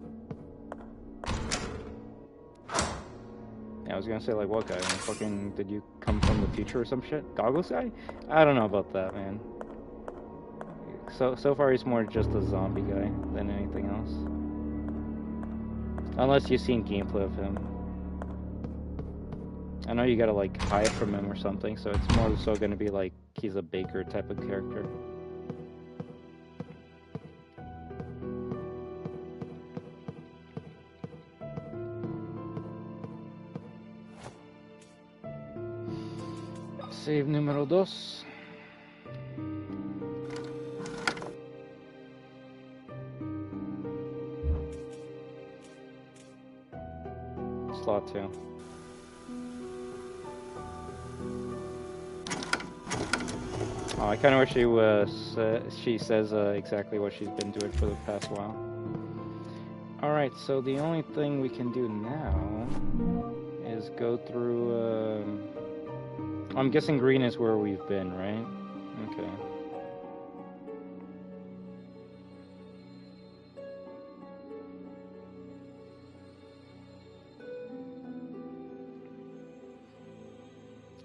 Yeah, I was gonna say, like, what guy? Fucking, did you come from the future or some shit? Goggles guy? I don't know about that, man. So far he's more just a zombie guy than anything else. Unless you've seen gameplay of him. I know you gotta like hide from him or something, so it's more so gonna be like he's a baker type of character. Save número 2. Slot 2. Oh, I kind of wish she says exactly what she's been doing for the past while. Alright, so the only thing we can do now is go through... I'm guessing green is where we've been, right? Okay.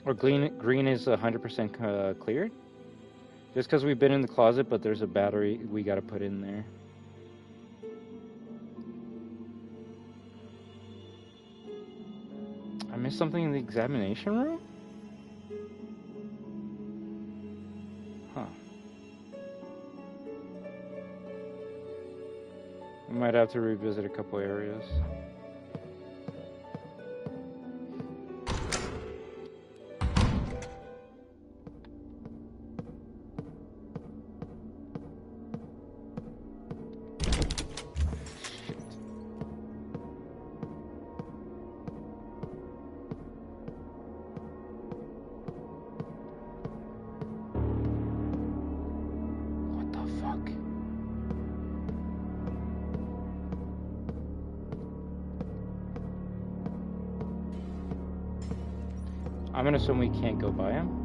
Or green is 100% cleared? Just because we've been in the closet, but there's a battery we gotta put in there. I missed something in the examination room? Huh. I might have to revisit a couple areas. I'm gonna assume we can't go by him.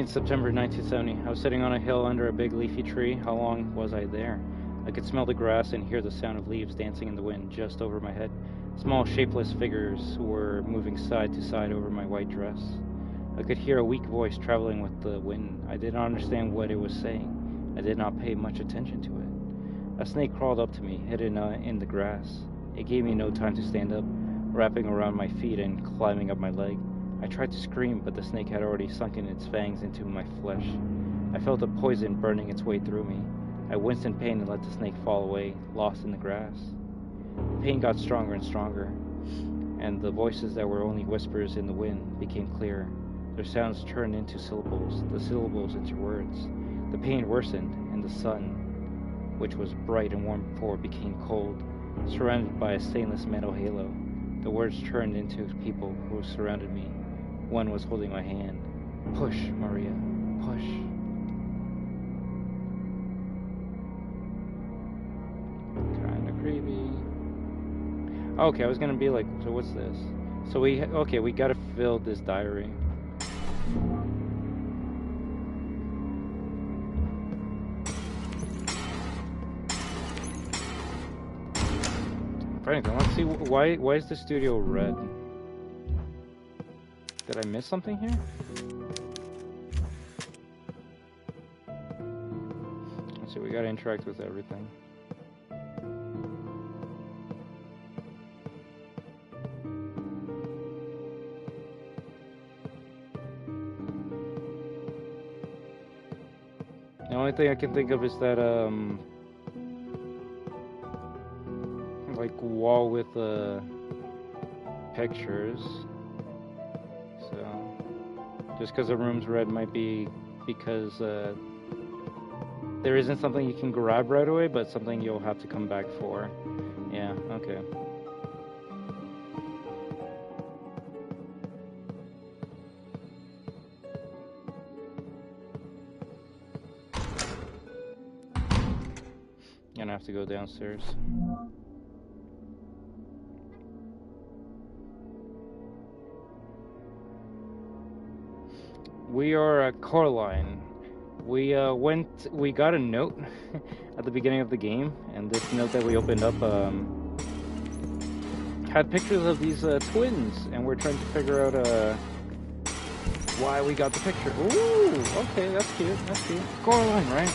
September 1970. I was sitting on a hill under a big leafy tree. How long was I there? I could smell the grass and hear the sound of leaves dancing in the wind just over my head. Small, shapeless figures were moving side to side over my white dress. I could hear a weak voice traveling with the wind. I did not understand what it was saying. I did not pay much attention to it. A snake crawled up to me, hidden in the grass. It gave me no time to stand up, wrapping around my feet and climbing up my leg. I tried to scream, but the snake had already sunken its fangs into my flesh. I felt the poison burning its way through me. I winced in pain and let the snake fall away, lost in the grass. The pain got stronger and stronger, and the voices that were only whispers in the wind became clearer. Their sounds turned into syllables, the syllables into words. The pain worsened, and the sun, which was bright and warm before, became cold, surrounded by a stainless metal halo. The words turned into people who surrounded me. One was holding my hand. Push, Maria, push. Kinda creepy. Okay, I was gonna be like, so what's this? So we gotta fill this diary. If anything, let's see, why is the studio red? Did I miss something here? Let's see, we gotta interact with everything. The only thing I can think of is that, like, wall with, pictures. So, just because the room's red might be because, there isn't something you can grab right away, but something you'll have to come back for. Yeah, okay. Gonna have to go downstairs. We are at Coraline. We got a note at the beginning of the game, and this note that we opened up had pictures of these twins, and we're trying to figure out why we got the picture. Ooh, okay, that's cute, that's cute. Coraline, right?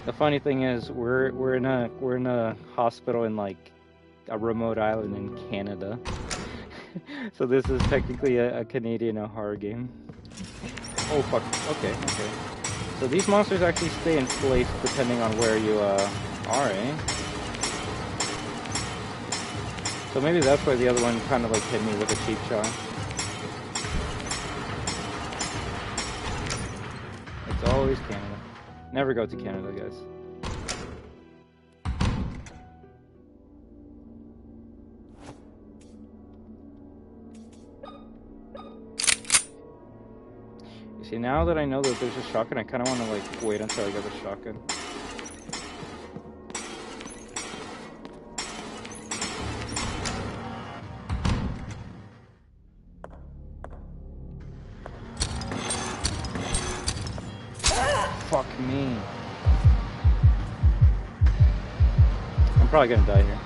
The funny thing is, we're in a hospital in like a remote island in Canada. So this is technically a Canadian horror game. Oh fuck. Okay. So these monsters actually stay in place depending on where you are, eh? So maybe that's why the other one kind of like hit me with a cheap shot. It's always Canada. Never go to Canada, guys. You see, now that I know that there's a shotgun, I kind of want to like wait until I get the shotgun. Fuck me. I'm probably gonna die here.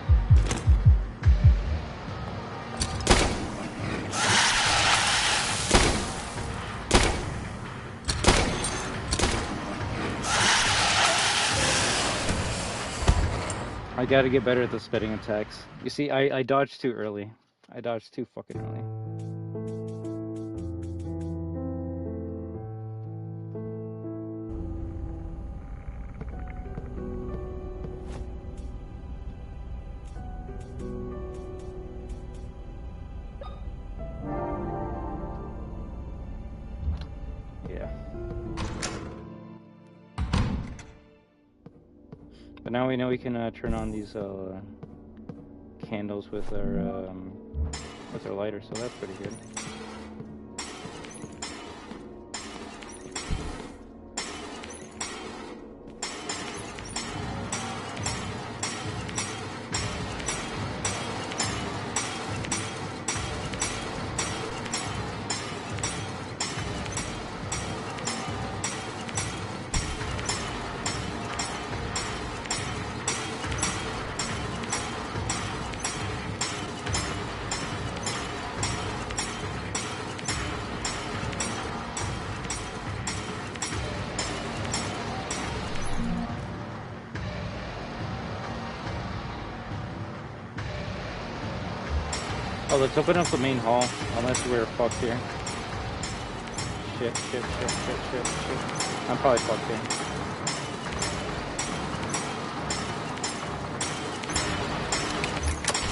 I gotta get better at the spitting attacks. You see, I dodged too early. I dodged too fucking early. But now we know we can turn on these candles with our lighter, so that's pretty good. Oh, let's open up the main hall, unless we're fucked here. Shit. I'm probably fucked here.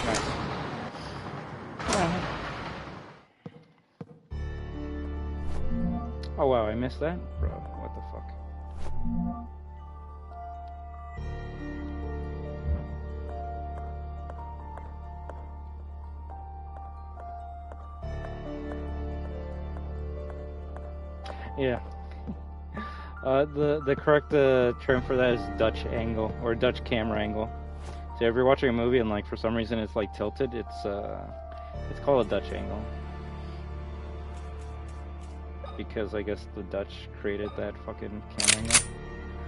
Nice. Oh wow, I missed that? Bro, what the fuck? Yeah. The correct term for that is Dutch angle, or Dutch camera angle. So if you're watching a movie and like for some reason it's like tilted, it's called a Dutch angle. Because I guess the Dutch created that fucking camera angle.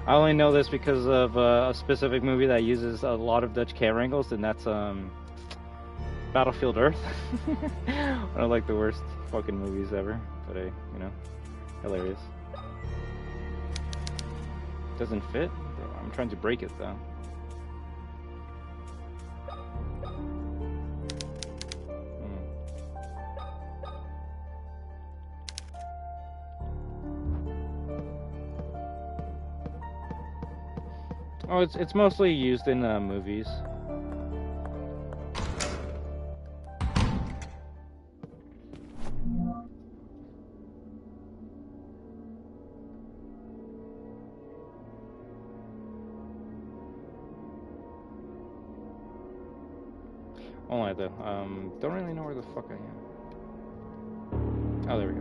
I only know this because of a specific movie that uses a lot of Dutch camera angles, and that's Battlefield Earth. One of like the worst fucking movies ever, but you know. Hilarious. Doesn't fit? Bro, I'm trying to break it though. Oh, it's mostly used in movies. Only though. Don't really know where the fuck I am. Oh, there we go.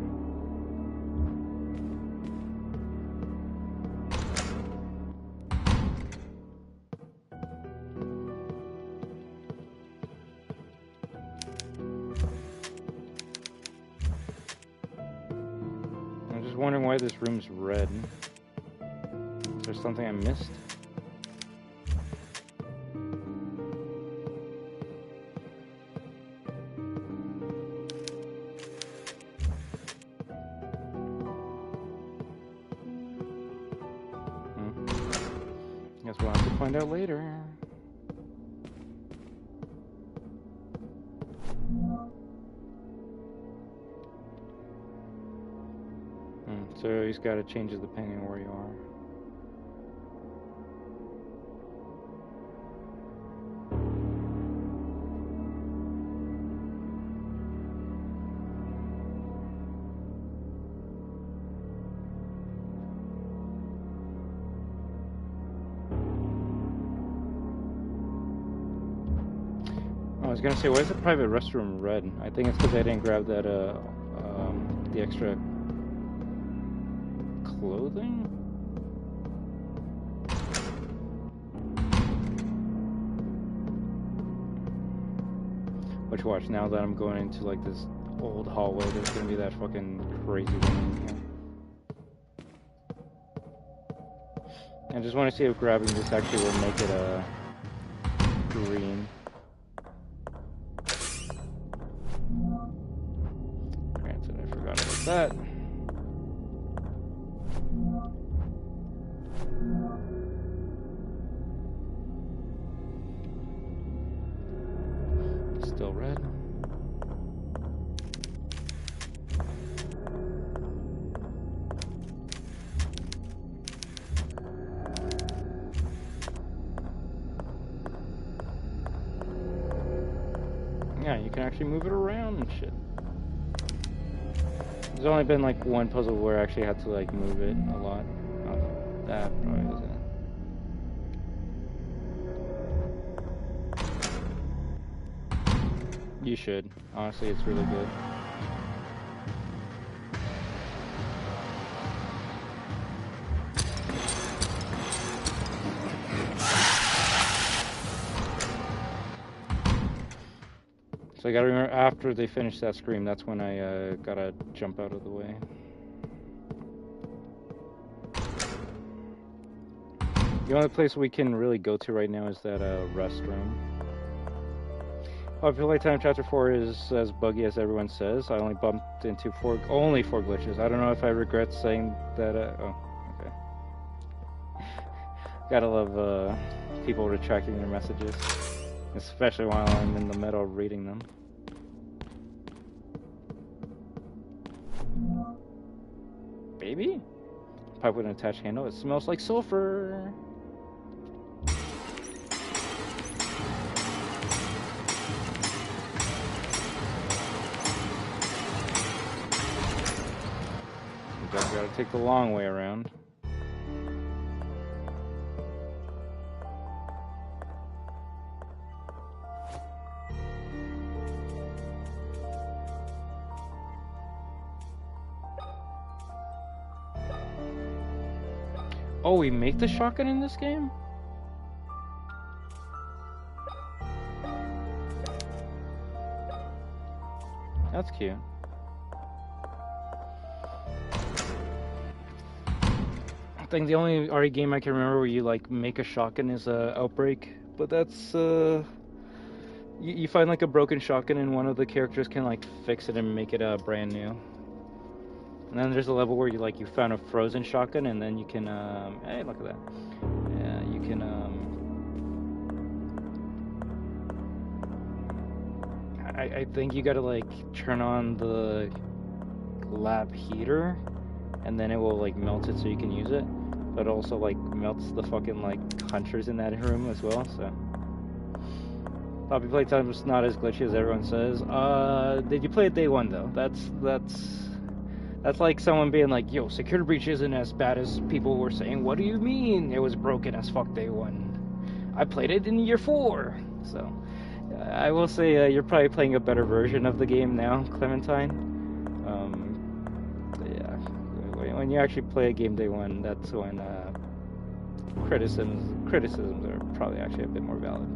I'm just wondering why this room's red. Is there something I missed? Guess we'll have to find out later. So you just gotta change it depending on where you are. I was gonna say, why is the private restroom red? I think it's because I didn't grab that, the extra clothing? Which, watch, now that I'm going into like this old hallway, there's gonna be that fucking crazy one in here. I just want to see if grabbing this actually will make it, green. Granted, I forgot about that. Still red. Yeah, you can actually move it around and shit. There's only been like one puzzle where I actually had to like move it a lot. Oh, that probably was it. You should. Honestly, it's really good. So I gotta remember, after they finish that scream, that's when I gotta jump out of the way. The only place we can really go to right now is that restroom. Popular Playtime Chapter 4 is as buggy as everyone says. I only bumped into only four glitches. I don't know if I regret saying that. Oh, okay. Gotta love people retracting their messages, especially while I'm in the middle reading them. Baby? Pipe with an attached handle. It smells like sulfur. Gotta take the long way around. Oh, we make the shotgun in this game? That's cute. I think the only RE game I can remember where you like make a shotgun is Outbreak, but that's you find like a broken shotgun and one of the characters can like fix it and make it brand new. And then there's a level where you found a frozen shotgun and then you can hey, look at that. Yeah, you can I think you gotta like turn on the lab heater and then it will like melt it so you can use it, but it also like melts the fucking like hunters in that room as well. So Poppy Playtime is not as glitchy as everyone says. Did you play it day one though? That's like someone being like, yo, security breach isn't as bad as people were saying. What do you mean it was broken as fuck day one? I played it in year 4. So I will say you're probably playing a better version of the game now, Clementine. When you actually play a game day one, that's when criticisms are probably actually a bit more valid.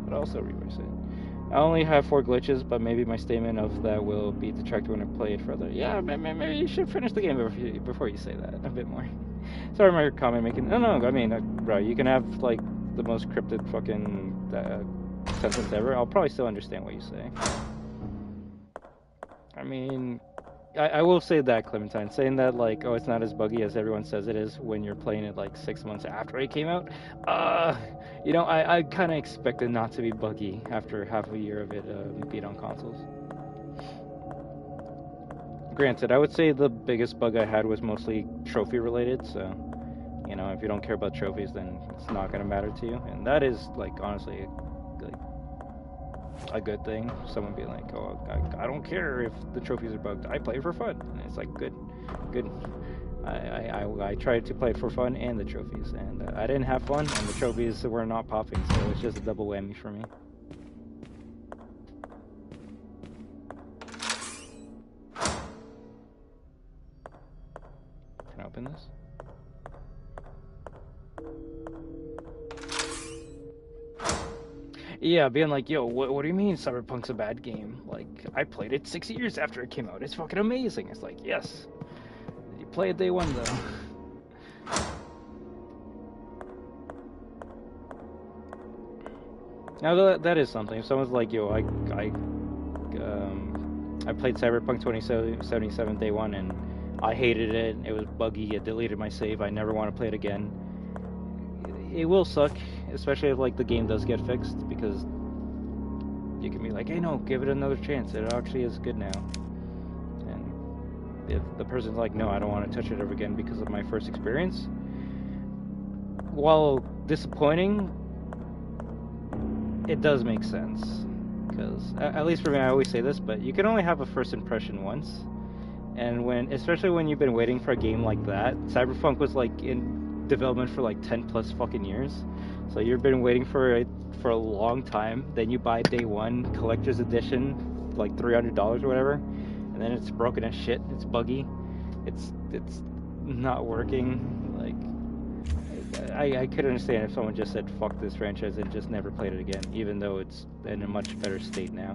But I'll also reverse it. I only have 4 glitches, but maybe my statement of that will be detracted when I play it further. Yeah, maybe you should finish the game before you say that a bit more. Sorry, my comment making. No, I mean, bro, you can have like the most cryptid fucking sentence ever. I'll probably still understand what you say. I mean, I will say that, Clementine, saying that like, oh, it's not as buggy as everyone says it is when you're playing it like 6 months after it came out. You know, I kind of expected not to be buggy after half a year of it being on consoles. Granted, I would say the biggest bug I had was mostly trophy related, so, you know, if you don't care about trophies, then it's not going to matter to you. And that is, like, honestly, like, a good thing. Someone being like, oh, I don't care if the trophies are bugged. I play for fun. And it's like, good. I tried to play it for fun and the trophies, and I didn't have fun, and the trophies were not popping, so it's just a double whammy for me. Can I open this? Yeah, being like, yo, what do you mean Cyberpunk's a bad game? Like, I played it 6 years after it came out. It's fucking amazing. It's like, yes. You play it day one, though. Now, that is something. If someone's like, yo, I played Cyberpunk 2077 day one, and I hated it. It was buggy. It deleted my save. I never want to play it again. It will suck, especially if like the game does get fixed, because you can be like, hey, no, give it another chance. It actually is good now. And if the person's like, no, I don't want to touch it ever again because of my first experience, while disappointing, it does make sense. Because, at least for me, I always say this, but you can only have a first impression once. And especially when you've been waiting for a game like that, Cyberpunk was like in development for like 10 plus fucking years, so you've been waiting for it for a long time. Then you buy day one collector's edition, like $300 or whatever, and then it's broken as shit. It's buggy. It's not working. Like, I could understand if someone just said fuck this franchise and just never played it again, even though it's in a much better state now.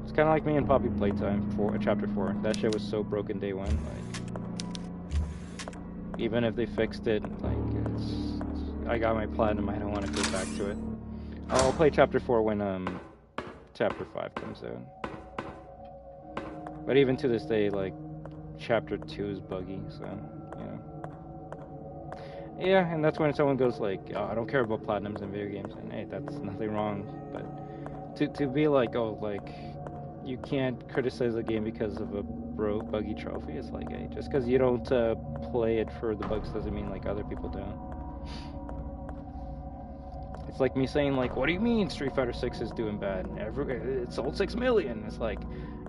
It's kind of like me and Poppy Playtime for Chapter 4. That shit was so broken day one. Like, even if they fixed it, like, I got my platinum. I don't want to go back to it. I'll play Chapter 4 when Chapter 5 comes out. But even to this day, like, Chapter 2 is buggy, so, you know. Yeah, and that's when someone goes like, oh, I don't care about platinums in video games, and hey, that's nothing wrong, but to be like, oh, like, you can't criticize a game because of a buggy trophy, it's like, hey, just because you don't play it for the bugs doesn't mean, like, other people don't. It's like me saying, like, what do you mean Street Fighter 6 is doing bad? It sold 6 million. It's like,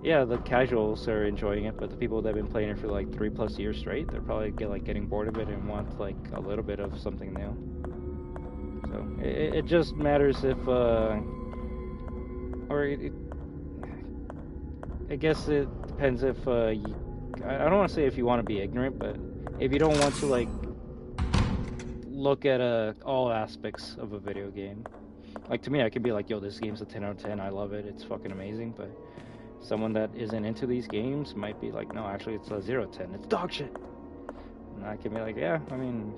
yeah, the casuals are enjoying it, but the people that have been playing it for like 3+ years straight, they're probably getting bored of it and want like a little bit of something new. So it just matters if, I guess it depends if I don't want to say if you want to be ignorant, but if you don't want to like look at all aspects of a video game. Like, to me, I could be like, yo, this game's a 10 out of 10, I love it, it's fucking amazing, but someone that isn't into these games might be like, no, actually it's a 0 out of 10, it's dog shit. And I can be like, yeah, I mean,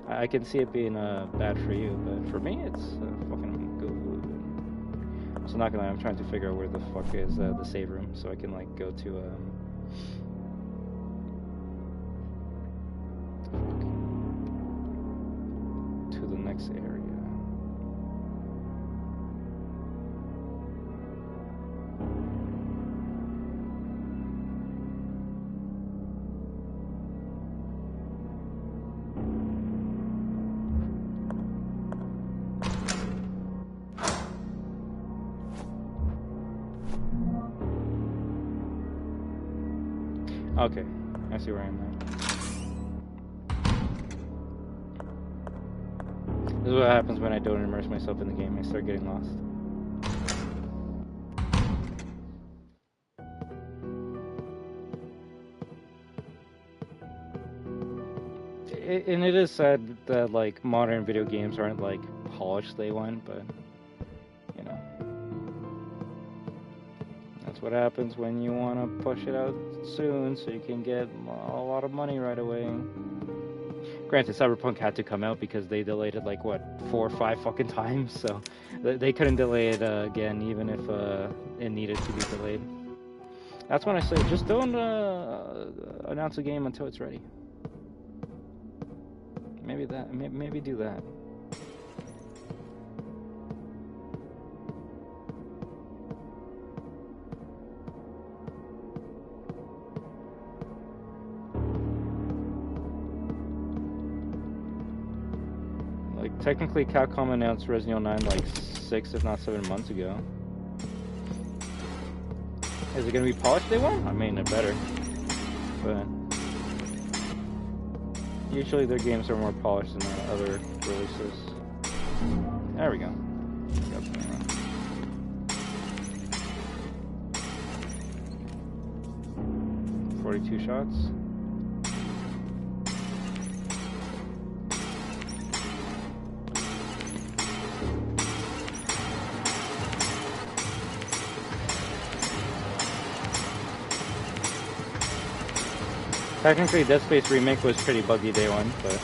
I can see it being bad for you, but for me, it's fucking good. So not gonna lie, I'm trying to figure out where the fuck is the save room, so I can like go to the next area. Okay, I see where I'm at. This is what happens when I don't immerse myself in the game. I start getting lost. And it is sad that like modern video games aren't like polished day one, but you know, that's what happens when you want to push it out soon so you can get a lot of money right away. Granted, Cyberpunk had to come out because they delayed it like, what, 4 or 5 fucking times, so they couldn't delay it again, even if it needed to be delayed. That's when I say, just don't announce a game until it's ready. Maybe do that. Technically, Capcom announced Resident Evil 9 like 6, if not 7 months ago. Is it gonna be polished day one? I mean, it better. But usually their games are more polished than their other releases. There we go. 42 shots. Technically, Dead Space Remake was pretty buggy day one, but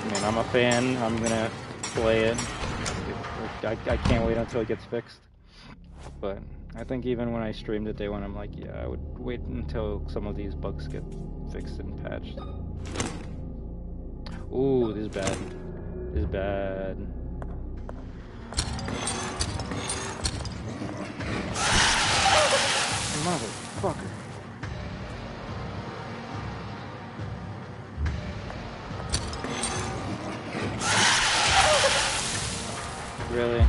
I mean, I'm a fan. I'm gonna play it. I can't wait until it gets fixed. But I think even when I streamed it day one, I'm like, yeah, I would wait until some of these bugs get fixed and patched. Ooh, this is bad. This is bad. Motherfucker. Really?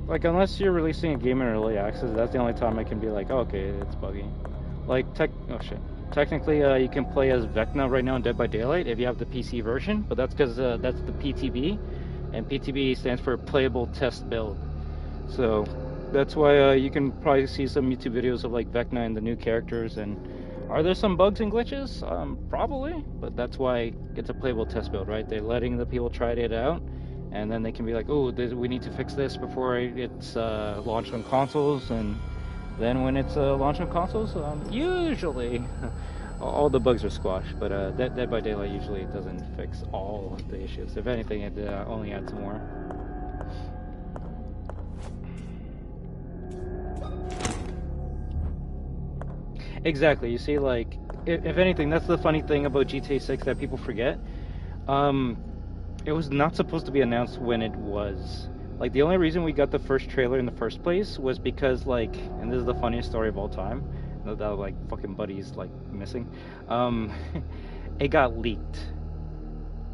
Like, unless you're releasing a game in early access, that's the only time I can be like, oh, okay, it's buggy. Like, oh shit. Technically, you can play as Vecna right now in Dead by Daylight if you have the PC version, but that's because that's the PTB, and PTB stands for Playable Test Build. So that's why you can probably see some YouTube videos of like Vecna and the new characters. And are there some bugs and glitches? Probably, but that's why it's a playable test build, right? They're letting the people try it out, and then they can be like, oh, we need to fix this before it's launched on consoles. And then when it's launched on consoles, usually all the bugs are squashed. But Dead by Daylight usually doesn't fix all of the issues. If anything, it only adds more. Exactly. You see, like, if anything, that's the funny thing about GTA 6 that people forget. It was not supposed to be announced when it was. Like, the only reason we got the first trailer in the first place was because, like, and this is the funniest story of all time, that like fucking Buddy's like missing. It got leaked.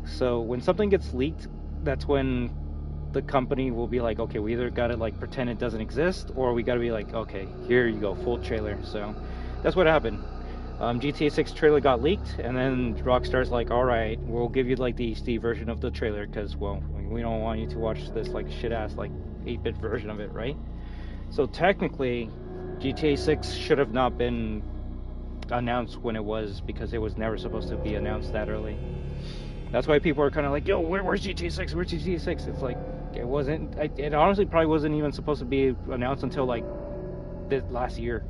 So when something gets leaked, that's when the company will be like, okay, we either gotta like pretend it doesn't exist, or we gotta be like, okay, here you go, full trailer. So that's what happened. GTA 6 trailer got leaked, and then Rockstar's like, alright, we'll give you like the HD version of the trailer, because, well, we don't want you to watch this like shit-ass like 8-bit version of it, right? So technically, GTA 6 should have not been announced when it was, because it was never supposed to be announced that early. That's why people are kind of like, yo, where's GTA 6? Where's GTA 6? It's like, it wasn't, it honestly probably wasn't even supposed to be announced until like this last year.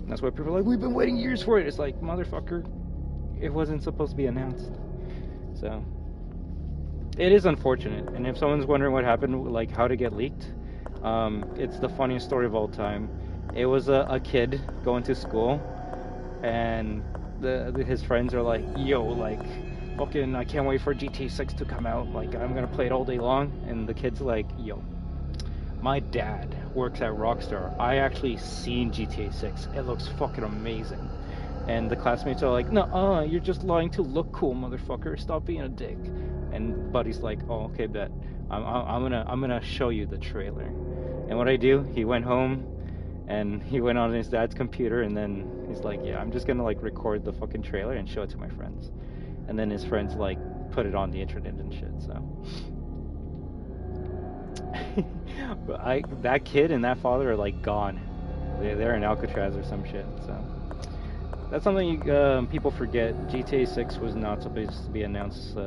That's why people are like, we've been waiting years for it. It's like, motherfucker, it wasn't supposed to be announced. So, it is unfortunate. And if someone's wondering what happened, like how to get leaked, it's the funniest story of all time. It was a kid going to school, and his friends are like, yo, like, fucking, I can't wait for GTA 6 to come out. Like, I'm gonna play it all day long. And the kid's like, yo, my dad works at Rockstar. I actually seen GTA 6. It looks fucking amazing. And the classmates are like, no, you're just lying to look cool, motherfucker. Stop being a dick. And Buddy's like, oh, okay, bet. I'm gonna show you the trailer. And what I do, he went home and he went on his dad's computer, and then he's like, yeah, I'm just gonna like record the fucking trailer and show it to my friends. And then his friends like put it on the internet and shit. So that kid and that father are like gone. They're in Alcatraz or some shit. So that's something people forget. GTA 6 was not supposed to be announced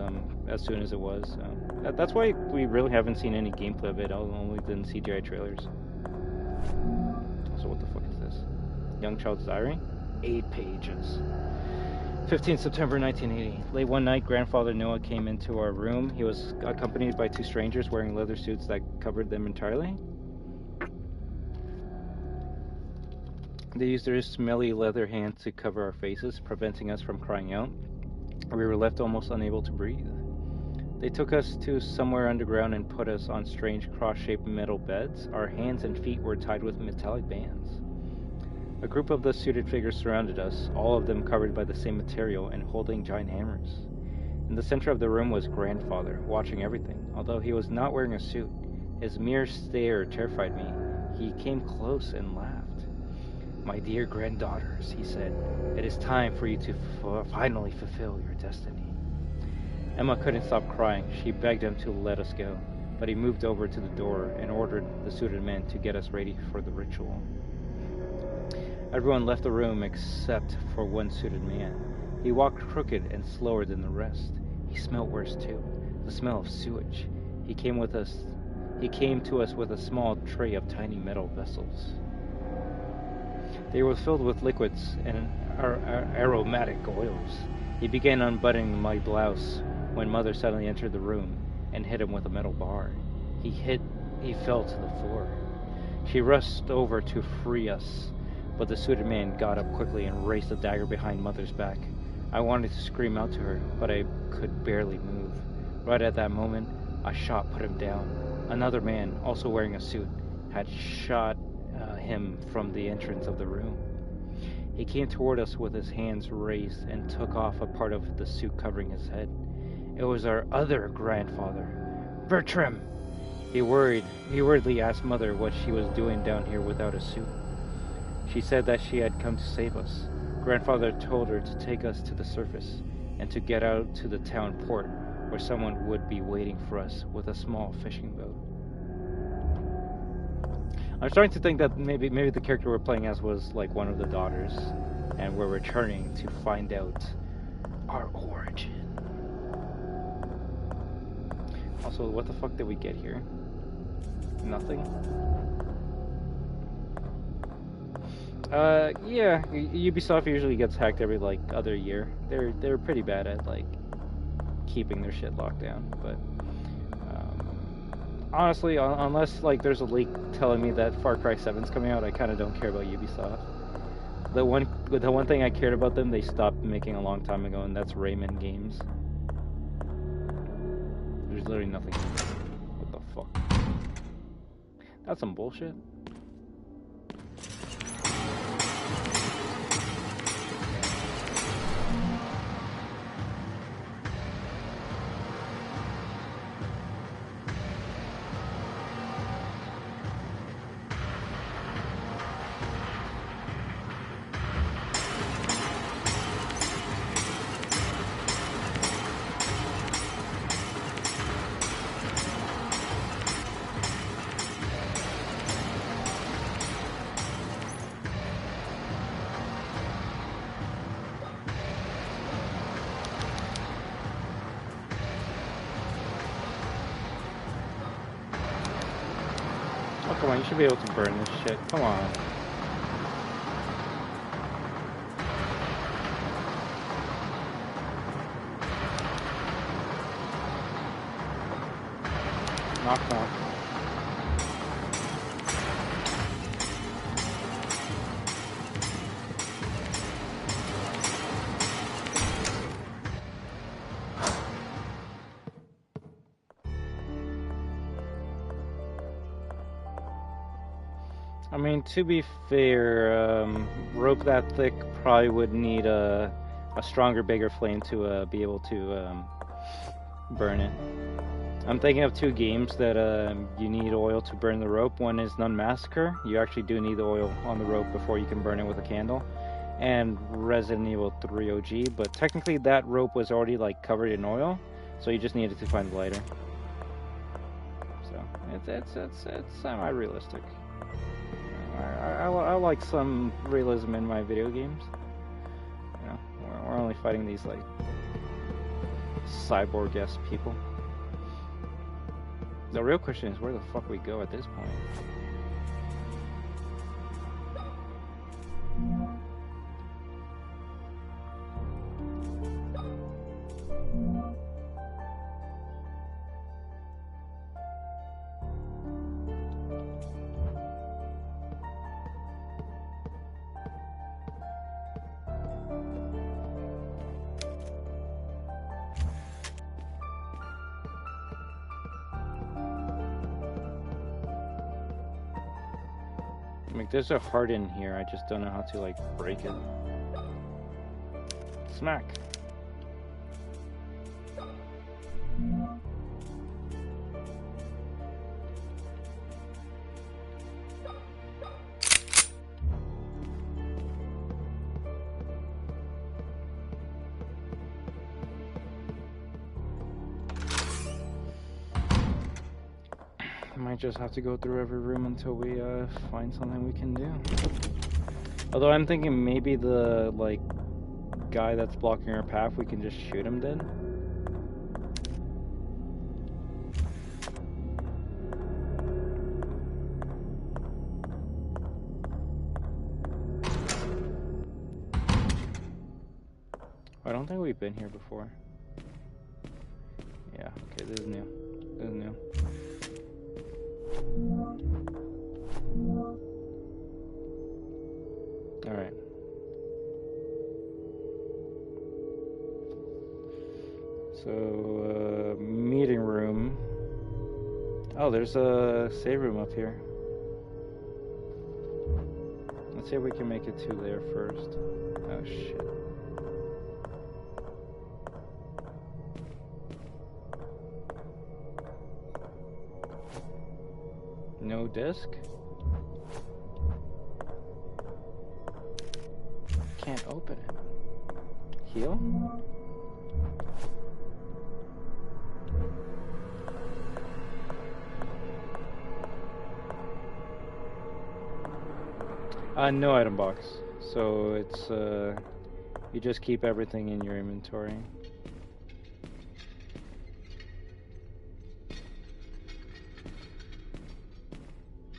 as soon as it was. So that's why we really haven't seen any gameplay of it, only than CGI trailers. So what the fuck is this? Young Child's Diary? 8 pages. 15 September 1980. Late one night, grandfather Noah came into our room. He was accompanied by 2 strangers wearing leather suits that covered them entirely. They used their smelly leather hands to cover our faces, preventing us from crying out. We were left almost unable to breathe. They took us to somewhere underground and put us on strange cross-shaped metal beds. Our hands and feet were tied with metallic bands. A group of the suited figures surrounded us, all of them covered by the same material and holding giant hammers. In the center of the room was grandfather, watching everything. Although he was not wearing a suit, his mere stare terrified me. He came close and laughed. My dear granddaughters, he said, it is time for you to finally fulfill your destiny. Emma couldn't stop crying. She begged him to let us go, but he moved over to the door and ordered the suited men to get us ready for the ritual. Everyone left the room except for one suited man. He walked crooked and slower than the rest. He smelled worse too, the smell of sewage. He came to us with a small tray of tiny metal vessels. They were filled with liquids and aromatic oils. He began unbuttoning my blouse when Mother suddenly entered the room and hit him with a metal bar. He fell to the floor. She rushed over to free us, but the suited man got up quickly and raised a dagger behind Mother's back. I wanted to scream out to her, but I could barely move. Right at that moment, a shot put him down. Another man, also wearing a suit, had shot him from the entrance of the room. He came toward us with his hands raised and took off a part of the suit covering his head. It was our other grandfather, Bertram. He worriedly asked Mother what she was doing down here without a suit. She said that she had come to save us. Grandfather told her to take us to the surface and to get out to the town port where someone would be waiting for us with a small fishing boat. I'm starting to think that maybe the character we're playing as was like one of the daughters, and we're returning to find out our origin. Also, what the fuck did we get here? Nothing? Yeah, Ubisoft usually gets hacked every, like, other year. They're pretty bad at, like, keeping their shit locked down, but, honestly, unless, like, there's a leak telling me that Far Cry 7's coming out, I kind of don't care about Ubisoft. The one thing I cared about them, they stopped making a long time ago, and that's Rayman games. There's literally nothing. What the fuck? That's some bullshit. Oh, come on, you should be able to burn this shit. Come on. Knock, knock. I mean, to be fair, rope that thick probably would need a stronger, bigger flame to be able to burn it. I'm thinking of two games that you need oil to burn the rope. One is Nun Massacre. You actually do need the oil on the rope before you can burn it with a candle. And Resident Evil 3 OG, but technically that rope was already like covered in oil, so you just needed to find the lighter. So it's semi-realistic. I like some realism in my video games. You know, we're only fighting these like cyborg-esque people. The real question is where the fuck we go at this point. Like, there's a heart in here, I just don't know how to, like, break it. Smack. Might just have to go through every room until we find something we can do. Although I'm thinking maybe the like guy that's blocking our path, we can just shoot him dead. I don't think we've been here before. Yeah, okay, this is new. This is new. Alright. So, meeting room. Oh, there's a save room up here. Let's see if we can make it to there first. Oh, shit. WAHOO disc. Can't open it. Heal? No item box. So it's, you just keep everything in your inventory.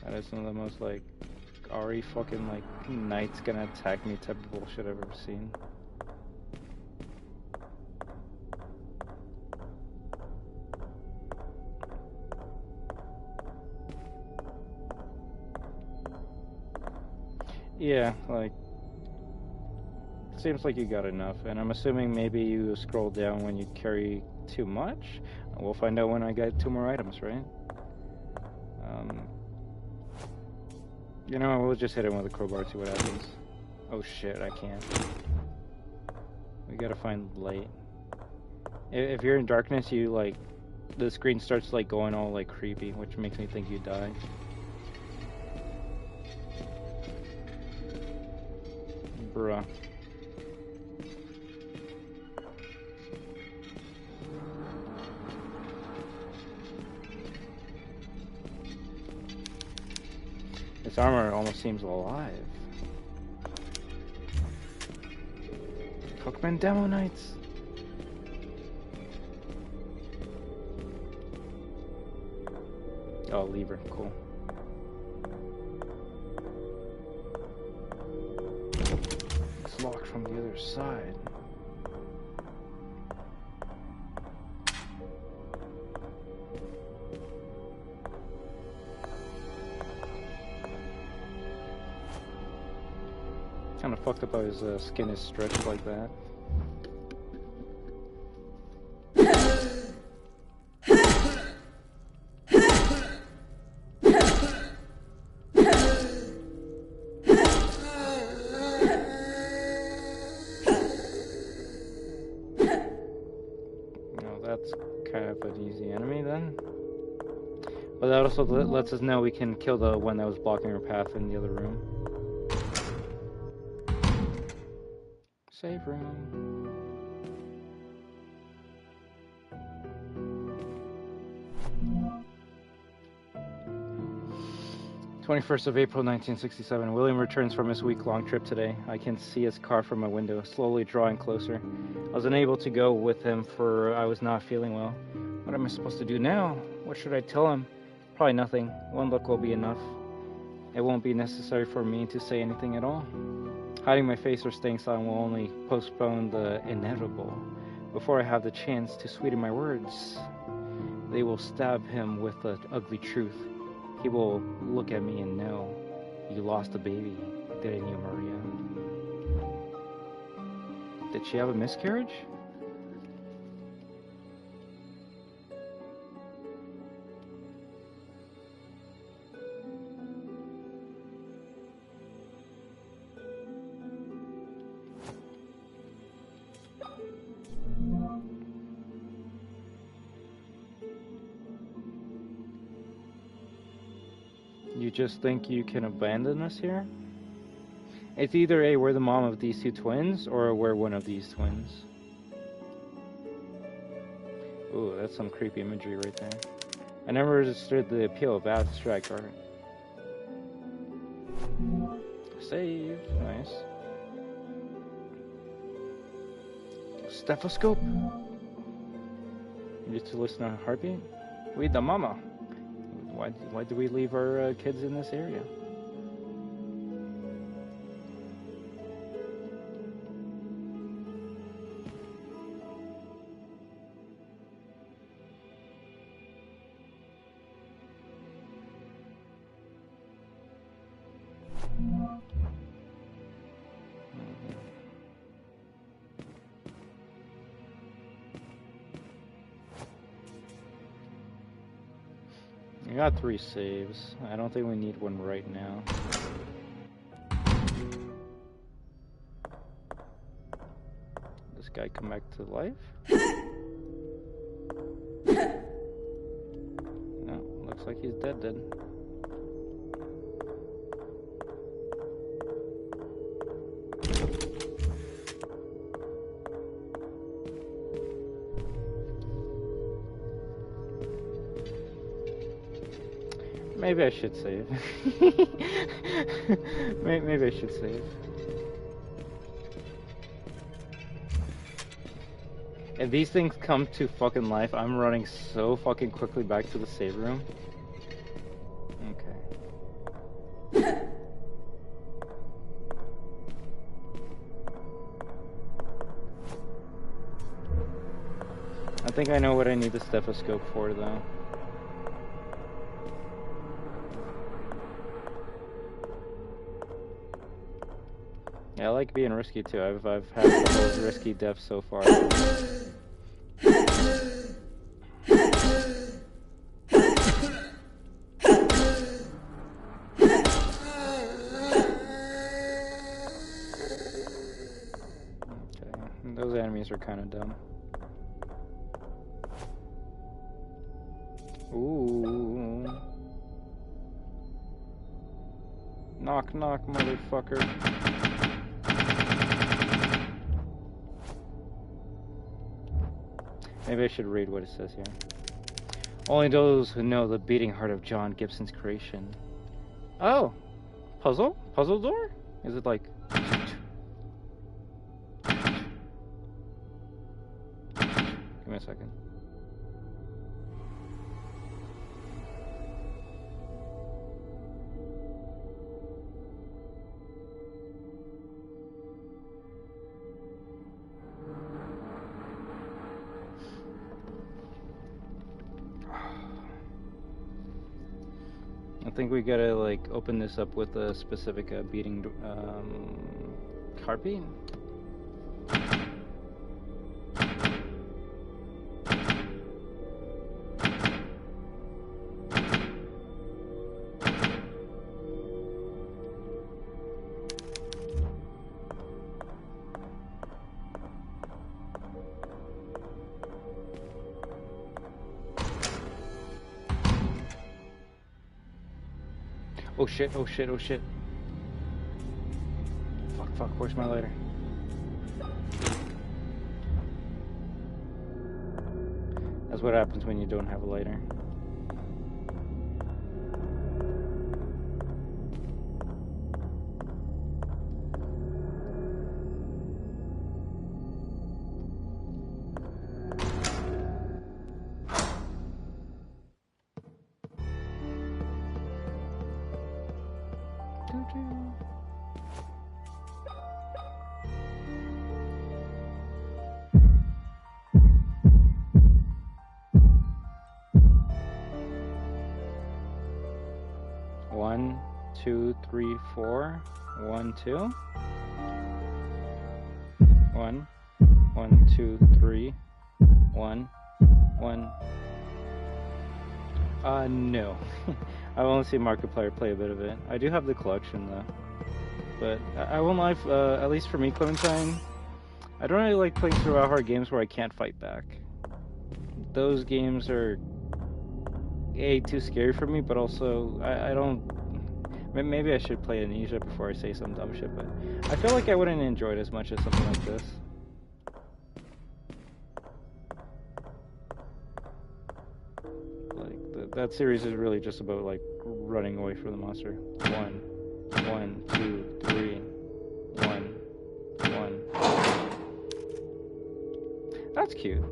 That is one of the most, like, Ari fucking, like, knight's gonna attack me type of bullshit I've ever seen. Yeah, like, seems like you got enough, and I'm assuming maybe you scroll down when you carry too much. We'll find out when I get 2 more items, right? You know, we'll just hit him with a crowbar, see what happens. Oh shit, I can't. We gotta find light. If you're in darkness, you, like, the screen starts, like, going all, like, creepy, which makes me think you die. Bruh. This armor almost seems alive. Hookman Demo Knights. Oh, lever, cool. It's locked from the other side. Kind of fucked up how his skin is stretched like that. That's kind of an easy enemy then. But that also lets us know we can kill the one that was blocking our path in the other room. Save room. "21st of April, 1967. William returns from his week-long trip today. I can see his car from my window, slowly drawing closer. I was unable to go with him for I was not feeling well. What am I supposed to do now? What should I tell him? Probably nothing. One look will be enough. It won't be necessary for me to say anything at all. Hiding my face or staying silent will only postpone the inevitable. Before I have the chance to sweeten my words, they will stab him with the ugly truth. He will look at me and know, you lost a baby, didn't you, Maria? Did she have a miscarriage? You just think you can abandon us here? It's either A, we're the mom of these 2 twins, or we're one of these twins. Ooh, that's some creepy imagery right there. I never understood the appeal of abstract art. Save. Nice. Stethoscope. You need to listen to her heartbeat? We the mama. Why do we leave our kids in this area? We got 3 saves. I don't think we need one right now. This guy come back to life? No, looks like he's dead. Maybe I should save. Maybe I should save. If these things come to fucking life, I'm running so fucking quickly back to the save room. Okay. I think I know what I need the stethoscope for, though. Yeah, I like being risky too. I've had a couple of risky deaths so far. Okay, those enemies are kind of dumb. Ooh. Knock, knock, motherfucker. Maybe I should read what it says here. Only those who know the beating heart of John Gibson's creation. Oh! Puzzle? Puzzle door? Is it like... Give me a second. I think we gotta like open this up with a specific beating heartbeat. Oh shit, oh shit, oh shit. Fuck, fuck, where's my lighter? That's what happens when you don't have a lighter. One, two, three, four. 1, 2. 1, 1, 2, 3. 1, 1. No. I've only seen Markiplier play a bit of it. I do have the collection though. But I won't lie, at least for me, Clementine, I don't really like playing survival horror games where I can't fight back. Those games are too scary for me, but also I don't. Maybe I should play Amnesia before I say some dumb shit, but I feel like I wouldn't enjoy it as much as something like this. Like that series is really just about like running away from the monster. 1, 1, 2, 3. 1, 1. That's cute.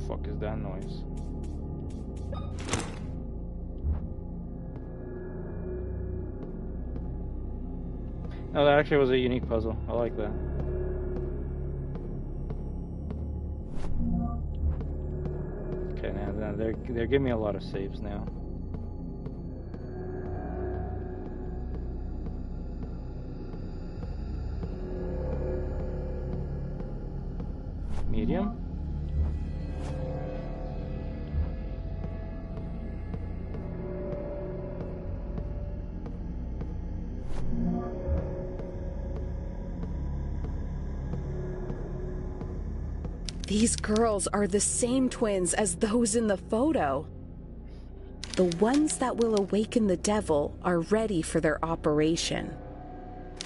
Fuck is that noise? No, that actually was a unique puzzle. I like that. Okay, now they're giving me a lot of saves now. Medium? These girls are the same twins as those in the photo. The ones that will awaken the devil are ready for their operation.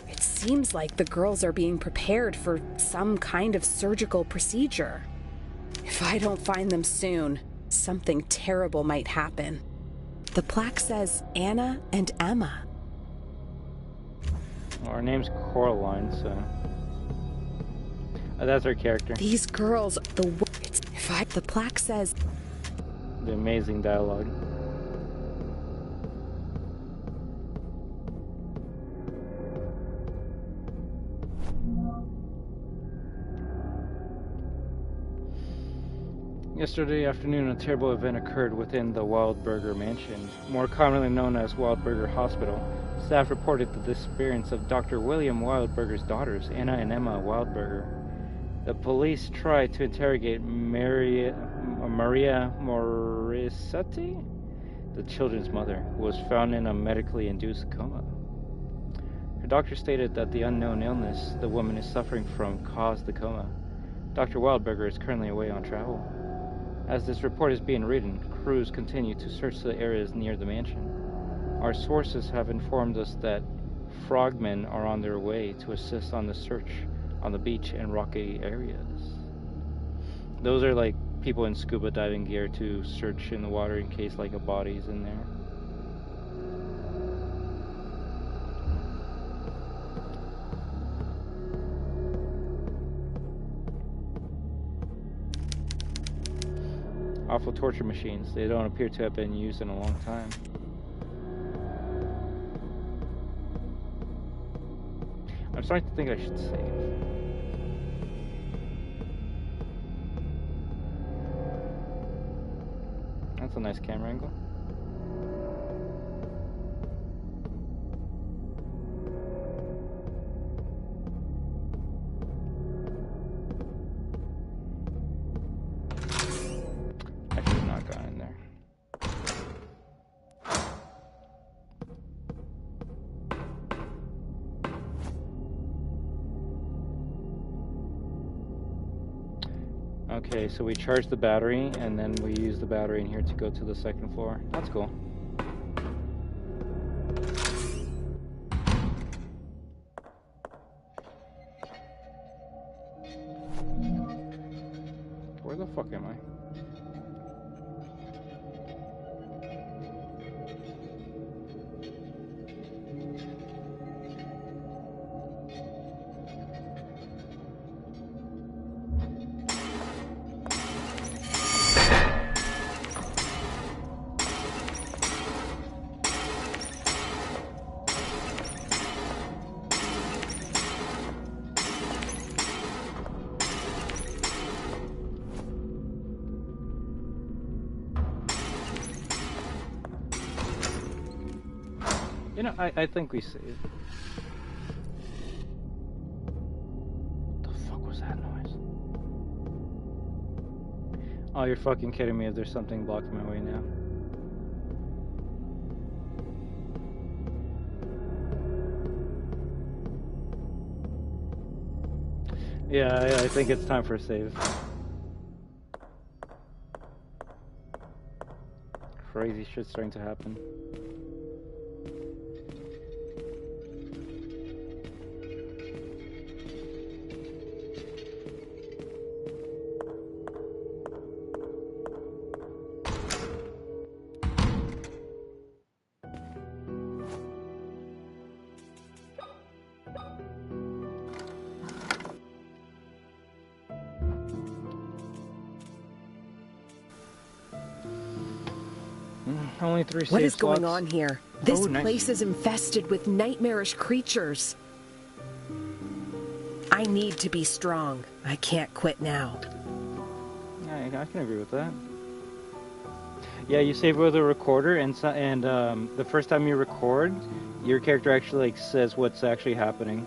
It seems like the girls are being prepared for some kind of surgical procedure. If I don't find them soon, something terrible might happen. The plaque says Anna and Emma. Well, her name's Coraline, so... that's her character. These girls, the plaque says... The amazing dialogue. Yesterday afternoon, a terrible event occurred within the Wildberger mansion, more commonly known as Wildberger Hospital. Staff reported the disappearance of Dr. William Wildberger's daughters, Anna and Emma Wildberger. The police tried to interrogate Maria Morissetti, the children's mother, who was found in a medically induced coma. Her doctor stated that the unknown illness the woman is suffering from caused the coma. Dr. Wildberger is currently away on travel. As this report is being written, crews continue to search the areas near the mansion. Our sources have informed us that frogmen are on their way to assist on the search on the beach and rocky areas. Those are like people in scuba diving gear to search in the water in case like a body's in there. Awful torture machines. They don't appear to have been used in a long time. I'm starting to think I should save. That's a nice camera angle. I should have not gone in there. Okay, so we charge the battery, and then we use the battery in here to go to the second floor. That's cool. Where the fuck am I? You know, I think we saved. What the fuck was that noise? Oh, you're fucking kidding me if there's something blocking my way now. Yeah, I think it's time for a save. Crazy shit's starting to happen. Only 3 What is save slots. going on here? This Oh, nice. place is infested with nightmarish creatures. I need to be strong. I can't quit now. Yeah, I can agree with that. Yeah, you save with a recorder, and the first time you record, your character actually like says what's actually happening.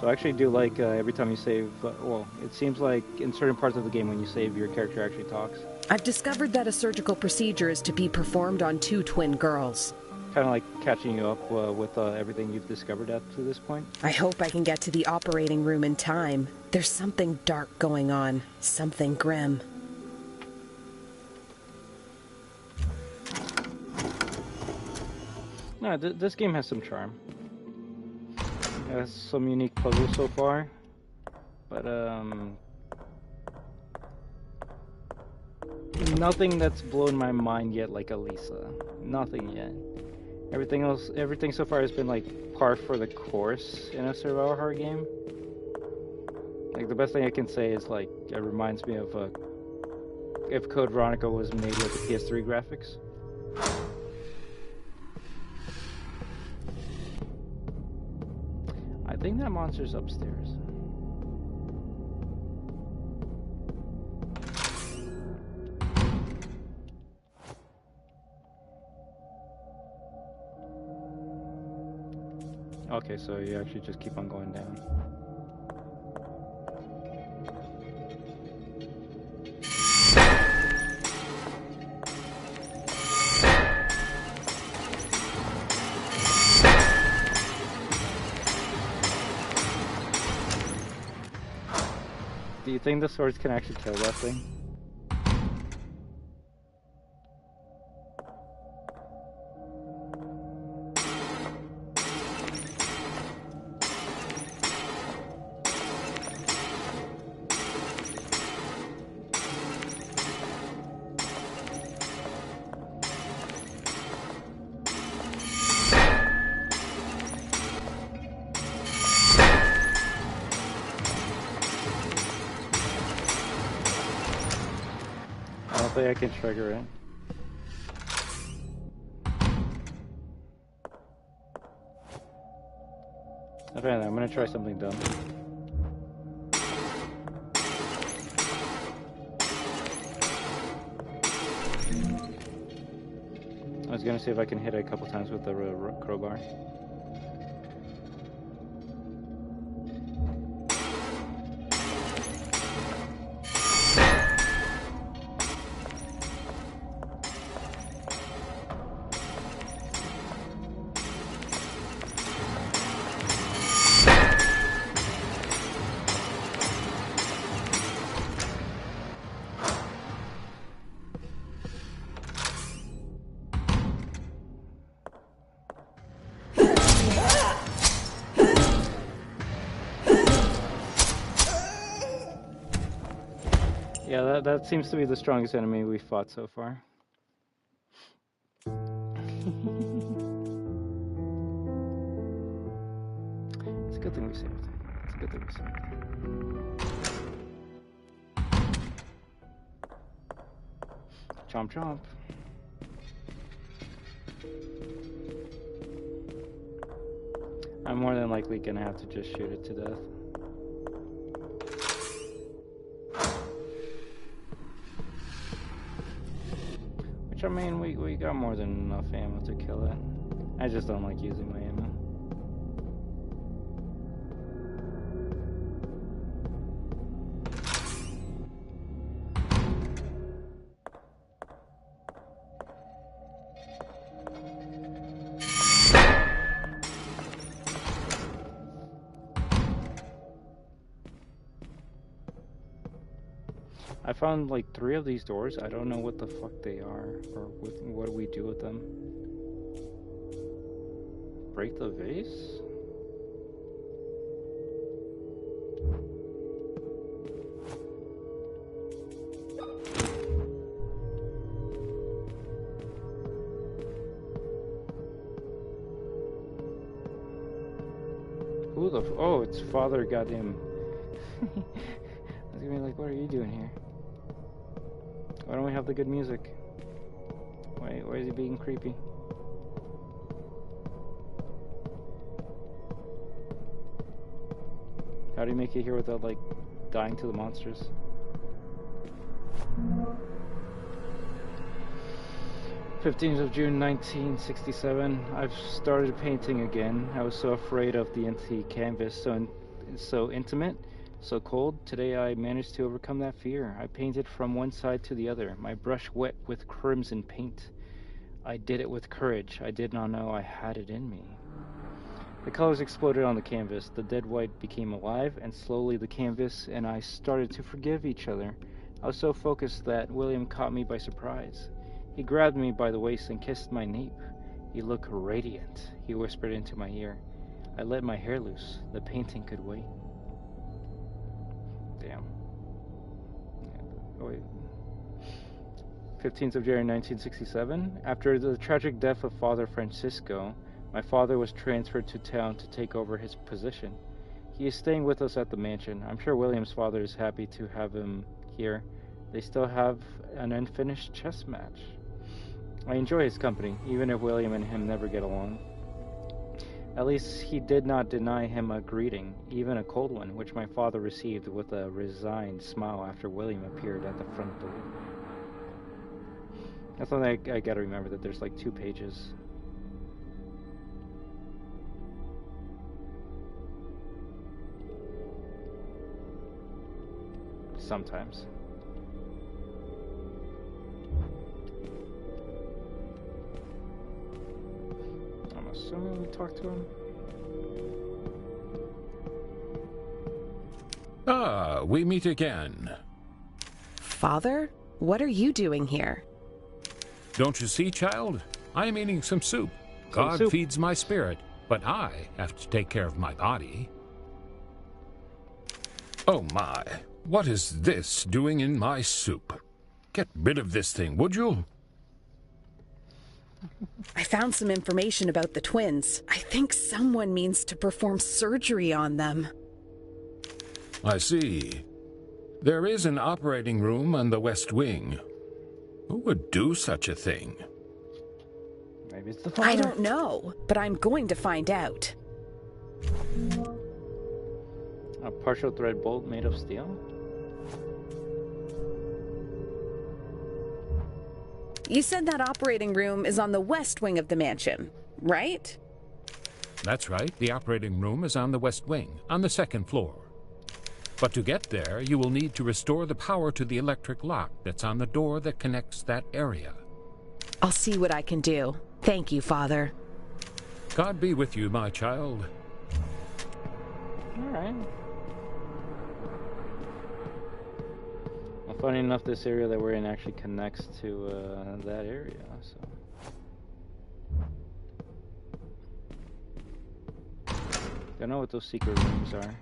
So I actually do like every time you save. Well, it seems like in certain parts of the game when you save, your character actually talks. I've discovered that a surgical procedure is to be performed on 2 twin girls. Kind of like catching you up with everything you've discovered up to this point. I hope I can get to the operating room in time. There's something dark going on. Something grim. No, this game has some charm. some unique puzzles so far, but nothing that's blown my mind yet like Elisa. Nothing yet. Everything so far has been like par for the course in a survival horror game. Like the best thing I can say is like it reminds me of if Code Veronica was made with the PS3 graphics. I think that monster's upstairs. Okay, so you actually just keep on going down. Do you think the swords can actually kill that thing? I can trigger it. Okay, I'm gonna try something dumb. I was gonna see if I can hit it a couple times with the crowbar. Yeah, that seems to be the strongest enemy we've fought so far. It's a good thing we saved. It's a good thing we saved. Chomp chomp. I'm more than likely gonna have to just shoot it to death. I mean, we got more than enough ammo to kill it. I just don't like using my ammo. I found like 3 of these doors. I don't know what the fuck they are, or what do we do with them. Break the vase? Who the oh, it's Father Goddamn. I was gonna be like, what are you doing here? Why don't we have the good music? Why is he being creepy? How do you make it here without, like, dying to the monsters? '15th of June, 1967. I've started painting again. I was so afraid of the empty canvas, so intimate. So cold, today I managed to overcome that fear. I painted from one side to the other, my brush wet with crimson paint. I did it with courage. I did not know I had it in me. The colors exploded on the canvas. The dead white became alive, and slowly the canvas and I started to forgive each other. I was so focused that William caught me by surprise. He grabbed me by the waist and kissed my nape. You look radiant, he whispered into my ear. I let my hair loose. The painting could wait. Damn. Oh, wait. 15th of January 1967. After the tragic death of Father Francisco, my father was transferred to town to take over his position. He is staying with us at the mansion. I'm sure William's father is happy to have him here. They still have an unfinished chess match. I enjoy his company, even if William and him never get along. At least he did not deny him a greeting, even a cold one, which my father received with a resigned smile after William appeared at the front door. That's something I gotta remember, that there's like 2 pages. Sometimes. I'm assuming we talked to him. Ah, we meet again. Father, what are you doing here? Don't you see, child? I am eating some soup. God feeds my spirit, but I have to take care of my body. Oh my, what is this doing in my soup? Get rid of this thing, would you? I found some information about the twins. I think someone means to perform surgery on them. I see. There is an operating room on the West Wing. Who would do such a thing? Maybe it's the father. I don't know, but I'm going to find out. A partial thread bolt made of steel? You said that operating room is on the west wing of the mansion, right? That's right. The operating room is on the West Wing, on the 2nd floor. But to get there, you will need to restore the power to the electric lock that's on the door that connects that area. I'll see what I can do. Thank you, Father. God be with you, my child. All right. Well, funny enough, this area that we're in actually connects to that area, so. Don't know what those secret rooms are.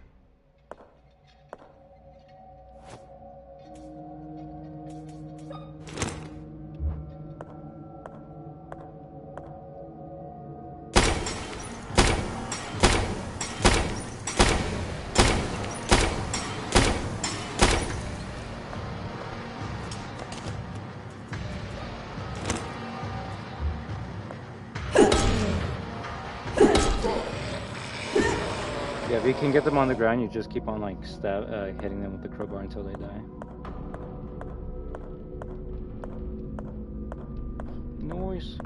Yeah, if you can get them on the ground, you just keep on like hitting them with the crowbar until they die. Noise.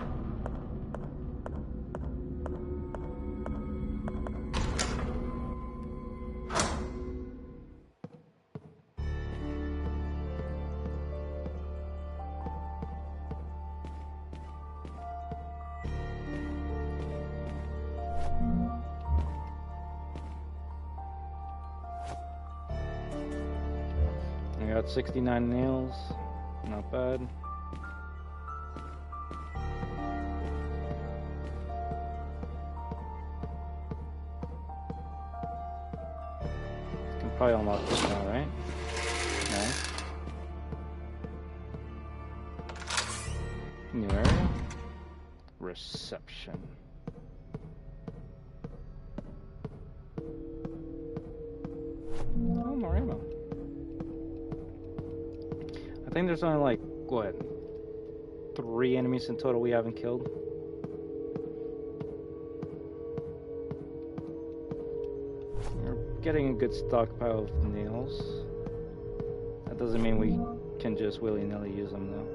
I got 69 nails, not bad. Can probably unlock this now, right? No. New area. Reception. Oh, more ammo. I think there's only like, what, 3 enemies in total we haven't killed. We're getting a good stockpile of nails. That doesn't mean we can just willy-nilly use them though.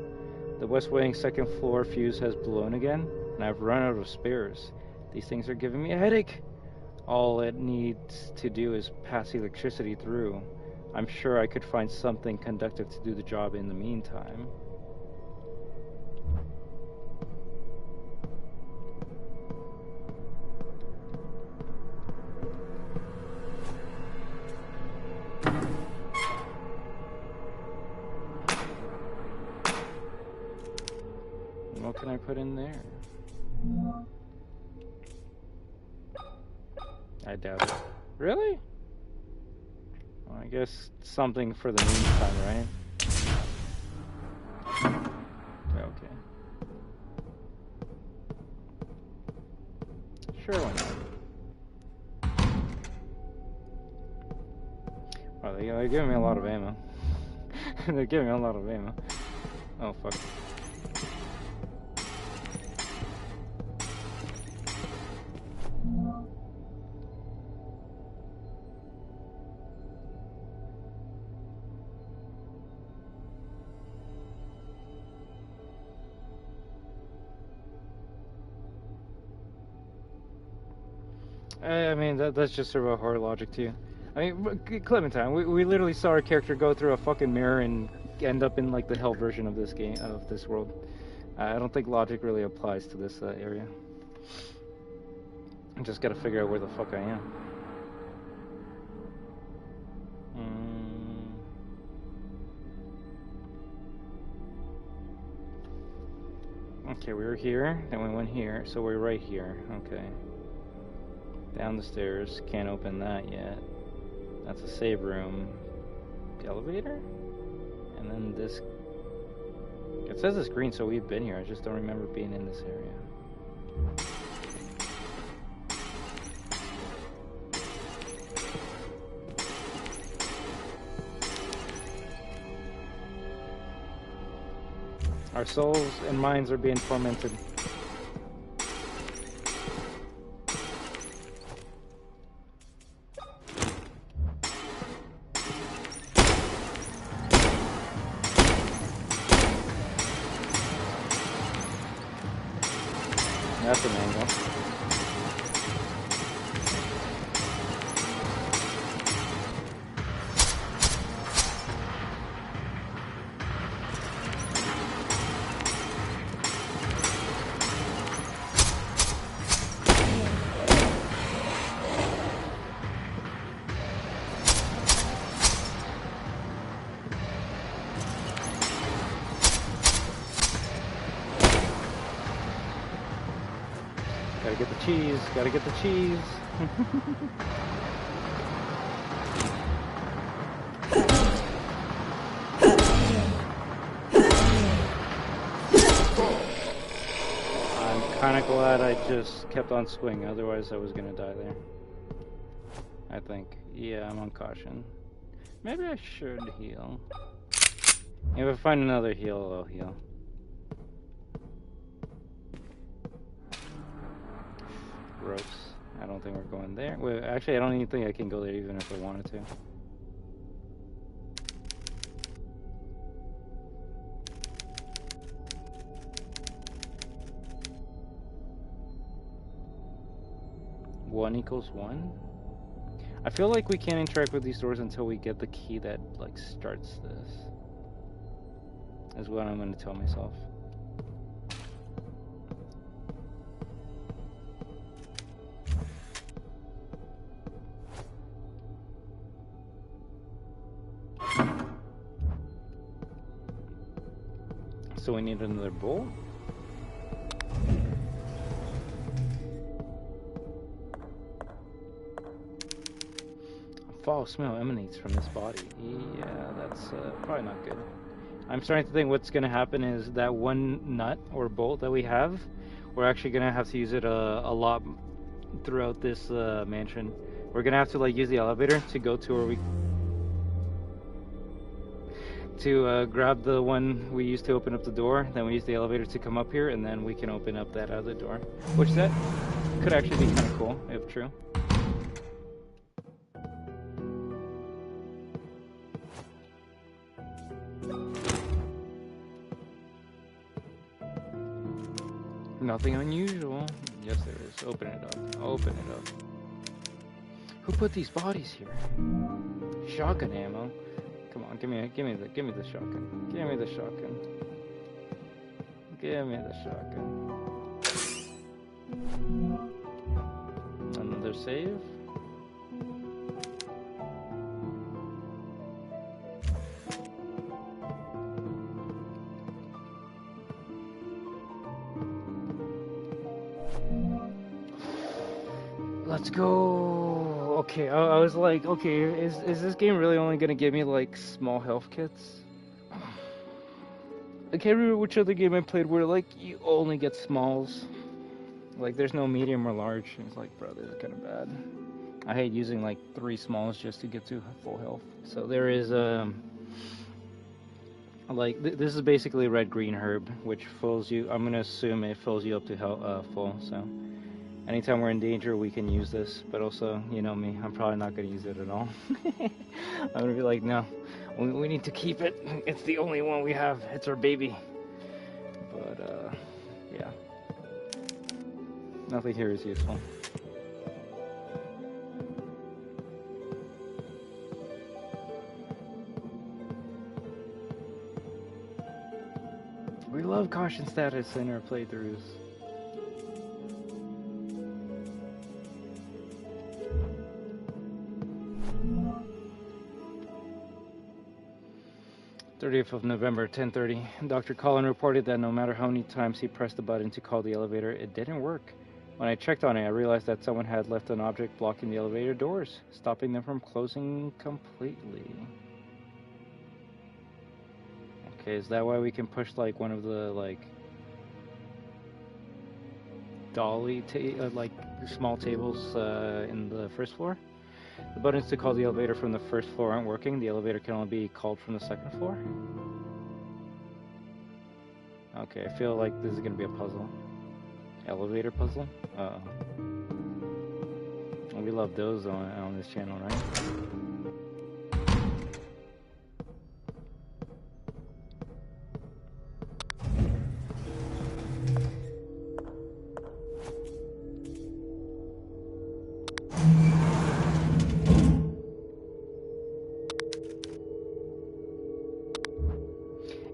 The West Wing 2nd floor fuse has blown again, and I've run out of spares. These things are giving me a headache. All it needs to do is pass electricity through. I'm sure I could find something conductive to do the job in the meantime. What can I put in there? doubt it. Really? Well, I guess something for the meantime, right? Okay. Sure, why not? Oh, they're giving me a lot of ammo. They're giving me a lot of ammo. Oh, fuck. I mean, that's just sort of a horror logic too. I mean, Clementine, we literally saw our character go through a fucking mirror and end up in like the hell version of this game, of this world. I don't think logic really applies to this area. I just gotta figure out where the fuck I am. Okay, we were here, then we went here, so we're right here. Okay. Down the stairs, can't open that yet. That's a save room. The elevator? And then this... It says it's green, so we've been here. I just don't remember being in this area. Our souls and minds are being tormented. That's an angle. Gotta get the cheese, gotta get the cheese. I'm kinda glad I just kept on swinging, otherwise I was gonna die there. I think. Yeah, I'm on caution. Maybe I should heal. If I find another heal, I'll heal. Ropes. I don't think we're going there. Wait, actually, I don't even think I can go there even if I wanted to. One equals one? I feel like we can't interact with these doors until we get the key that, like, starts this. Is what I'm going to tell myself. So we need another bolt. A foul smell emanates from this body. Yeah, that's probably not good. I'm starting to think what's going to happen is that one nut or bolt that we have, we're actually going to have to use it a lot throughout this mansion. We're going to have to like use the elevator to go to where we... to grab the one we used to open up the door, then we use the elevator to come up here, and then we can open up that other door. Which that could actually be kind of cool, if true. Nothing unusual. Yes, there is. Open it up. Open it up. Who put these bodies here? Shotgun ammo. Come on, give me the shotgun. Give me the shotgun. Give me the shotgun. Another save. Let's go. okay, I was like, okay, is this game really only gonna give me like small health kits? I can't remember which other game I played where like you only get smalls. Like there's no medium or large. It's like, bro, this is kind of bad. I hate using like 3 smalls just to get to full health. So there is like this is basically red green herb, which fills you. I'm gonna assume it fills you up to full. So anytime we're in danger, we can use this. But also, you know me, I'm probably not gonna use it at all. I'm gonna be like, no, we need to keep it. It's the only one we have. It's our baby. But yeah, nothing here is useful. We love caution status in our playthroughs. '30th of November, 10:30. Dr. Collin reported that no matter how many times he pressed the button to call the elevator, it didn't work. When I checked on it, I realized that someone had left an object blocking the elevator doors, stopping them from closing completely. Okay, is that why we can push like one of the like dolly like small tables in the first floor? The buttons to call the elevator from the first floor aren't working. The elevator can only be called from the second floor. Okay, I feel like this is gonna be a puzzle. Elevator puzzle? Uh-oh. We love those on this channel, right?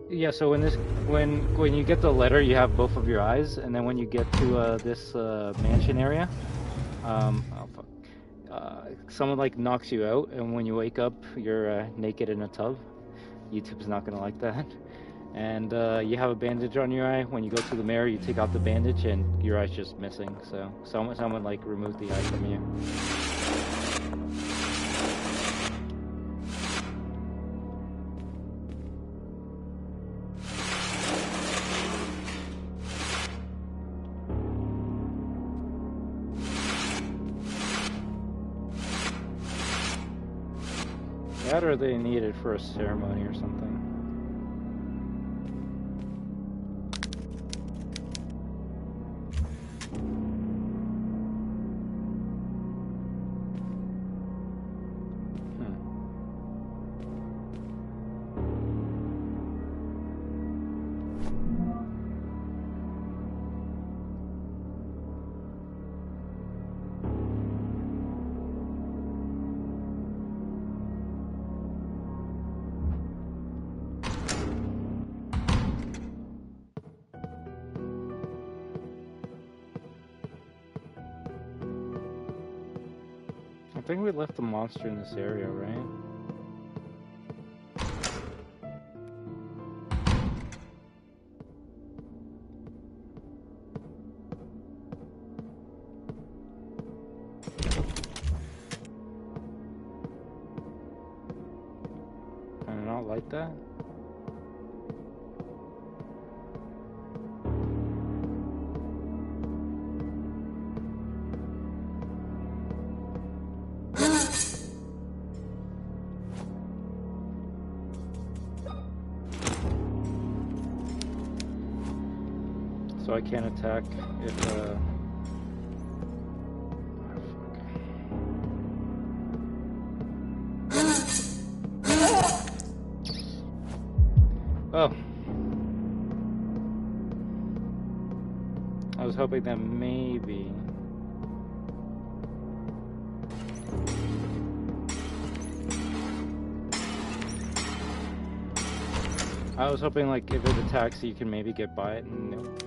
Yeah, so when you get the letter, you have both of your eyes, and then when you get to this mansion area, oh fuck, someone like knocks you out, and when you wake up, you're naked in a tub. YouTube's not gonna like that. And you have a bandage on your eye. When you go to the mirror, you take out the bandage, and your eye's just missing. So someone like removed the eye from you. That or they need it for a ceremony or something. I think we left the monster in this area, right? Can I not like that? So I can't attack if oh. I was hoping that maybe I was hoping like if it attacks you can maybe get by it, and nope.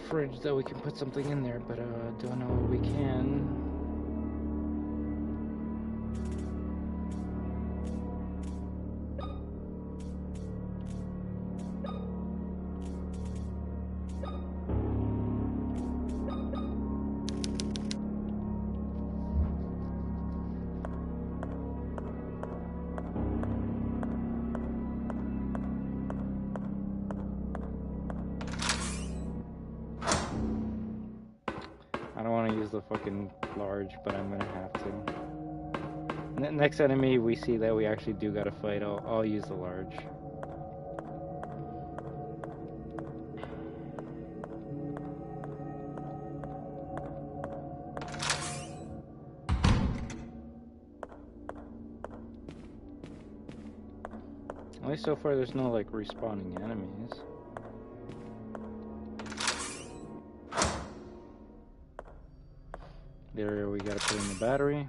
fridge that we can put something in there, but don't know what we can. I don't want to use the fucking large, but I'm gonna have to. Next enemy we see that we actually do gotta fight, I'll use the large. At least so far there's no like respawning enemies. There we gotta put in the battery.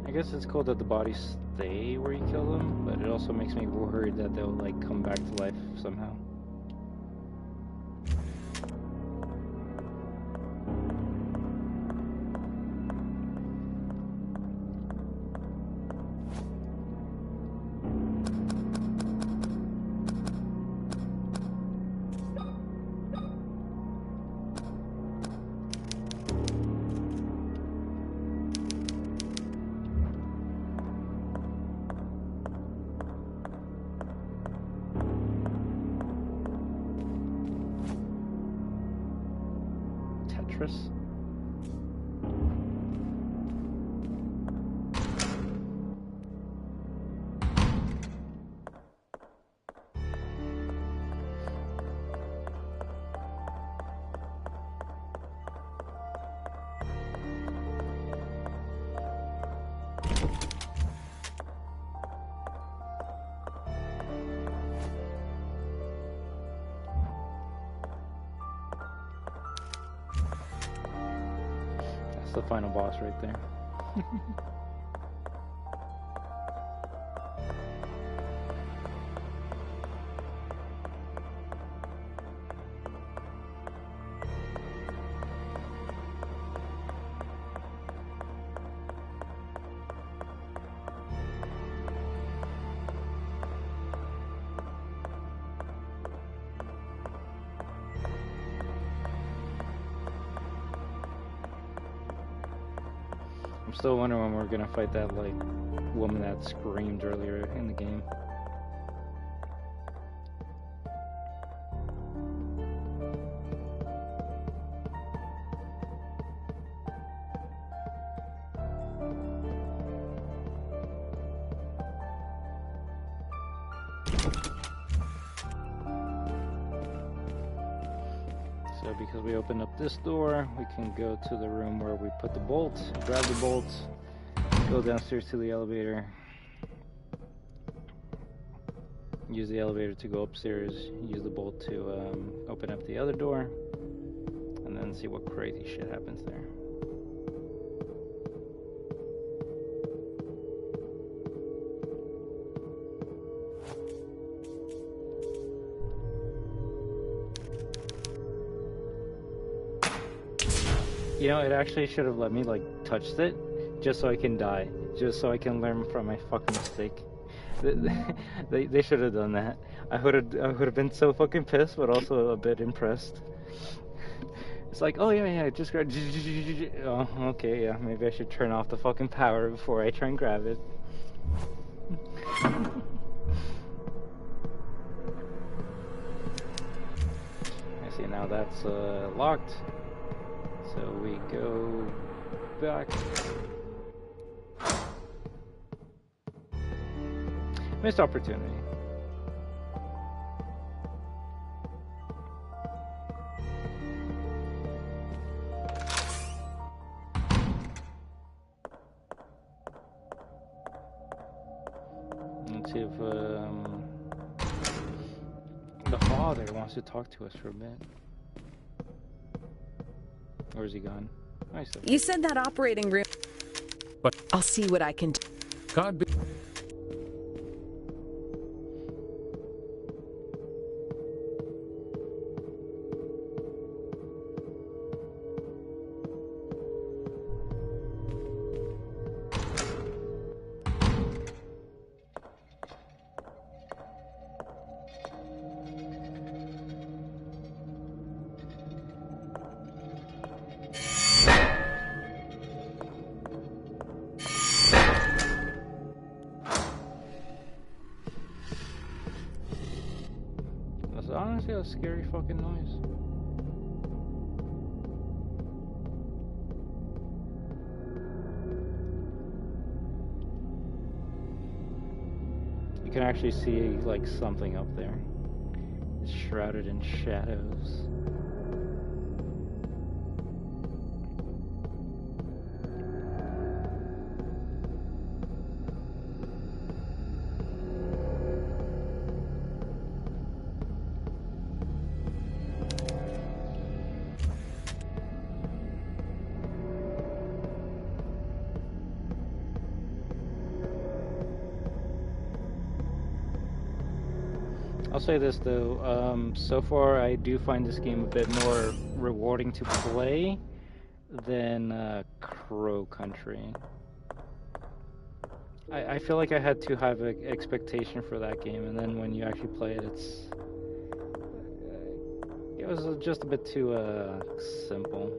I guess it's cool that the bodies stay where you kill them, but it also makes me worried that they'll like come back to life somehow. Tetris. The final boss right there. I'm still wondering when we're gonna fight that like woman that screamed earlier in the game. So because we opened up this door, we can go to the room where we put the bolt, grab the bolt, go downstairs to the elevator, use the elevator to go upstairs, use the bolt to open up the other door, and then see what crazy shit happens there. You know, it actually should have let me like touch it, just so I can die, just so I can learn from my fucking mistake. They should have done that. I would have been so fucking pissed, but also a bit impressed. It's like, oh yeah, just grab. Oh, okay, yeah, maybe I should turn off the fucking power before I try and grab it. I see now that's locked. So we go back. Missed opportunity. see if the father wants to talk to us for a bit. Where's he gone? Oh, he's still You said that operating room. But I'll see what I can do. God be. That's honestly a scary fucking noise. You can actually see like something up there. It's shrouded in shadows. I'll say this though, so far I do find this game a bit more rewarding to play than Crow Country. I feel like I had too high of an expectation for that game, and then when you actually play it, it was just a bit too simple.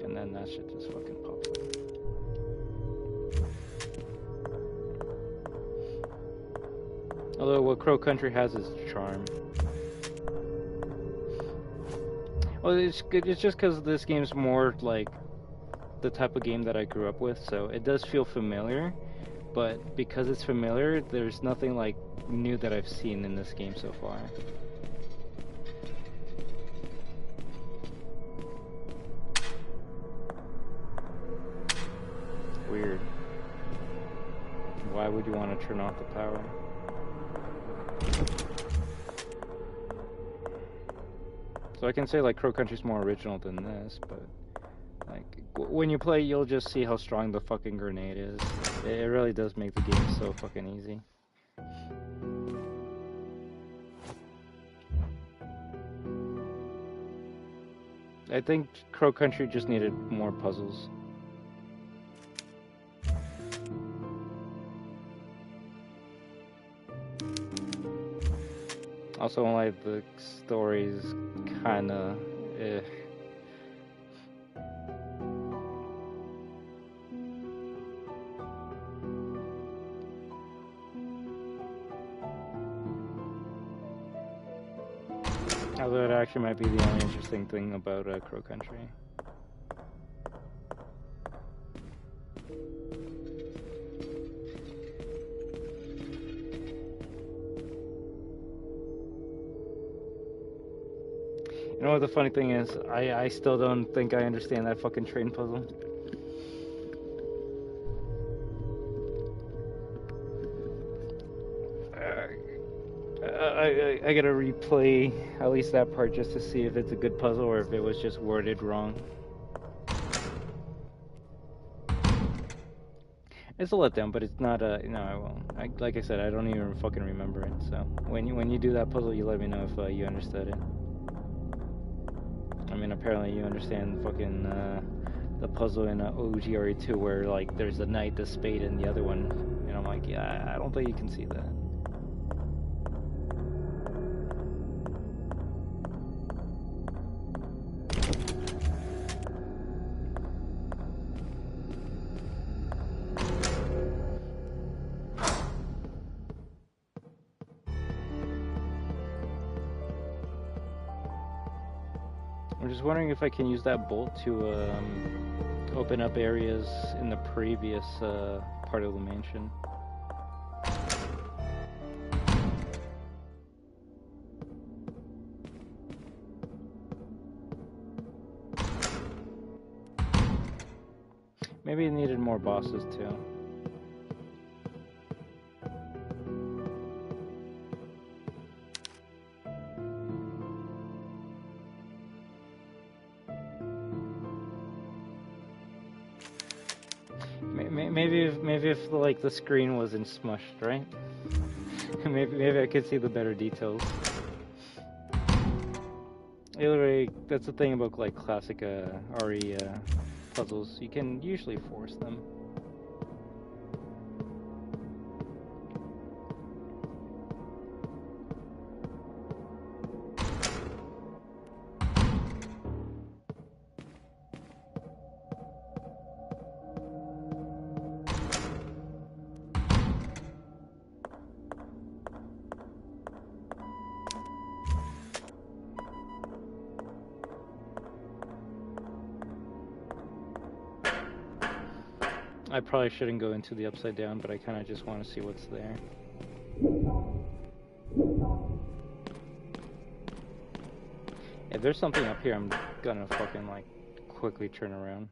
And then that shit just fucking pops up. Although what Crow Country has is charm. Well, it's just because this game's more like the type of game that I grew up with, so it does feel familiar, but because it's familiar, there's nothing like new that I've seen in this game so far. Weird. Why would you want to turn off the power? So I can say like Crow Country's more original than this, but like when you play, you'll just see how strong the fucking grenade is. It really does make the game so fucking easy. I think Crow Country just needed more puzzles. Also, like the story's kinda although it actually might be the only interesting thing about Crow Country. You know what the funny thing is? I still don't think I understand that fucking train puzzle. I gotta replay at least that part just to see if it's a good puzzle or if it was just worded wrong. It's a letdown, but it's not a, I won't. Like I said, I don't even fucking remember it. So when you do that puzzle, you let me know if you understood it. I mean, apparently you understand fucking the puzzle in OGRE2 where like there's the knight, the spade, and the other one. And I'm like, yeah, I don't think you can see that. I'm just wondering if I can use that bolt to open up areas in the previous part of the mansion. Maybe it needed more bosses too. maybe if like the screen wasn't smushed, right? maybe I could see the better details. Either way, that's the thing about like classic RE puzzles. You can usually force them. I probably shouldn't go into the upside down, but I kind of just want to see what's there. If there's something up here, I'm gonna fucking like quickly turn around.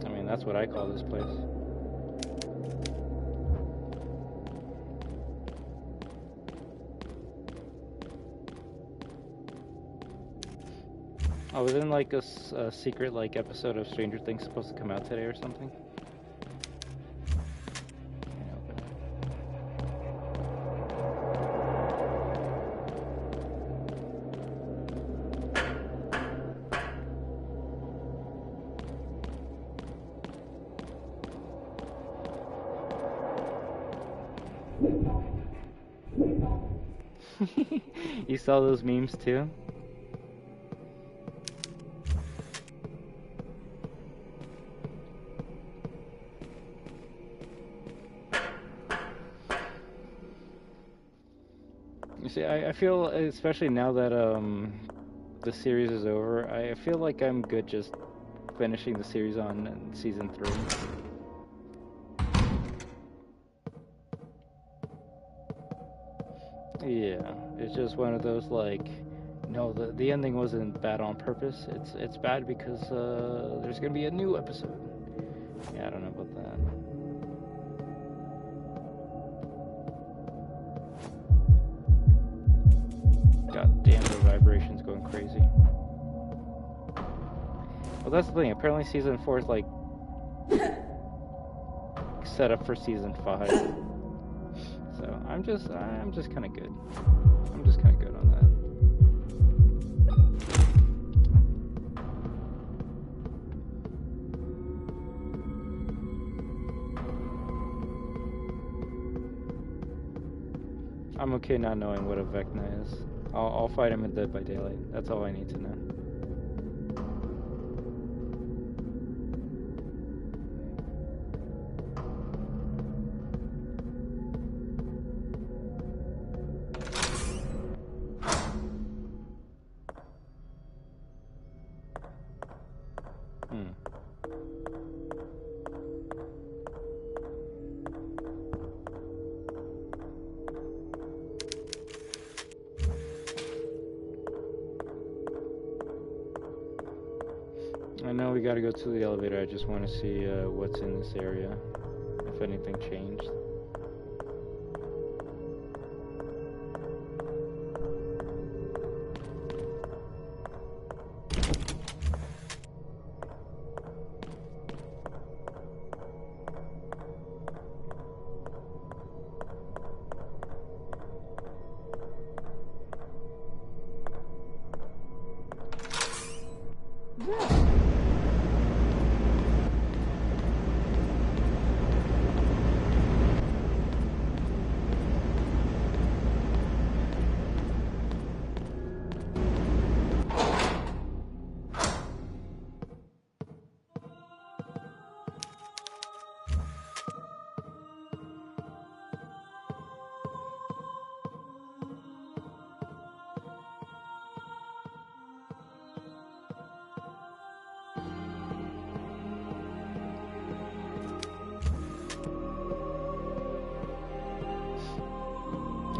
I mean, that's what I call this place. Oh, wasn't like a secret like episode of Stranger Things supposed to come out today or something? You saw those memes too? You see, I feel, especially now that the series is over, I feel like I'm good just finishing the series on season 3. Yeah, it's just one of those like, no, the ending wasn't bad on purpose. It's bad because there's gonna be a new episode. Yeah, I don't know about that. God damn, the vibrations going crazy. Well, that's the thing. Apparently, season 4 is like set up for season 5. So I'm just kind of good. I'm just kind of good on that. I'm okay not knowing what a Vecna is. I'll fight him in Dead by Daylight. That's all I need to know. I know we gotta go to the elevator. I just want to see what's in this area, if anything changed.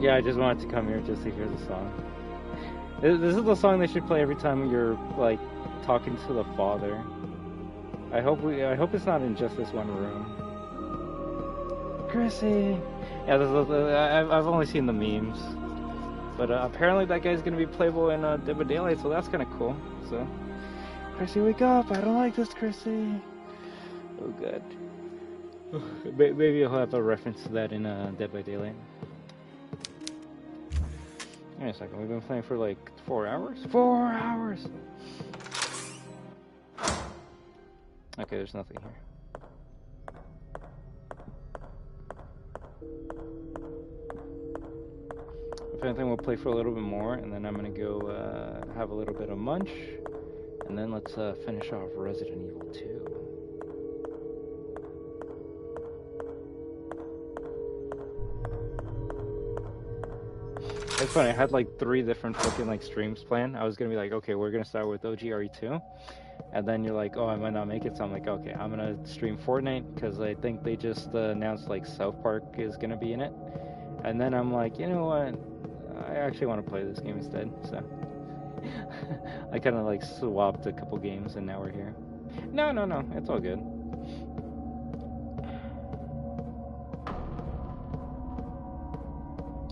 Yeah, I just wanted to come here just to hear the song. This is the song they should play every time you're like talking to the father. I hope it's not in just this one room. Chrissy. Yeah, I've only seen the memes. But apparently that guy's gonna be playable in Dead by Daylight, so that's kind of cool. So, Chrissy, wake up! I don't like this, Chrissy. Oh god. Maybe I'll have a reference to that in Dead by Daylight. Wait a second, we've been playing for like 4 hours? 4 hours! Okay, there's nothing here. If anything, we'll play for a little bit more, and then I'm gonna go have a little bit of munch, and then let's finish off Resident Evil 2. It's funny, I had like 3 different fucking like streams planned. I was gonna be like, okay, we're gonna start with OG RE2, and then you're like, oh, I might not make it, so I'm like, okay, I'm gonna stream Fortnite, because I think they just announced like South Park is gonna be in it. And then I'm like, you know what, I actually want to play this game instead, so I kind of like swapped a couple games, and now we're here. No, it's all good.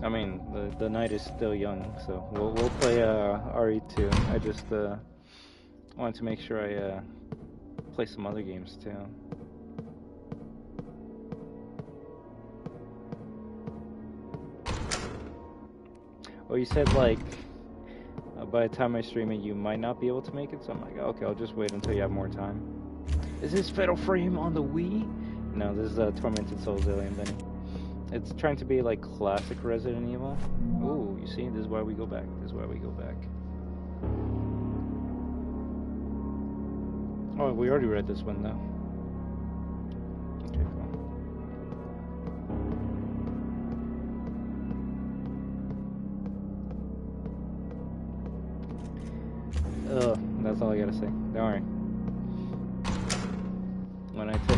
I mean, the night is still young, so we'll play RE2. I just wanted to make sure I play some other games too. Well, you said like by the time I stream it, you might not be able to make it, so I'm like, okay, I'll just wait until you have more time. Is this Fatal Frame on the Wii? No, this is Tormented Souls Alien Benny. It's trying to be like classic Resident Evil. Ooh, you see, this is why we go back. This is why we go back. Oh, we already read this one though. Okay, cool. Ugh, that's all I gotta say. Don't worry.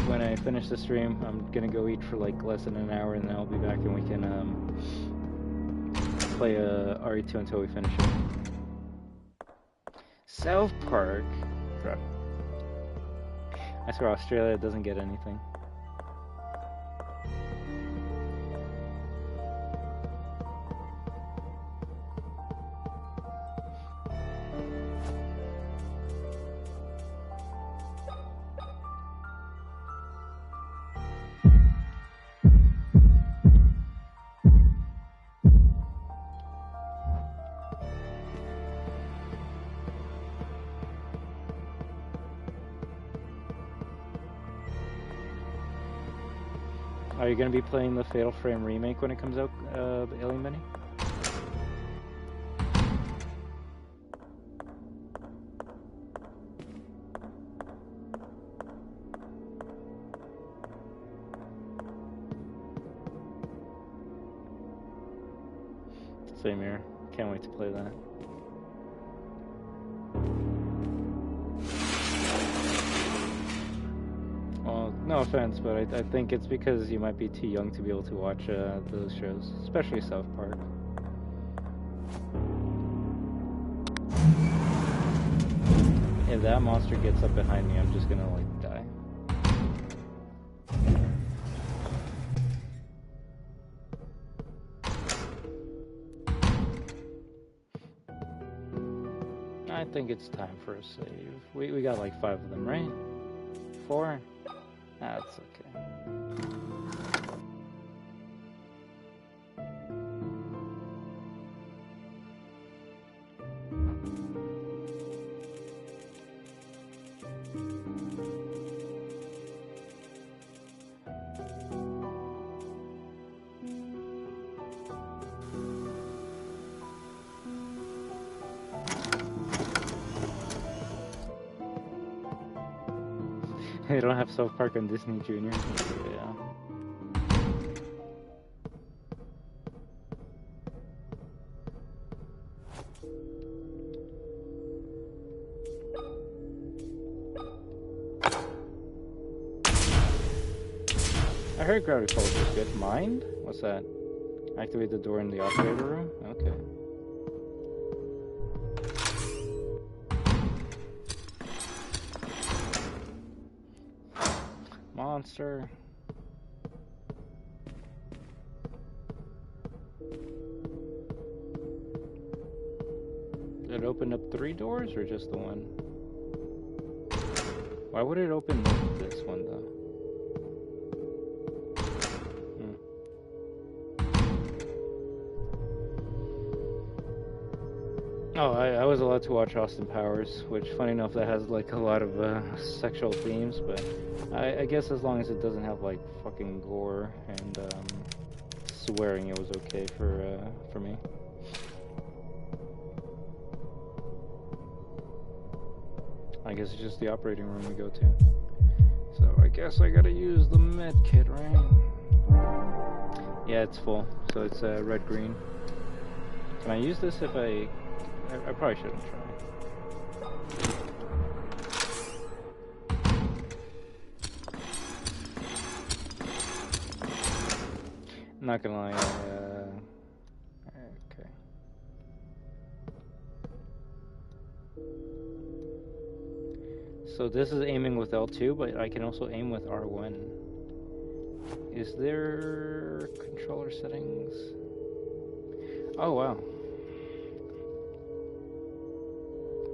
When I finish the stream, I'm gonna go eat for like less than an hour, and then I'll be back, and we can play RE2 until we finish it. South Park. Bro. I swear Australia doesn't get anything. Are you going to be playing the Fatal Frame remake when it comes out, Alien Benny? Same here. Can't wait to play that. Well, no offense, but I think it's because you might be too young to be able to watch those shows, especially South Park. If that monster gets up behind me, I'm just gonna like die. I think it's time for a save. We got like 5 of them, right? 4? That's okay. They don't have South Park on Disney Junior. Yeah. I heard Gravity Falls is good. Mind? What's that? Activate the door in the operator room? Okay. Monster. opened up 3 doors or just the one? Why would it open this one though? Oh, I was allowed to watch Austin Powers, which, funny enough, that has like a lot of sexual themes, but I guess as long as it doesn't have like fucking gore and swearing, it was okay for me. I guess it's just the operating room we go to. So I guess I gotta use the med kit, right? Yeah, it's full, so it's red-green. Can I use this if I probably shouldn't try. I'm not gonna lie, okay. So this is aiming with L2, but I can also aim with R1. Is there controller settings? Oh wow.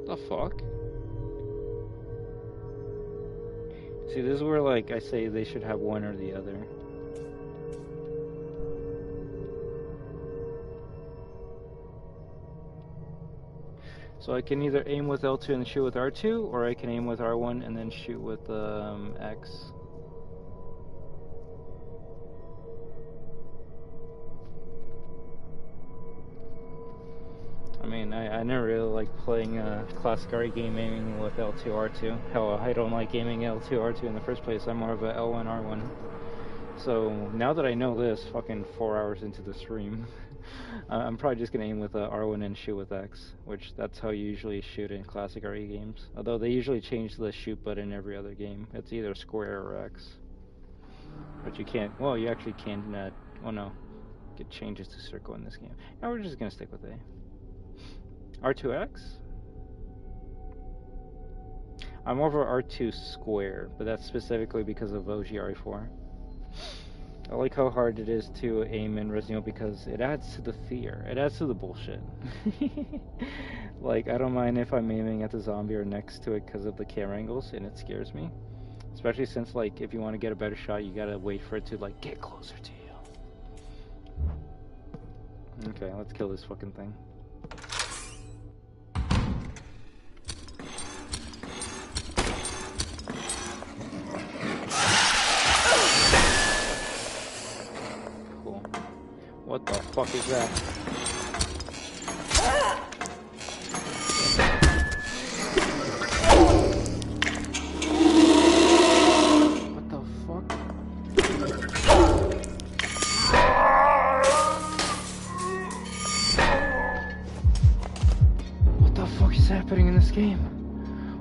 The fuck? See, this is where like I say they should have one or the other. So I can either aim with L2 and shoot with R2, or I can aim with R1 and then shoot with X. I mean, I never really like playing a classic RE game aiming with L2, R2. Hell, I don't like aiming L2, R2 in the first place. I'm more of a L1, R1. So now that I know this, fucking 4 hours into the stream, I'm probably just gonna aim with R1 and shoot with X, which that's how you usually shoot in classic RE games. Although they usually change the shoot button every other game. It's either square or X. But you can't, well, you actually can, oh no, it changes to circle in this game. Now we're just gonna stick with A. R2X? I'm over R2 square, but that's specifically because of OGRE4. I like how hard it is to aim in Resident Evil because it adds to the fear. It adds to the bullshit. Like, I don't mind if I'm aiming at the zombie or next to it because of the camera angles, and it scares me. Especially since, like, if you want to get a better shot, you gotta wait for it to, like, get closer to you. Okay, let's kill this fucking thing. What the fuck is that? What the fuck? What the fuck is happening in this game?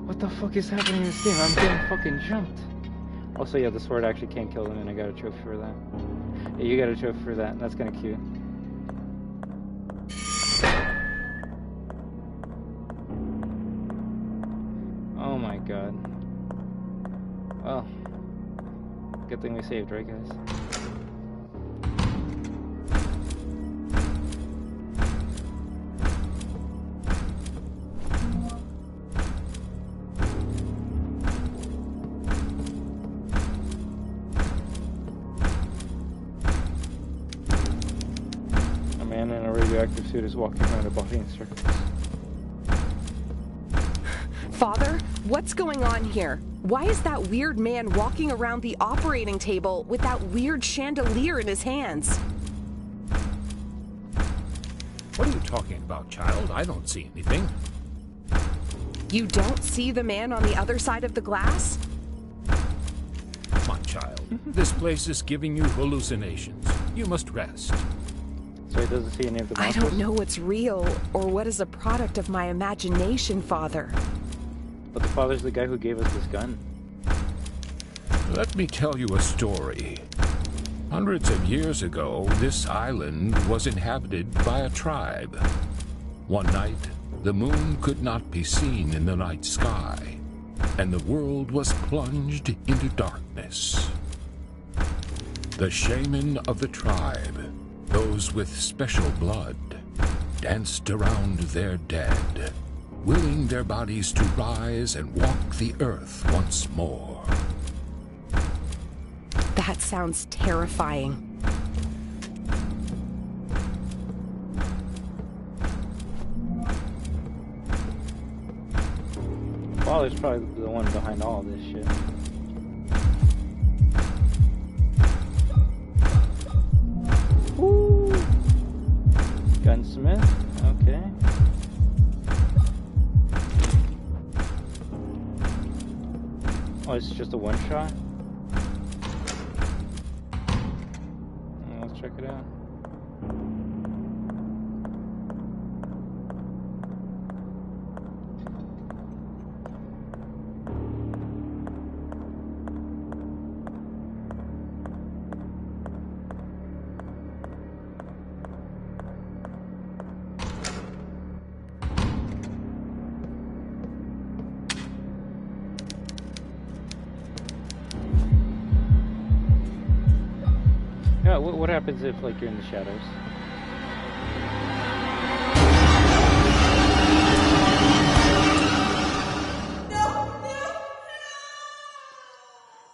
What the fuck is happening in this game? I'm getting fucking jumped. Also, yeah, the sword actually can't kill them, and I got a trophy for that. Yeah, you got a trophy for that. That's kind of cute. Oh my god. Well, good thing we saved, right, guys? Radioactive suit is walking around a body in circles. Father, what's going on here? Why is that weird man walking around the operating table with that weird chandelier in his hands? What are you talking about, child? I don't see anything. You don't see the man on the other side of the glass? My child, this place is giving you hallucinations. You must rest. So he doesn't see any of the I monsters? don't know what's real or what is a product of my imagination, Father. But the father's the guy who gave us this gun. Let me tell you a story. Hundreds of years ago, this island was inhabited by a tribe. One night, the moon could not be seen in the night sky, and the world was plunged into darkness. The shaman of the tribe, those with special blood, danced around their dead, willing their bodies to rise and walk the earth once more. That sounds terrifying. Waller's probably the one behind all of this shit. Woo! Gunsmith, okay. Oh, it's just a one shot? Let's check it out. Yeah, what happens if, like, you're in the shadows?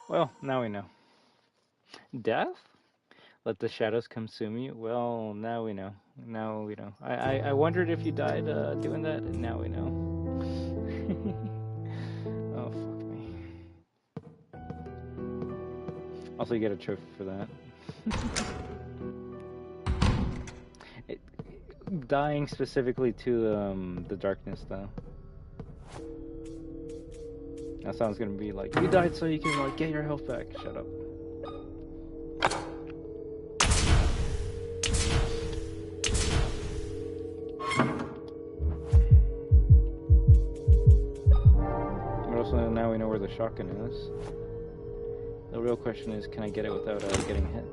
Well, now we know. Death? Let the shadows consume you? Well, now we know. Now we know. I wondered if you died doing that, and now we know. Oh, fuck me. Also, you get a trophy for that. Dying specifically to the darkness, though. That sounds gonna be like, you died so you can like get your health back. Shut up. Also, now we know where the shotgun is. The real question is, can I get it without getting hit?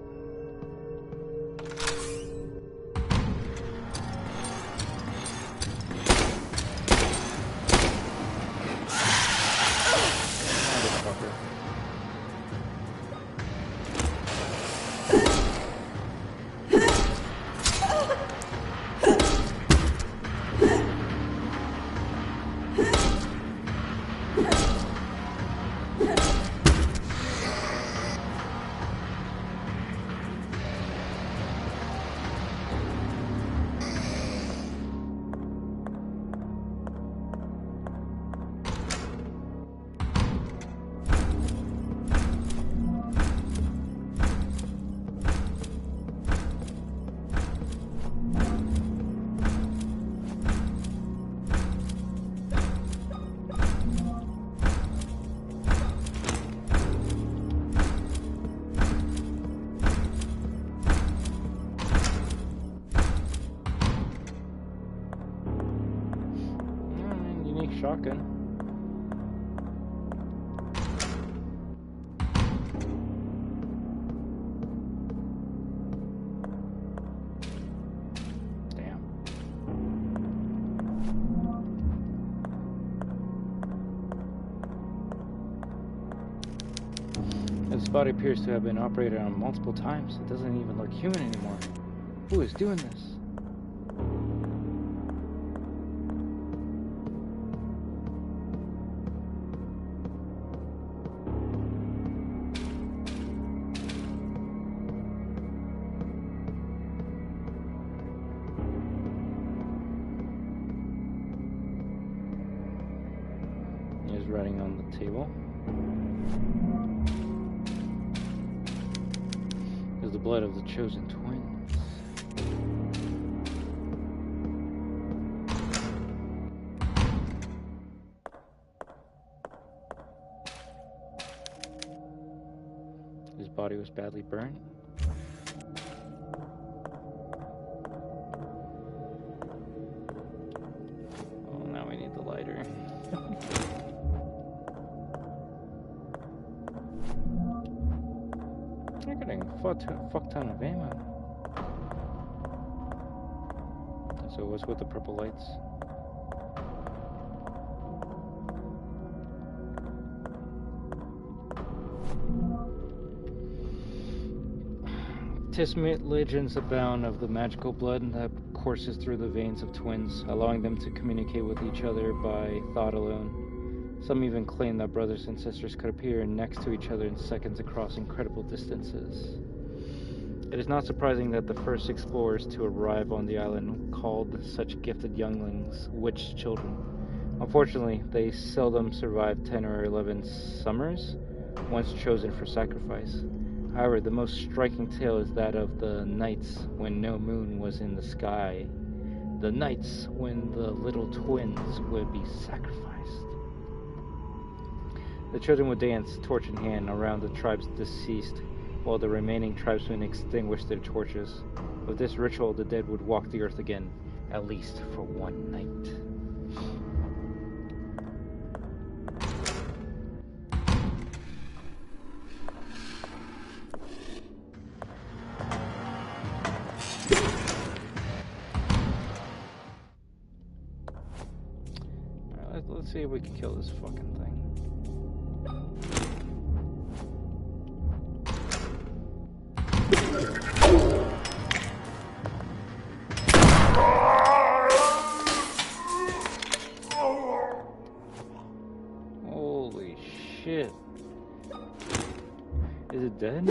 Shotgun. Damn. This body appears to have been operated on multiple times. It doesn't even look human anymore. Who is doing this? Writing on the table is the blood of the chosen twins. His body was badly burned. Oh, now we need the lighter. You're getting a fuck ton of ammo. So what's with the purple lights? Legends abound of the magical blood that courses through the veins of twins, allowing them to communicate with each other by thought alone. Some even claim that brothers and sisters could appear next to each other in seconds across incredible distances. It is not surprising that the first explorers to arrive on the island called such gifted younglings witch children. Unfortunately, they seldom survive 10 or 11 summers, once chosen for sacrifice. However, the most striking tale is that of the nights when no moon was in the sky. The nights when the little twins would be sacrificed. The children would dance, torch in hand, around the tribe's deceased, while the remaining tribesmen extinguished their torches. With this ritual, the dead would walk the earth again, at least for one night. Let's see if we can kill this fucking thing. Holy shit. Is it dead?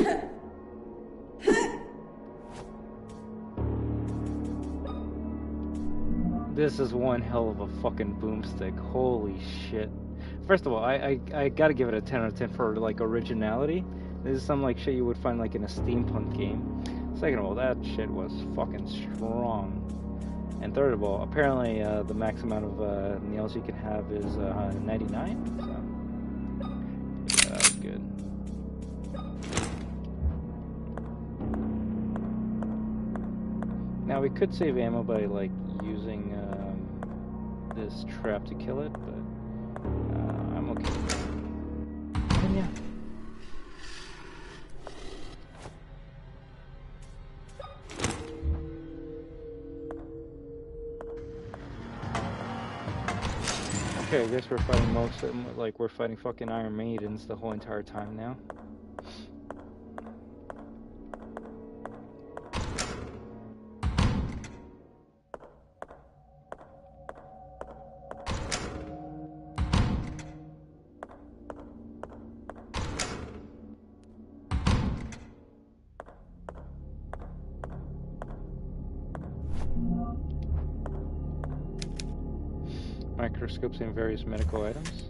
This is one hell of a fucking boomstick. Holy shit. First of all, I gotta give it a 10 out of 10 for like originality. This is some like shit you would find like in a steampunk game. Second of all, that shit was fucking strong. And third of all, apparently the max amount of nails you can have is 99. So yeah, that was good. Now we could save ammo by like using this trap to kill it, but I'm okay with that. And yeah. Okay, I guess we're fighting we're fighting fucking Iron Maidens the whole entire time now. Microscopes and various medical items.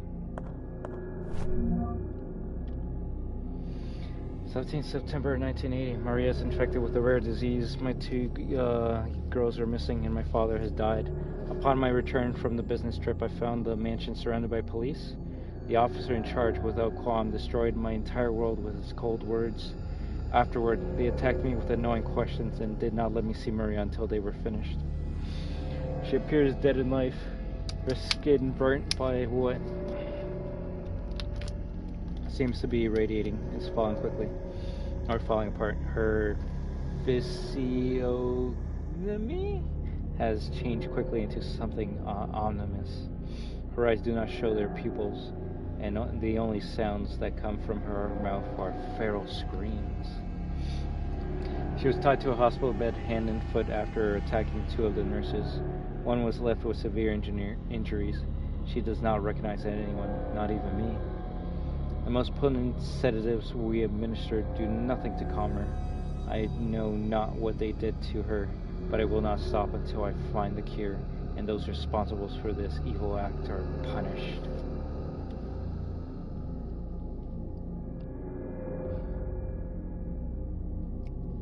17th September 1980. Maria is infected with a rare disease. My two girls are missing and my father has died. Upon my return from the business trip, I found the mansion surrounded by police. The officer in charge, without qualm, destroyed my entire world with his cold words. Afterward, they attacked me with annoying questions and did not let me see Maria until they were finished. She appears dead in life. Her skin burnt by what seems to be irradiating is falling quickly, or falling apart. Her physiognomy has changed quickly into something ominous. Her eyes do not show their pupils, and the only sounds that come from her mouth are feral screams. She was tied to a hospital bed hand and foot after attacking two of the nurses. One was left with severe injuries. She does not recognize anyone, not even me. The most potent sedatives we administered do nothing to calm her. I know not what they did to her, but I will not stop until I find the cure, and those responsible for this evil act are punished.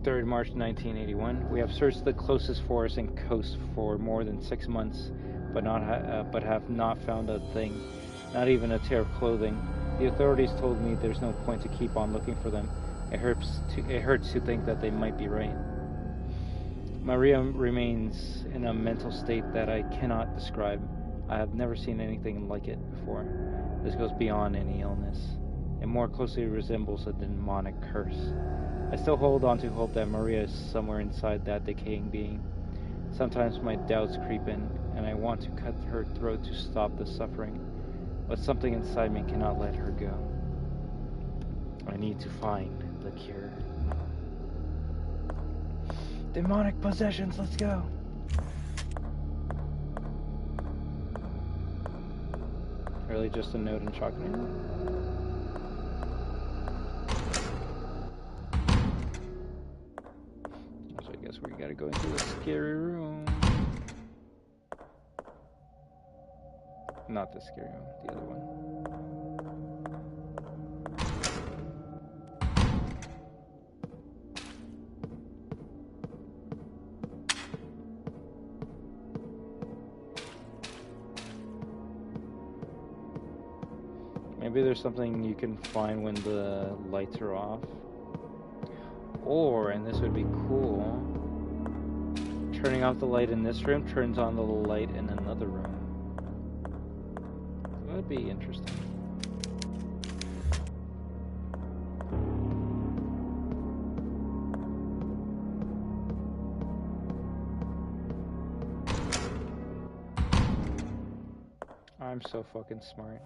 March 3rd, 1981. We have searched the closest forest and coast for more than 6 months, but have not found a thing, not even a tear of clothing. The authorities told me there's no point to keep on looking for them. It hurts to think that they might be right. Maria remains in a mental state that I cannot describe. I have never seen anything like it before. This goes beyond any illness. It more closely resembles a demonic curse. I still hold on to hope that Maria is somewhere inside that decaying being. Sometimes my doubts creep in, and I want to cut her throat to stop the suffering, but something inside me cannot let her go. I need to find the cure. Demonic possessions, let's go. Really just a note and chocolate. So I guess we gotta go into the scary room. Not the scary room, the other one. Maybe there's something you can find when the lights are off. Or, and this would be cool, turning off the light in this room turns on the light in another room. That would be interesting. I'm so fucking smart.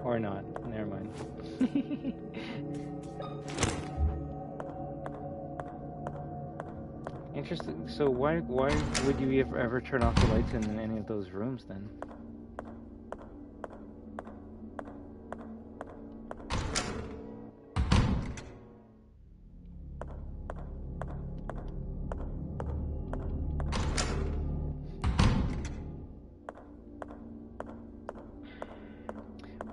Or not. Never mind. Interesting. So why would you ever turn off the lights in any of those rooms then?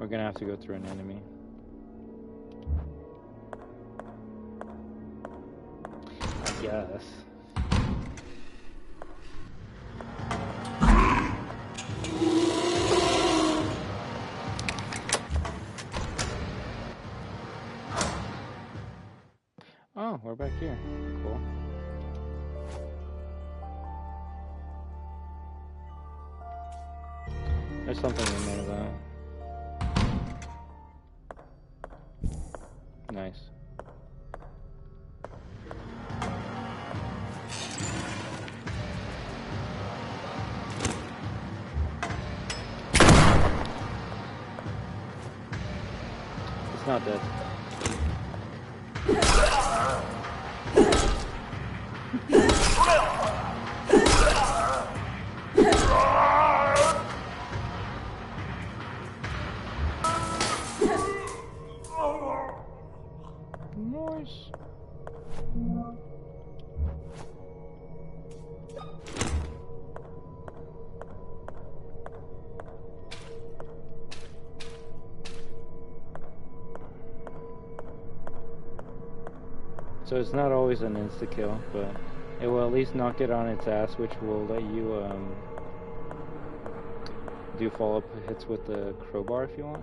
We're gonna have to go through an enemy. I guess. Oh, we're back here. Cool. There's something in there though. Nice. It's not dead. Nice. So it's not always an insta-kill, but it will at least knock it on its ass, which will let you do follow-up hits with the crowbar if you want.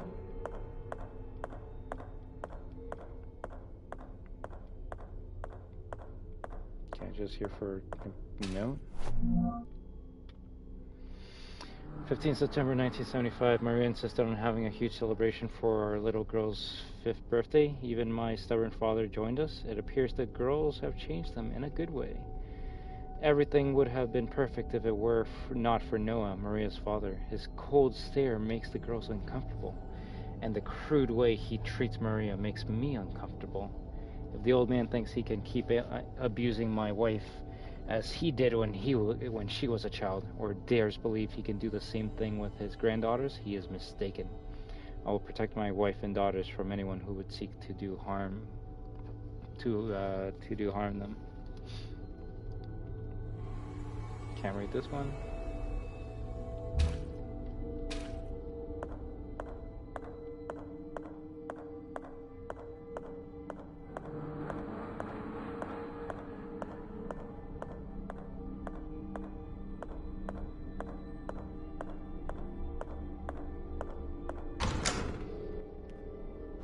Okay, just here for a note. 15 September 1975, Maria insisted on having a huge celebration for our little girl's 5th birthday. Even my stubborn father joined us. It appears that girls have changed them in a good way. Everything would have been perfect if it were not for Noah, Maria's father. His cold stare makes the girls uncomfortable, and the crude way he treats Maria makes me uncomfortable. If the old man thinks he can keep abusing my wife as he did when she was a child, or dares believe he can do the same thing with his granddaughters, he is mistaken. I will protect my wife and daughters from anyone who would seek to do harm them. Can't read this one.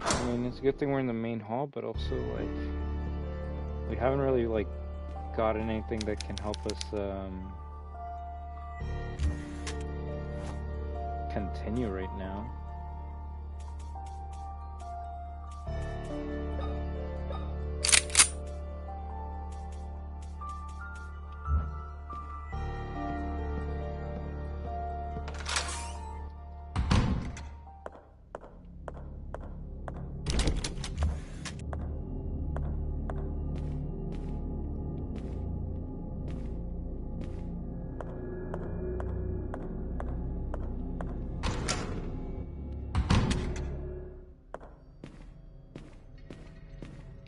I mean, it's a good thing we're in the main hall, but also, like, we haven't really, like, gotten anything that can help us, continue right now.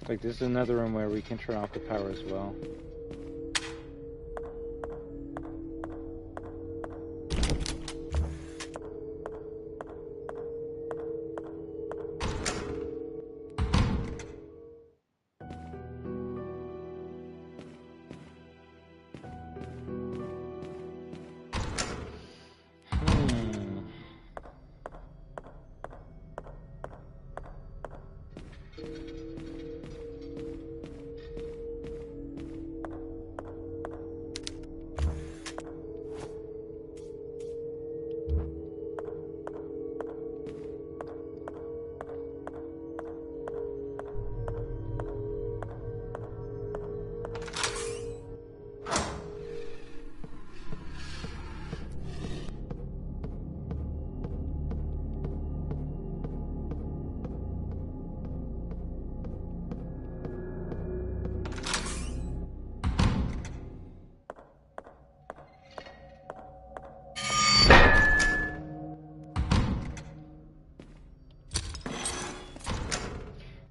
Like, this is another room where we can turn off the power as well.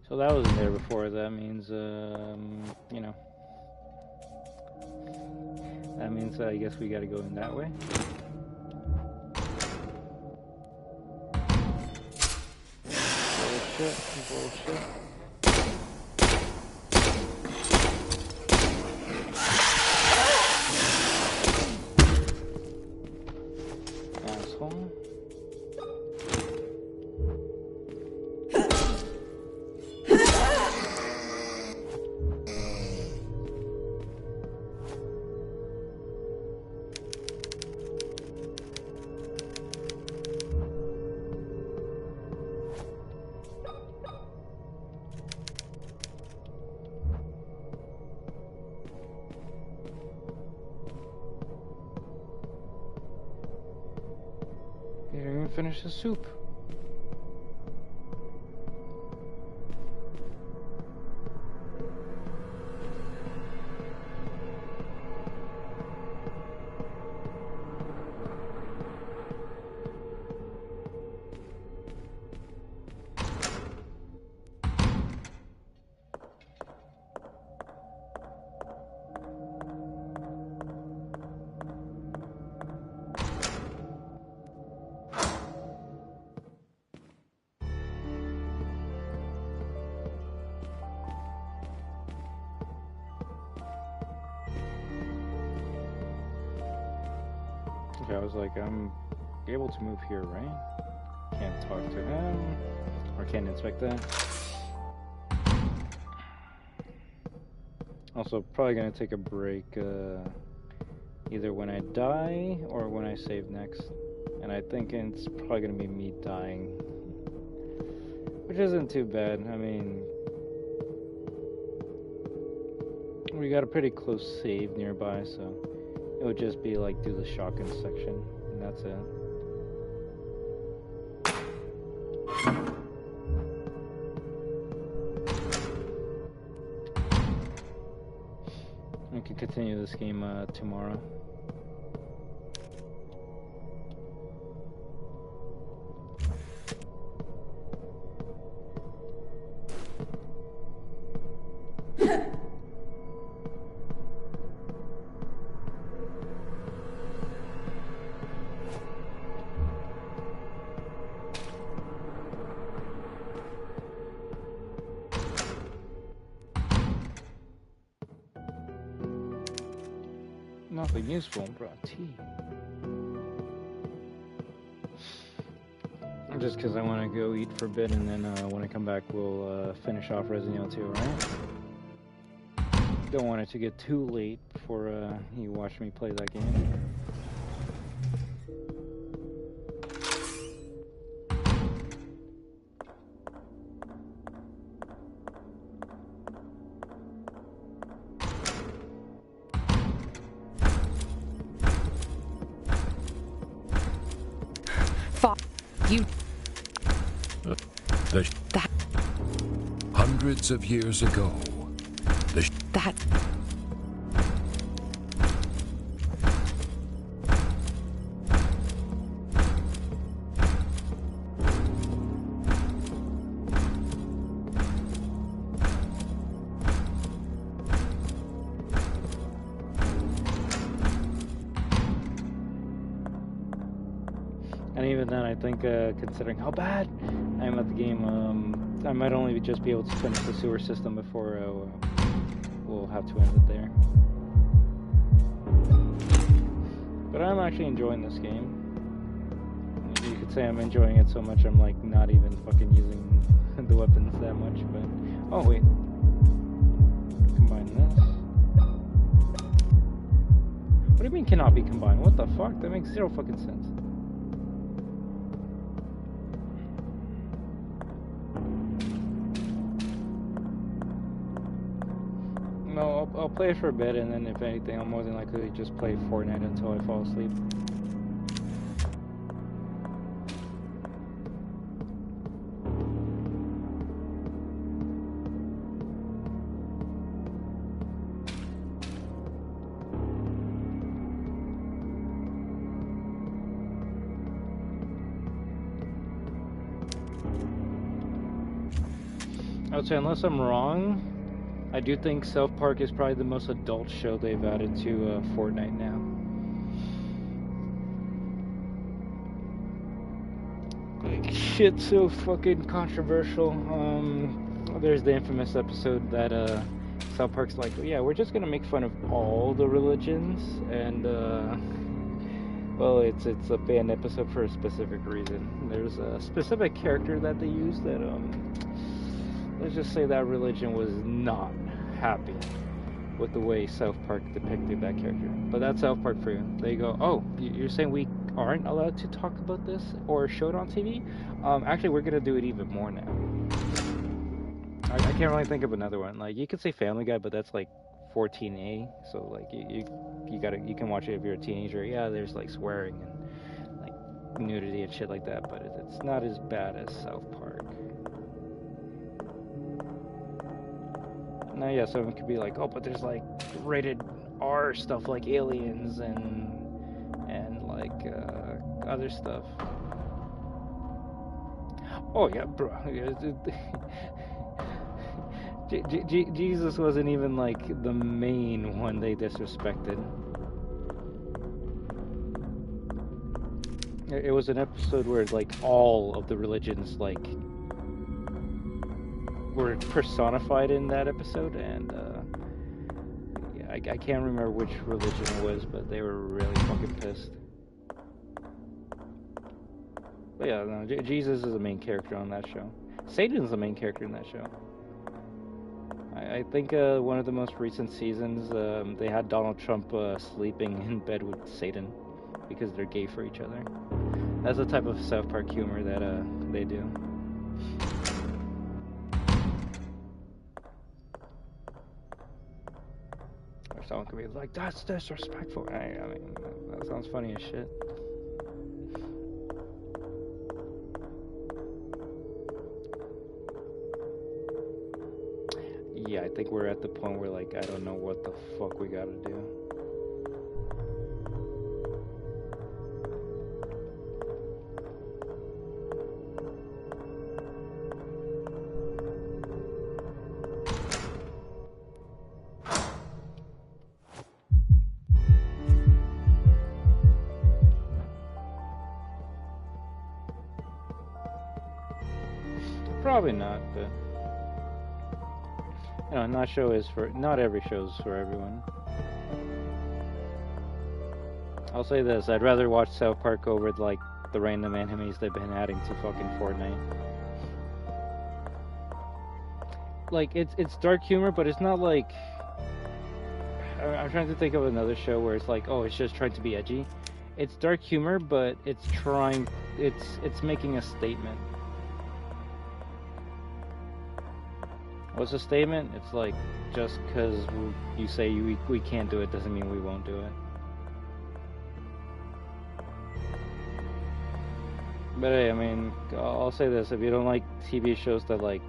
So that wasn't there before. That means, you know, that means I guess we gotta go in that way. Bullshit, bullshit. Asshole. You didn't even finish the soup. Okay, I was like, I'm able to move here, right? Can't talk to him, or can't inspect that. Also, probably gonna take a break, either when I die or when I save next. And I think it's probably gonna be me dying, which isn't too bad. I mean, we got a pretty close save nearby, so it would just be like do the shotgun section, and that's it. We can continue this game tomorrow. Nothing useful, brought tea. Just because I want to go eat for a bit, and then when I come back, we'll finish off Resident Evil 2, right? Don't want it to get too late before you watch me play that game. Hundreds of years ago, And even then, I think, considering how bad I am at the game, I might only just be able to finish the sewer system before we'll have to end it there. But I'm actually enjoying this game. You could say I'm enjoying it so much I'm like not even fucking using the weapons that much, but... Oh, wait. Combine this. What do you mean cannot be combined? What the fuck? That makes zero fucking sense. No, I'll play it for a bit, and then if anything, I'll more than likely just play Fortnite until I fall asleep. I would say, unless I'm wrong, I do think South Park is probably the most adult show they've added to Fortnite now. Like, shit, so fucking controversial. There's the infamous episode that South Park's like, yeah, we're just gonna make fun of all the religions, and well, it's a banned episode for a specific reason. There's a specific character that they use that let's just say that religion was not happy with the way South Park depicted that character. But that's South Park for you. They go, oh, you're saying we aren't allowed to talk about this or show it on TV? Actually, we're gonna do it even more now. I can't really think of another one. Like, you could say Family Guy, but that's like 14A. So like you can watch it if you're a teenager. Yeah, there's like swearing and like nudity and shit like that, but it's not as bad as South Park. Now, yeah, someone could be like, oh, but there's like rated R stuff like aliens and like other stuff. Oh yeah, bro. Jesus wasn't even like the main one they disrespected. It was an episode where like all of the religions like were personified in that episode, and yeah, I can't remember which religion it was, but they were really fucking pissed. But yeah, no, Jesus is the main character on that show. Satan's the main character in that show. I think one of the most recent seasons, they had Donald Trump sleeping in bed with Satan because they're gay for each other. That's the type of South Park humor that they do. Someone could be like, that's disrespectful. I mean, that sounds funny as shit. Yeah, I think we're at the point where, like, I don't know what the fuck we gotta do. Probably not, but you know, not every show is for everyone. I'll say this: I'd rather watch South Park over like the random animes they've been adding to fucking Fortnite. Like it's dark humor, but it's not like I'm trying to think of another show where it's like, oh, it's just trying to be edgy. It's dark humor, but it's making a statement. What's the statement? It's like, just because you say we can't do it doesn't mean we won't do it. But hey, I mean, I'll say this: if you don't like TV shows that like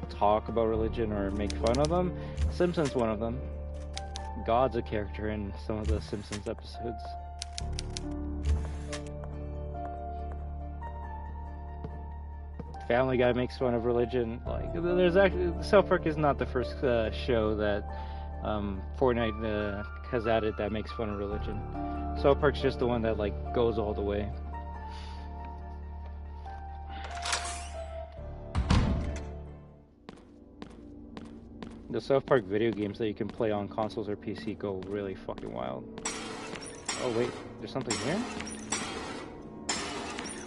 talk about religion or make fun of them, Simpsons one of them. God's a character in some of the Simpsons episodes. Family Guy makes fun of religion. Like, there's actually South Park is not the first show that Fortnite has added that makes fun of religion. South Park's just the one that like goes all the way. The South Park video games that you can play on consoles or PC go really fucking wild. Oh wait, there's something here?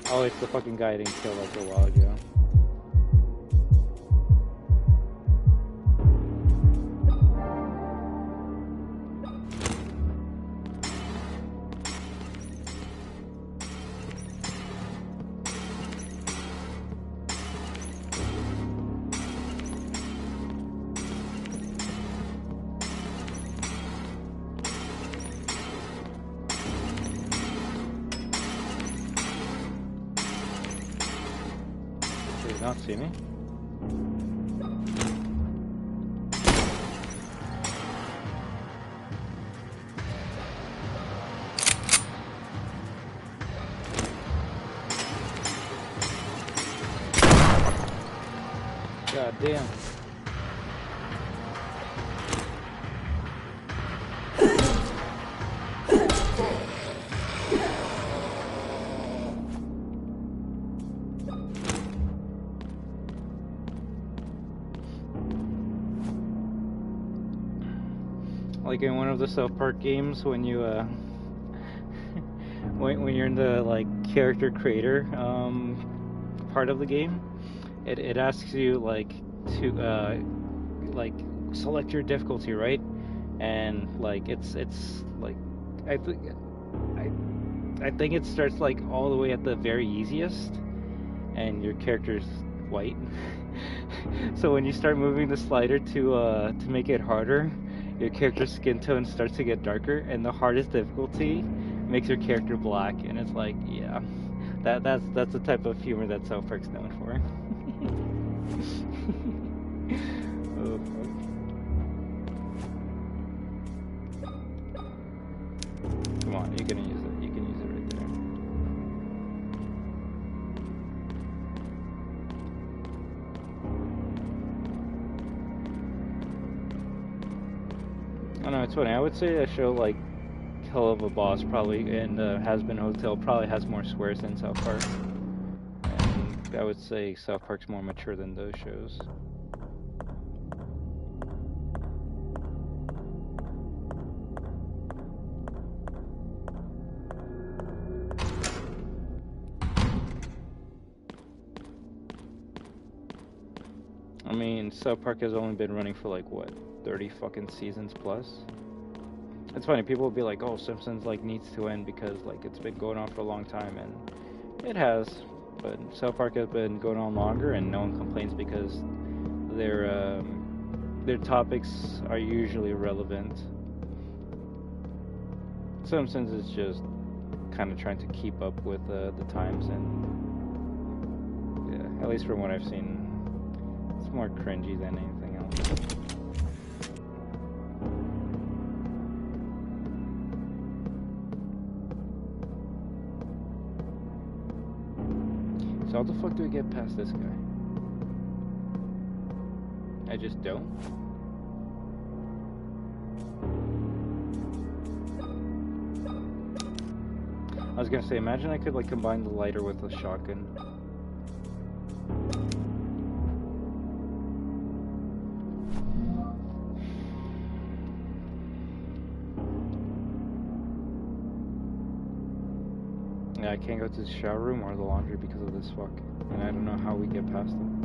Oh, it's the fucking guy I didn't kill like a while ago. Not see me. God damn. Like in one of the South Park games, when you when you're in the like character creator part of the game, it asks you like to like select your difficulty, right? And like it's like I think it starts like all the way at the very easiest, and your character's white. So when you start moving the slider to make it harder, your character's skin tone starts to get darker, and the hardest difficulty makes your character black. And it's like, yeah, that's the type of humor that South Park's known for. Oh, fuck. Come on, you're gonna use it. You can use it right there. I don't know, it's funny. I would say a show like Hell of a Boss probably and Has Been Hotel probably has more swears than South Park. And I would say South Park's more mature than those shows. I mean, South Park has only been running for like what, 30 fucking seasons plus? It's funny, people will be like, oh, Simpsons like needs to end because like it's been going on for a long time, and it has, but South Park has been going on longer and no one complains because their topics are usually relevant. Simpsons is just kind of trying to keep up with the times, and yeah, at least from what I've seen, it's more cringy than anything else. So how the fuck do I get past this guy? I just don't? I was gonna say, imagine I could like combine the lighter with a shotgun. Yeah, I can't go to the shower room or the laundry because of this fuck. And I don't know how we get past them.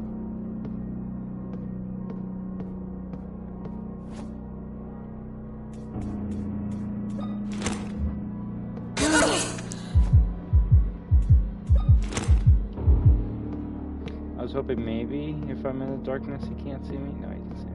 I was hoping maybe if I'm in the darkness he can't see me. No, he can see me.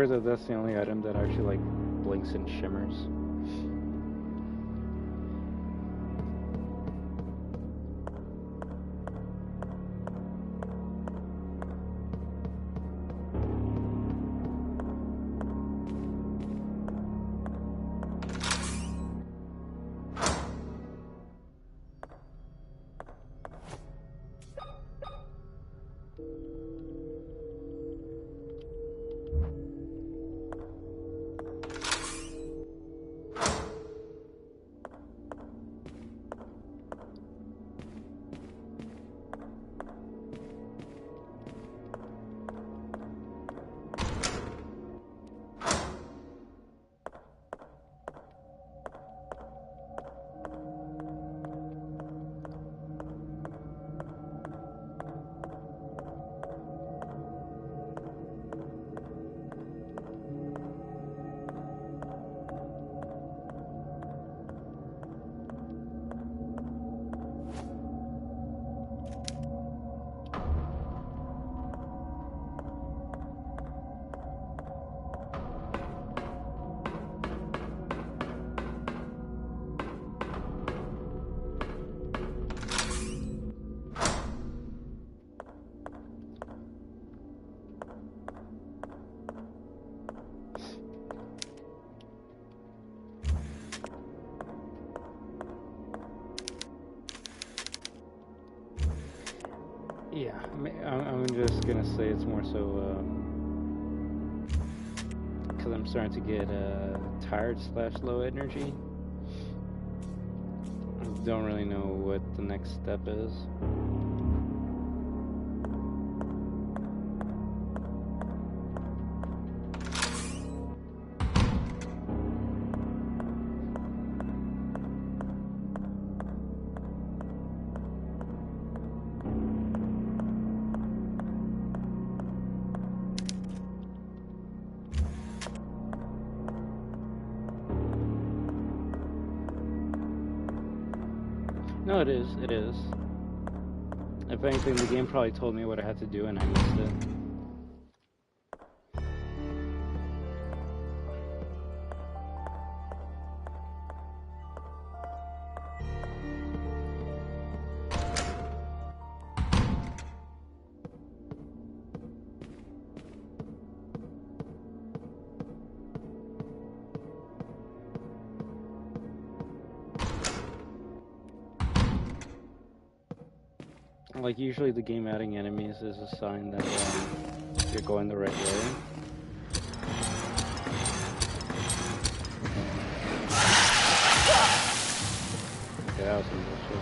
swear that that's the only item that actually like blinks and shimmers. Yeah, I'm just gonna say it's more so because I'm starting to get tired / low energy. I don't really know what the next step is. No, it is. It is. If anything, the game probably told me what I had to do and I missed it. Like, usually the game adding enemies is a sign that you're going the right way. Okay, that was some bullshit.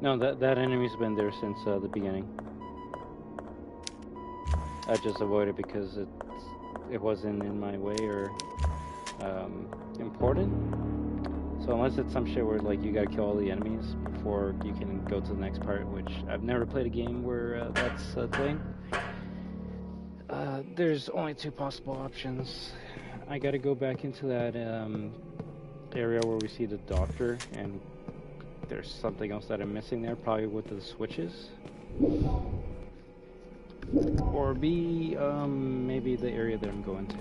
No, that enemy's been there since the beginning. I just avoided because it wasn't in my way or important. So unless it's some shit where like you gotta kill all the enemies before you can go to the next part, which I've never played a game where that's a thing. There's only two possible options. I gotta go back into that area where we see the doctor, and there's something else that I'm missing there, probably with the switches. Or B, maybe the area that I'm going to.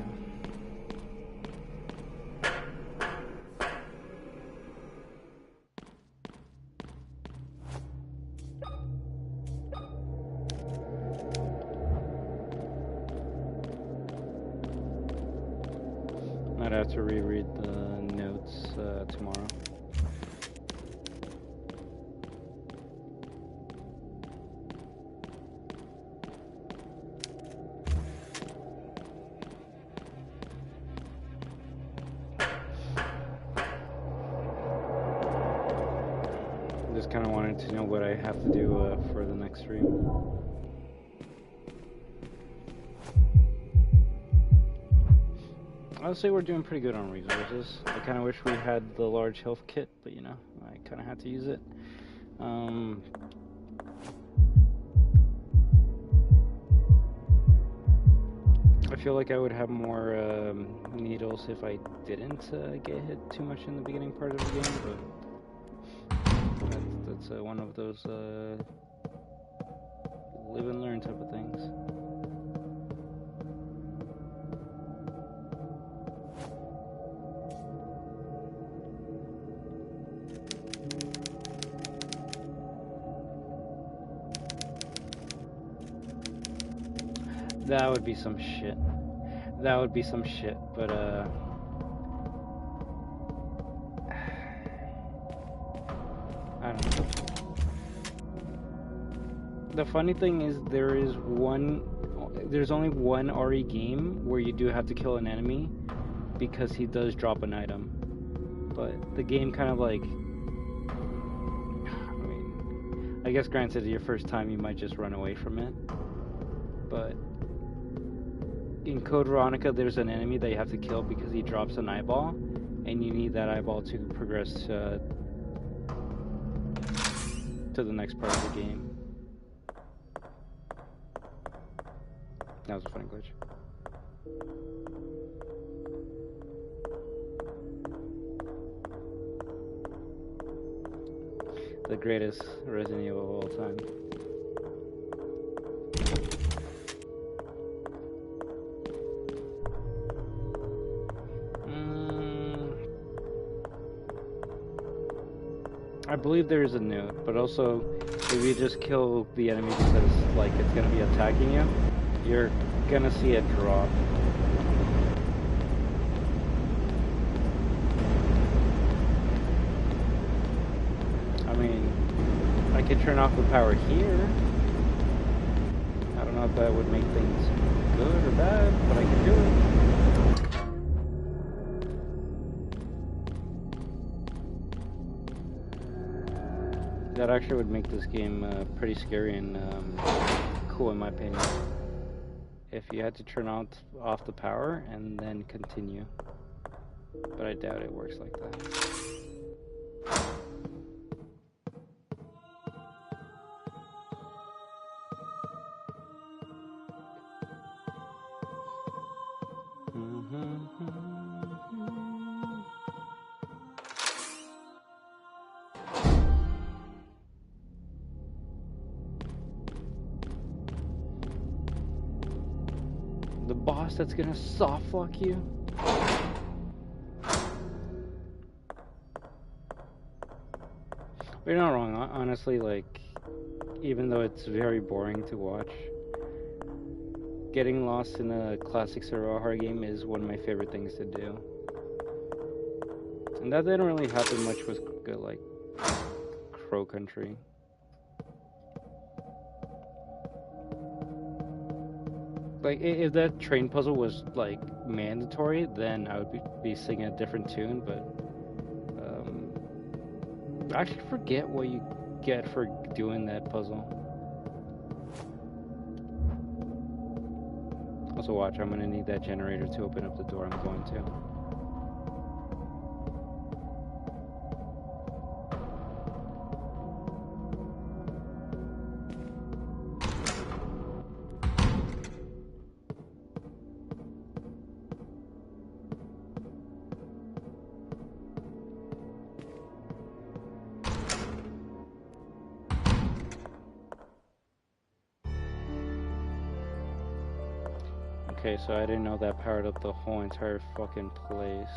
Might have to reread the notes tomorrow. Just kind of wanted to know what I have to do for the next stream. I would say we're doing pretty good on resources. I kind of wish we had the large health kit, but you know, I kind of had to use it. I feel like I would have more needles if I didn't get hit too much in the beginning part of the game, but that's one of those live and learn type of things. That would be some shit. That would be some shit, but I don't know. The funny thing is there's only one RE game where you do have to kill an enemy because he does drop an item. But the game kind of like, I guess granted your first time you might just run away from it, but in Code Veronica, there's an enemy that you have to kill because he drops an eyeball, and you need that eyeball to progress to the next part of the game. That was a funny glitch. The greatest Resident Evil of all time. I believe there is a note, but also if you just kill the enemy because like it's gonna be attacking you, you're gonna see it drop. I mean, I could turn off the power here. I don't know if that would make things good or bad, but I can do it. That actually would make this game pretty scary and cool in my opinion. If you had to turn off the power and then continue. But I doubt it works like that. The boss that's gonna soft lock you. You're not wrong, honestly, like, even though it's very boring to watch, getting lost in a classic survival horror game is one of my favorite things to do. And that didn't really happen much with, like, Crow Country. Like, if that train puzzle was, like, mandatory, then I would be singing a different tune, but I actually forget what you get for doing that puzzle. Also watch, I'm gonna need that generator to open up the door I'm going to. Okay, so I didn't know that powered up the whole entire fucking place.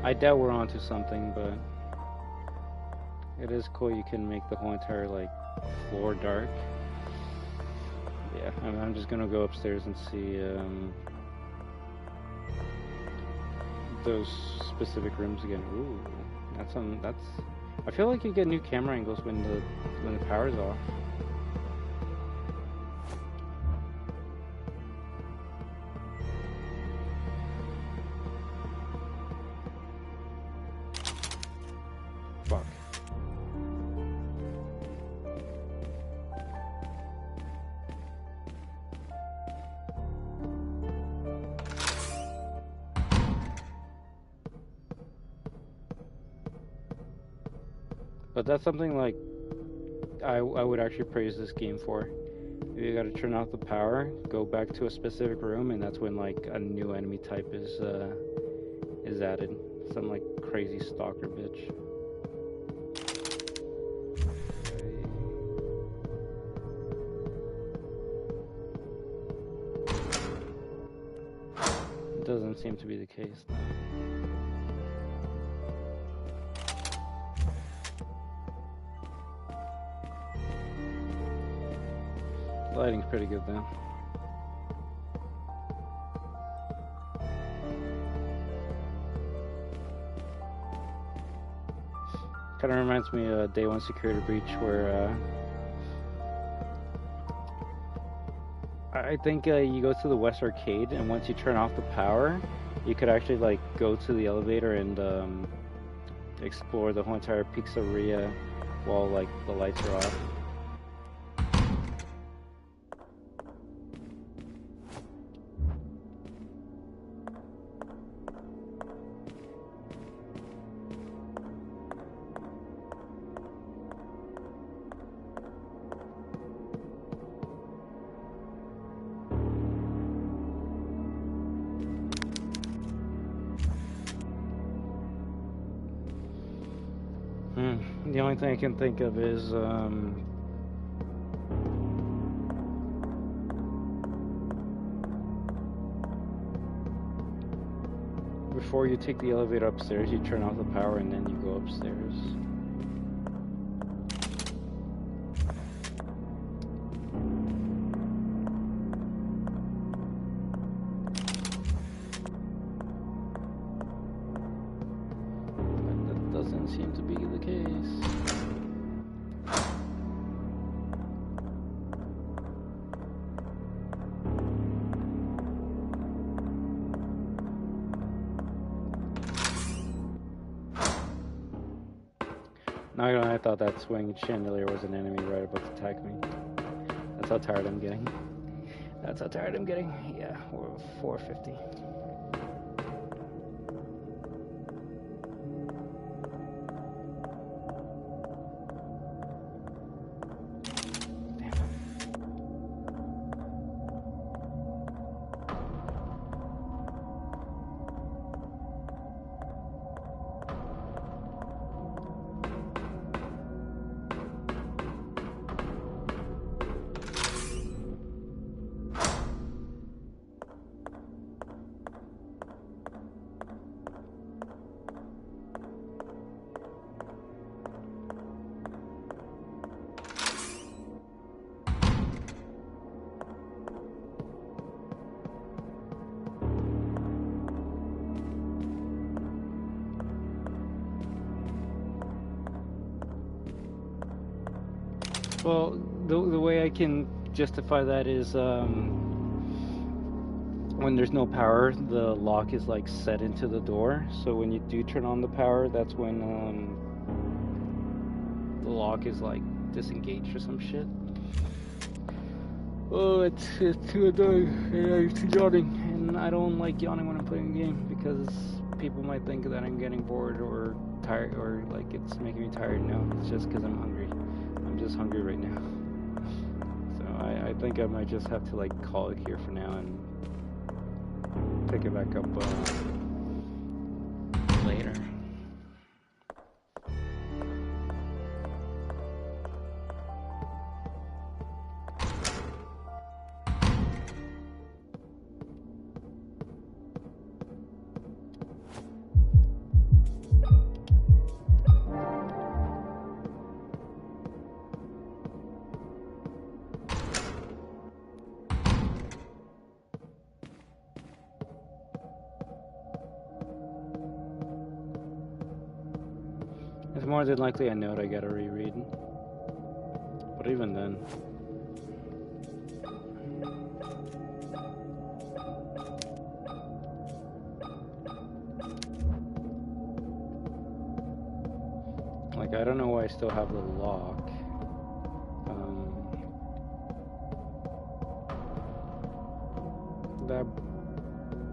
I doubt we're onto something, but it is cool you can make the whole entire, like, floor dark. Yeah, I'm just gonna go upstairs and see, those specific rooms again. Ooh, that's I feel like you get new camera angles when the power's off. Fuck. But that's something like I would actually praise this game for. You gotta turn off the power, go back to a specific room, and that's when like a new enemy type is added. Some like crazy stalker bitch. It doesn't seem to be the case though. Lighting's pretty good though. Kind of reminds me of Day 1 Security Breach, where I think you go to the West Arcade, and once you turn off the power, you could actually like go to the elevator and explore the whole entire pizzeria while like the lights are off. The only thing I can think of is before you take the elevator upstairs, you turn off the power and then you go upstairs. But that doesn't seem to be the case. Not gonna lie, I thought that swing chandelier was an enemy right about to attack me. That's how tired I'm getting. That's how tired I'm getting. Yeah, we're 450. Well, the way I can justify that is when there's no power, the lock is like set into the door. So when you do turn on the power, that's when the lock is like disengaged or some shit. Oh, it's too annoying. It's yawning, and I don't like yawning when I'm playing a game because people might think that I'm getting bored or tired or like it's making me tired. No, it's just because I'm hungry. I'm just hungry right now. So I think I might just have to like call it here for now and pick it back up later. It's more than likely a note I gotta reread. But even then. Like, I don't know why I still have the lock. That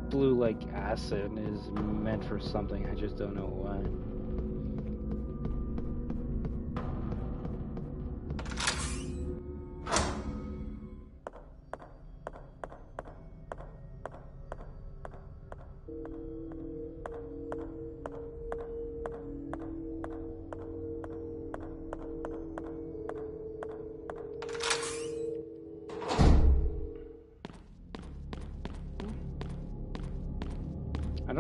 blue, like, acid is meant for something, I just don't know why.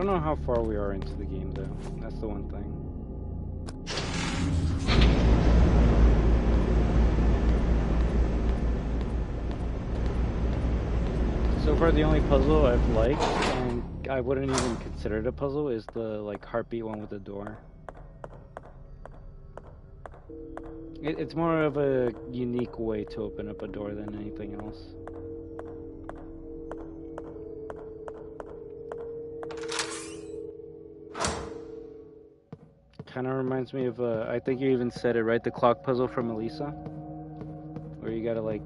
don't know how far we are into the game, though. That's the one thing. So far, the only puzzle I've liked, and I wouldn't even consider it a puzzle, is the like heartbeat one with the door. It's more of a unique way to open up a door than anything else. Kind of reminds me of, I think you even said it, right? The clock puzzle from Elisa? Where you gotta, like,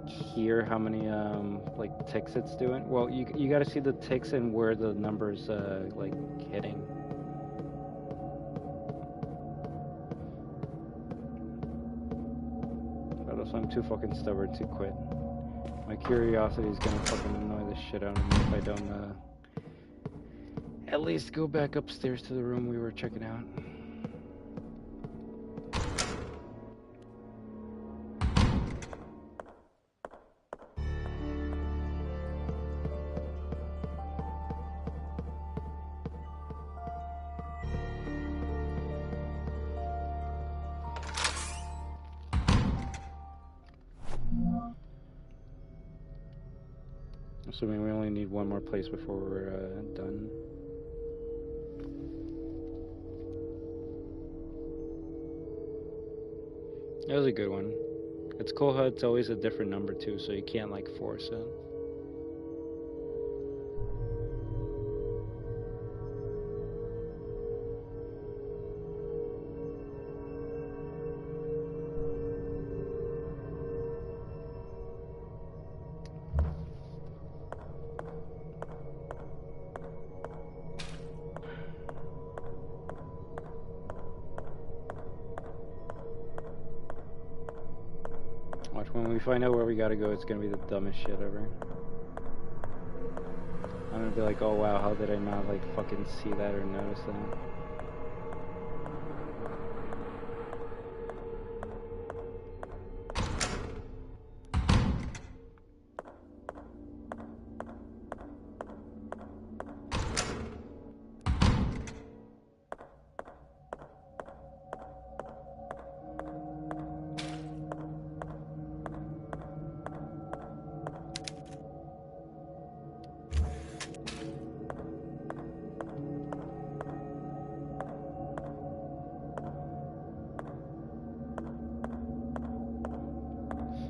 hear how many, like, ticks it's doing. Well, you gotta see the ticks and where the number's, like, hitting. So I'm too fucking stubborn to quit. My curiosity is gonna fucking annoy the shit out of me if I don't, at least go back upstairs to the room we were checking out. Assuming we only need one more place before we're done. That was a good one. It's cool how it's always a different number too, so you can't like force it. When we find out where we gotta go, it's gonna be the dumbest shit ever. I'm gonna be like, oh wow, how did I not like fucking see that or notice that?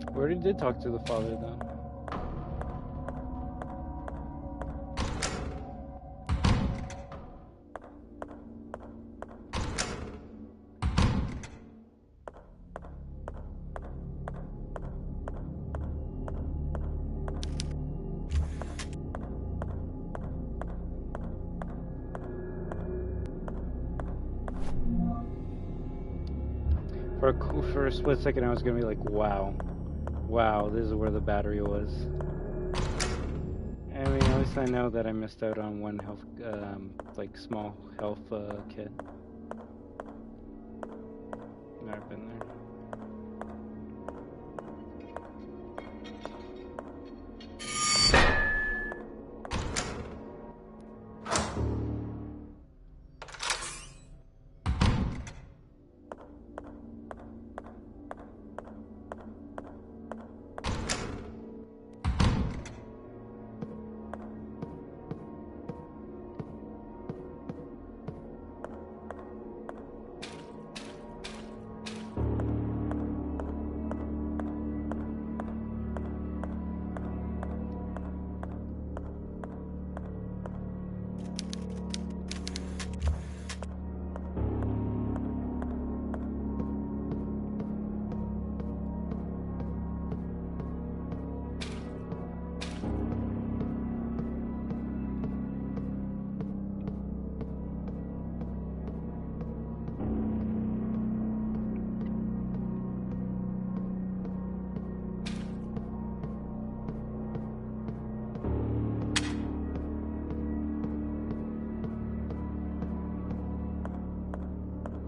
We already did talk to the father, though. For a split second, I was gonna be like, wow. Wow, this is where the battery was. I mean, at least I know that I missed out on one health, like small health kit. Never been there.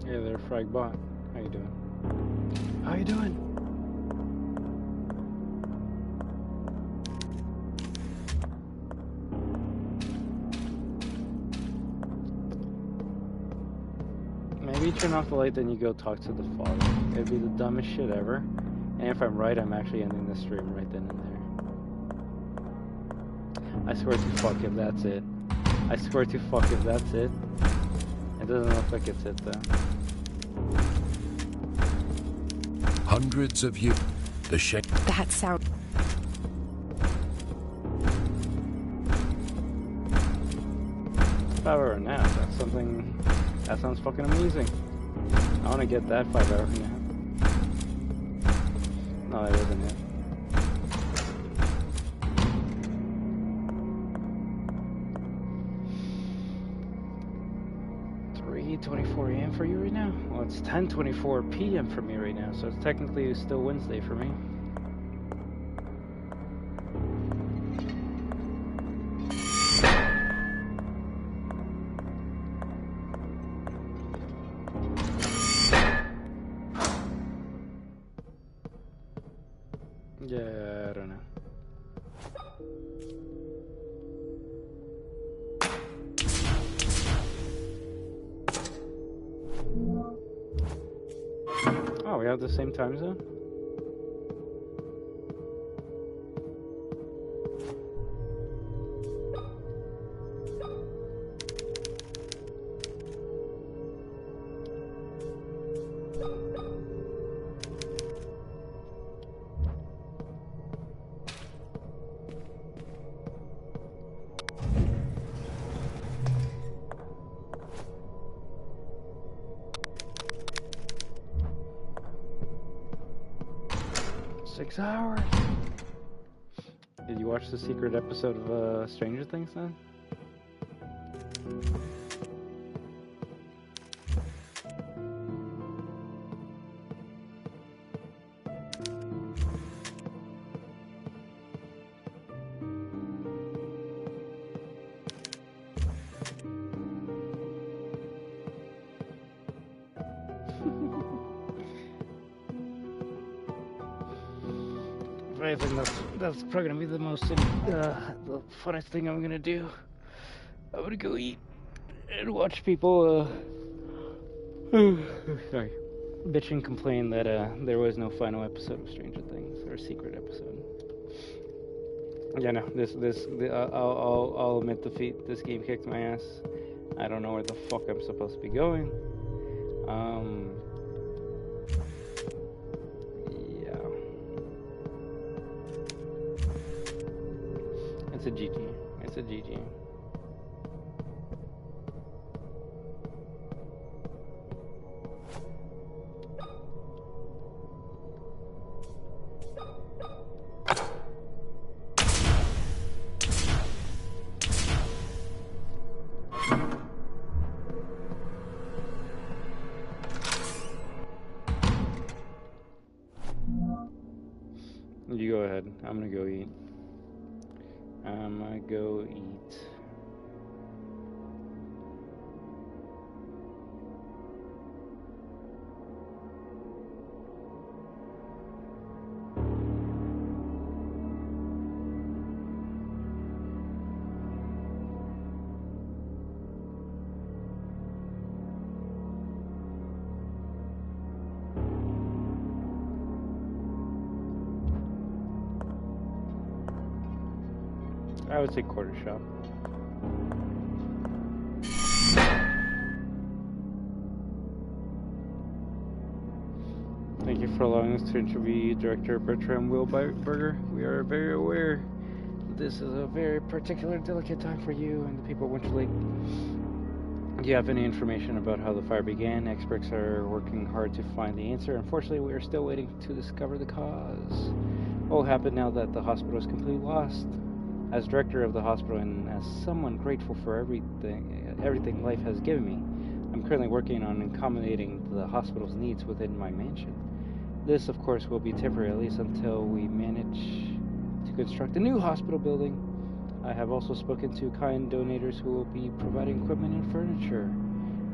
Yeah, they're frag bot. How you doing? How you doing? Maybe you turn off the light, then you go talk to the father. It'd be the dumbest shit ever. And if I'm right, I'm actually ending the stream right then and there. I swear to fuck if that's it. I swear to fuck if that's it. It doesn't look like it's it though. Hundreds of you. The shame. That sound. 5-hour nap. That's something. That sounds fucking amazing. I want to get that 5-hour nap. No, that wasn't it. 3:24 a.m. for you right now? Well, it's 10:24 p.m. for me right now, so it's technically still Wednesday for me. Yeah, I don't know. Oh, we have the same time zone? Hours. Did you watch the secret episode of Stranger Things then? I think that's probably gonna be the most the funnest thing I'm gonna do. I'm gonna go eat and watch people sorry, bitch and complain that there was no final episode of Stranger Things or secret episode. Yeah, no, I'll admit defeat. This game kicked my ass. I don't know where the fuck I'm supposed to be going. It's a GG. It's a GG. You go ahead. I'm gonna go eat. I'm gonna go eat. I would say quarter shop. Thank you for allowing us to interview Director Bertram Wilberger. We are very aware this is a very particular, delicate time for you and the people of Winter Lake. Do you have any information about how the fire began? Experts are working hard to find the answer. Unfortunately, we are still waiting to discover the cause. What will happen now that the hospital is completely lost? As director of the hospital and as someone grateful for everything life has given me, I'm currently working on accommodating the hospital's needs within my mansion. This, of course, will be temporary, at least until we manage to construct a new hospital building. I have also spoken to kind donators who will be providing equipment and furniture.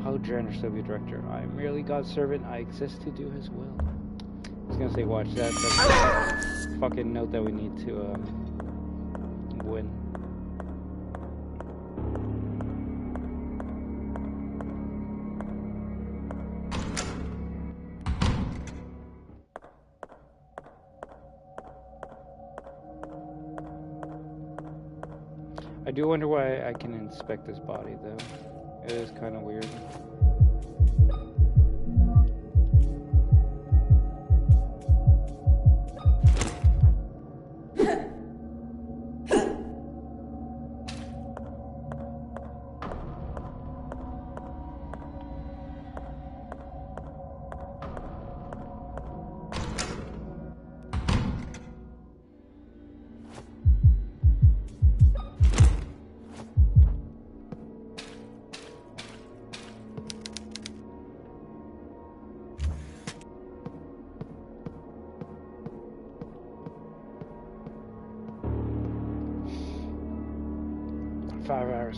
How generous of you, Director. I am merely God's servant. I exist to do His will. I was gonna say, watch that. That's a fucking note that we need to win. I do wonder why I can inspect this body, though. It is kind of weird.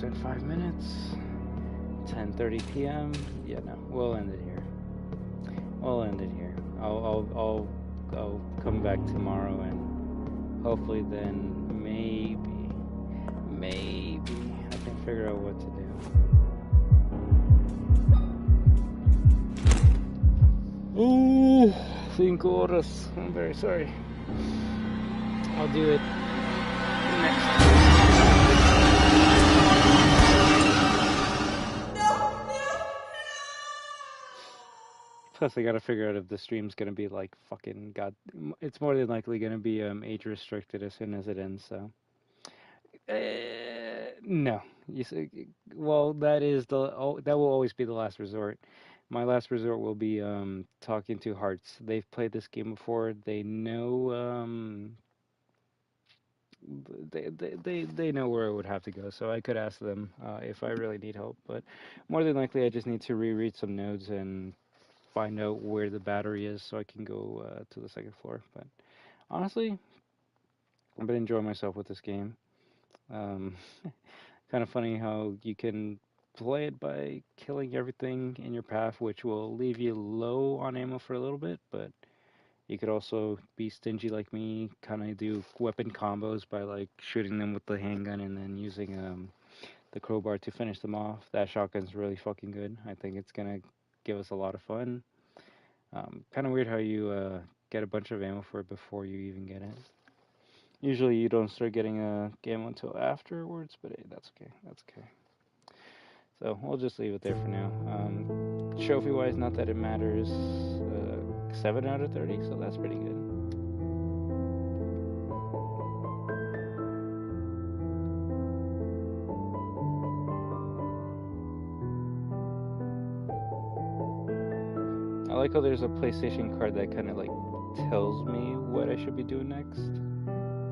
In 5 minutes, 10:30 p.m. Yeah, no, we'll end it here. I'll come back tomorrow and hopefully then maybe I can figure out what to do. Oh, 5 horas. I'm very sorry. I'll do it next time. Plus, I gotta figure out if the stream's gonna be like fucking god. It's more than likely gonna be age restricted as soon as it ends. So, no. You see, well, that will always be the last resort. My last resort will be talking to Hearts. They've played this game before. They know they know where I would have to go. So I could ask them if I really need help. But more than likely, I just need to reread some notes and find out where the battery is so I can go to the second floor. But honestly, I've been enjoying myself with this game. Kind of funny how you can play it by killing everything in your path, which will leave you low on ammo for a little bit, but you could also be stingy like me, kind of do weapon combos by like shooting them with the handgun and then using the crowbar to finish them off. That shotgun's really fucking good. I think it's gonna give us a lot of fun. Kind of weird how you get a bunch of ammo for it before you even get it. Usually you don't start getting ammo until afterwards, but hey, that's okay. That's okay. So we'll just leave it there for now. Trophy-wise, not that it matters. 7 out of 30, so that's pretty good. I like how there's a PlayStation card that kind of like tells me what I should be doing next.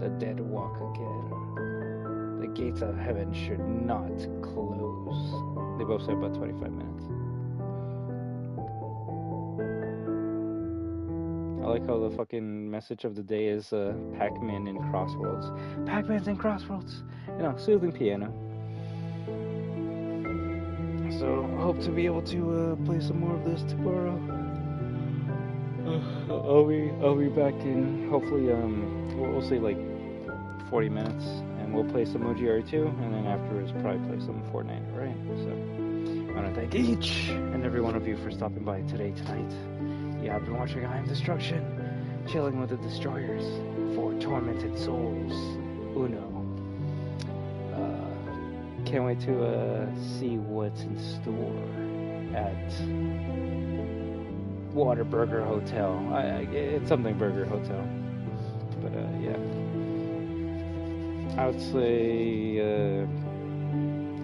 The dead walk again. The gates of heaven should not close. They both said about 25 minutes. I like how the fucking message of the day is Pac-Man in Crossworlds. Pac-Man's in Crossworlds! You know, soothing piano. So, hope to be able to play some more of this tomorrow. I'll be back in hopefully we'll say like 40 minutes, and we'll play some OGR2, and then afterwards probably play some Fortnite, right? So I want to thank each and every one of you for stopping by tonight. You have been watching I Am Destruction, chilling with the Destroyers for Tormented Souls Uno. Can't wait to see what's in store at Waterburger Hotel. It's something Burger Hotel, but yeah. I would say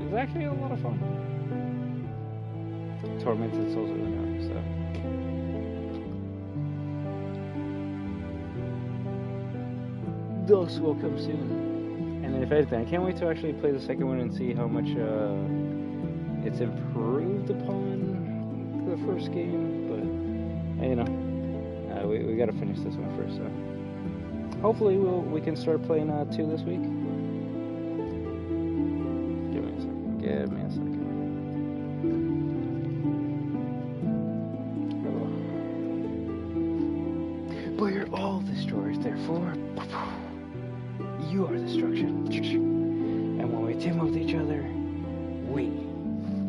it's actually a lot of fun. Tormented Souls Uno, so. Those will come soon. And then if anything, I can't wait to actually play the second one and see how much it's improved upon the first game, but you know, we gotta finish this one first, so hopefully we can start playing 2 this week. Give me a second. But you're all destroyers, therefore you are destruction. And when we team up with each other, we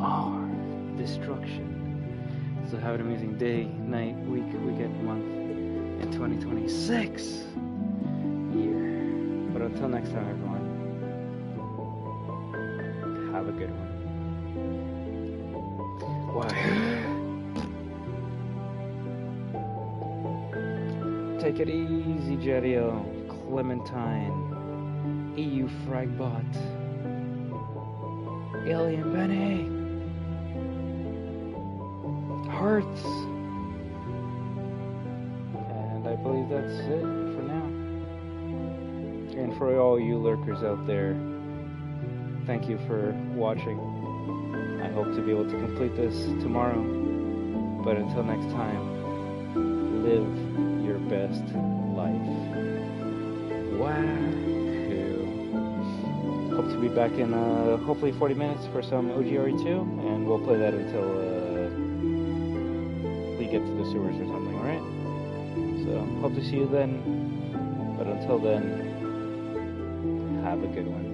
are destruction. So have an amazing day, night, week, weekend, month, in 2026 year. But until next time, everyone, have a good one. Why? Take it easy, Jetio. Clementine. EU Fragbot. Alien Benny. Hearts. And I believe that's it for now. And for all you lurkers out there, thank you for watching. I hope to be able to complete this tomorrow. But until next time, live your best life. WAHOO. Hope to be back in hopefully 40 minutes for some OGRE2, and we'll play that until we get to the sewers or something, alright? So, hope to see you then. But until then, have a good one.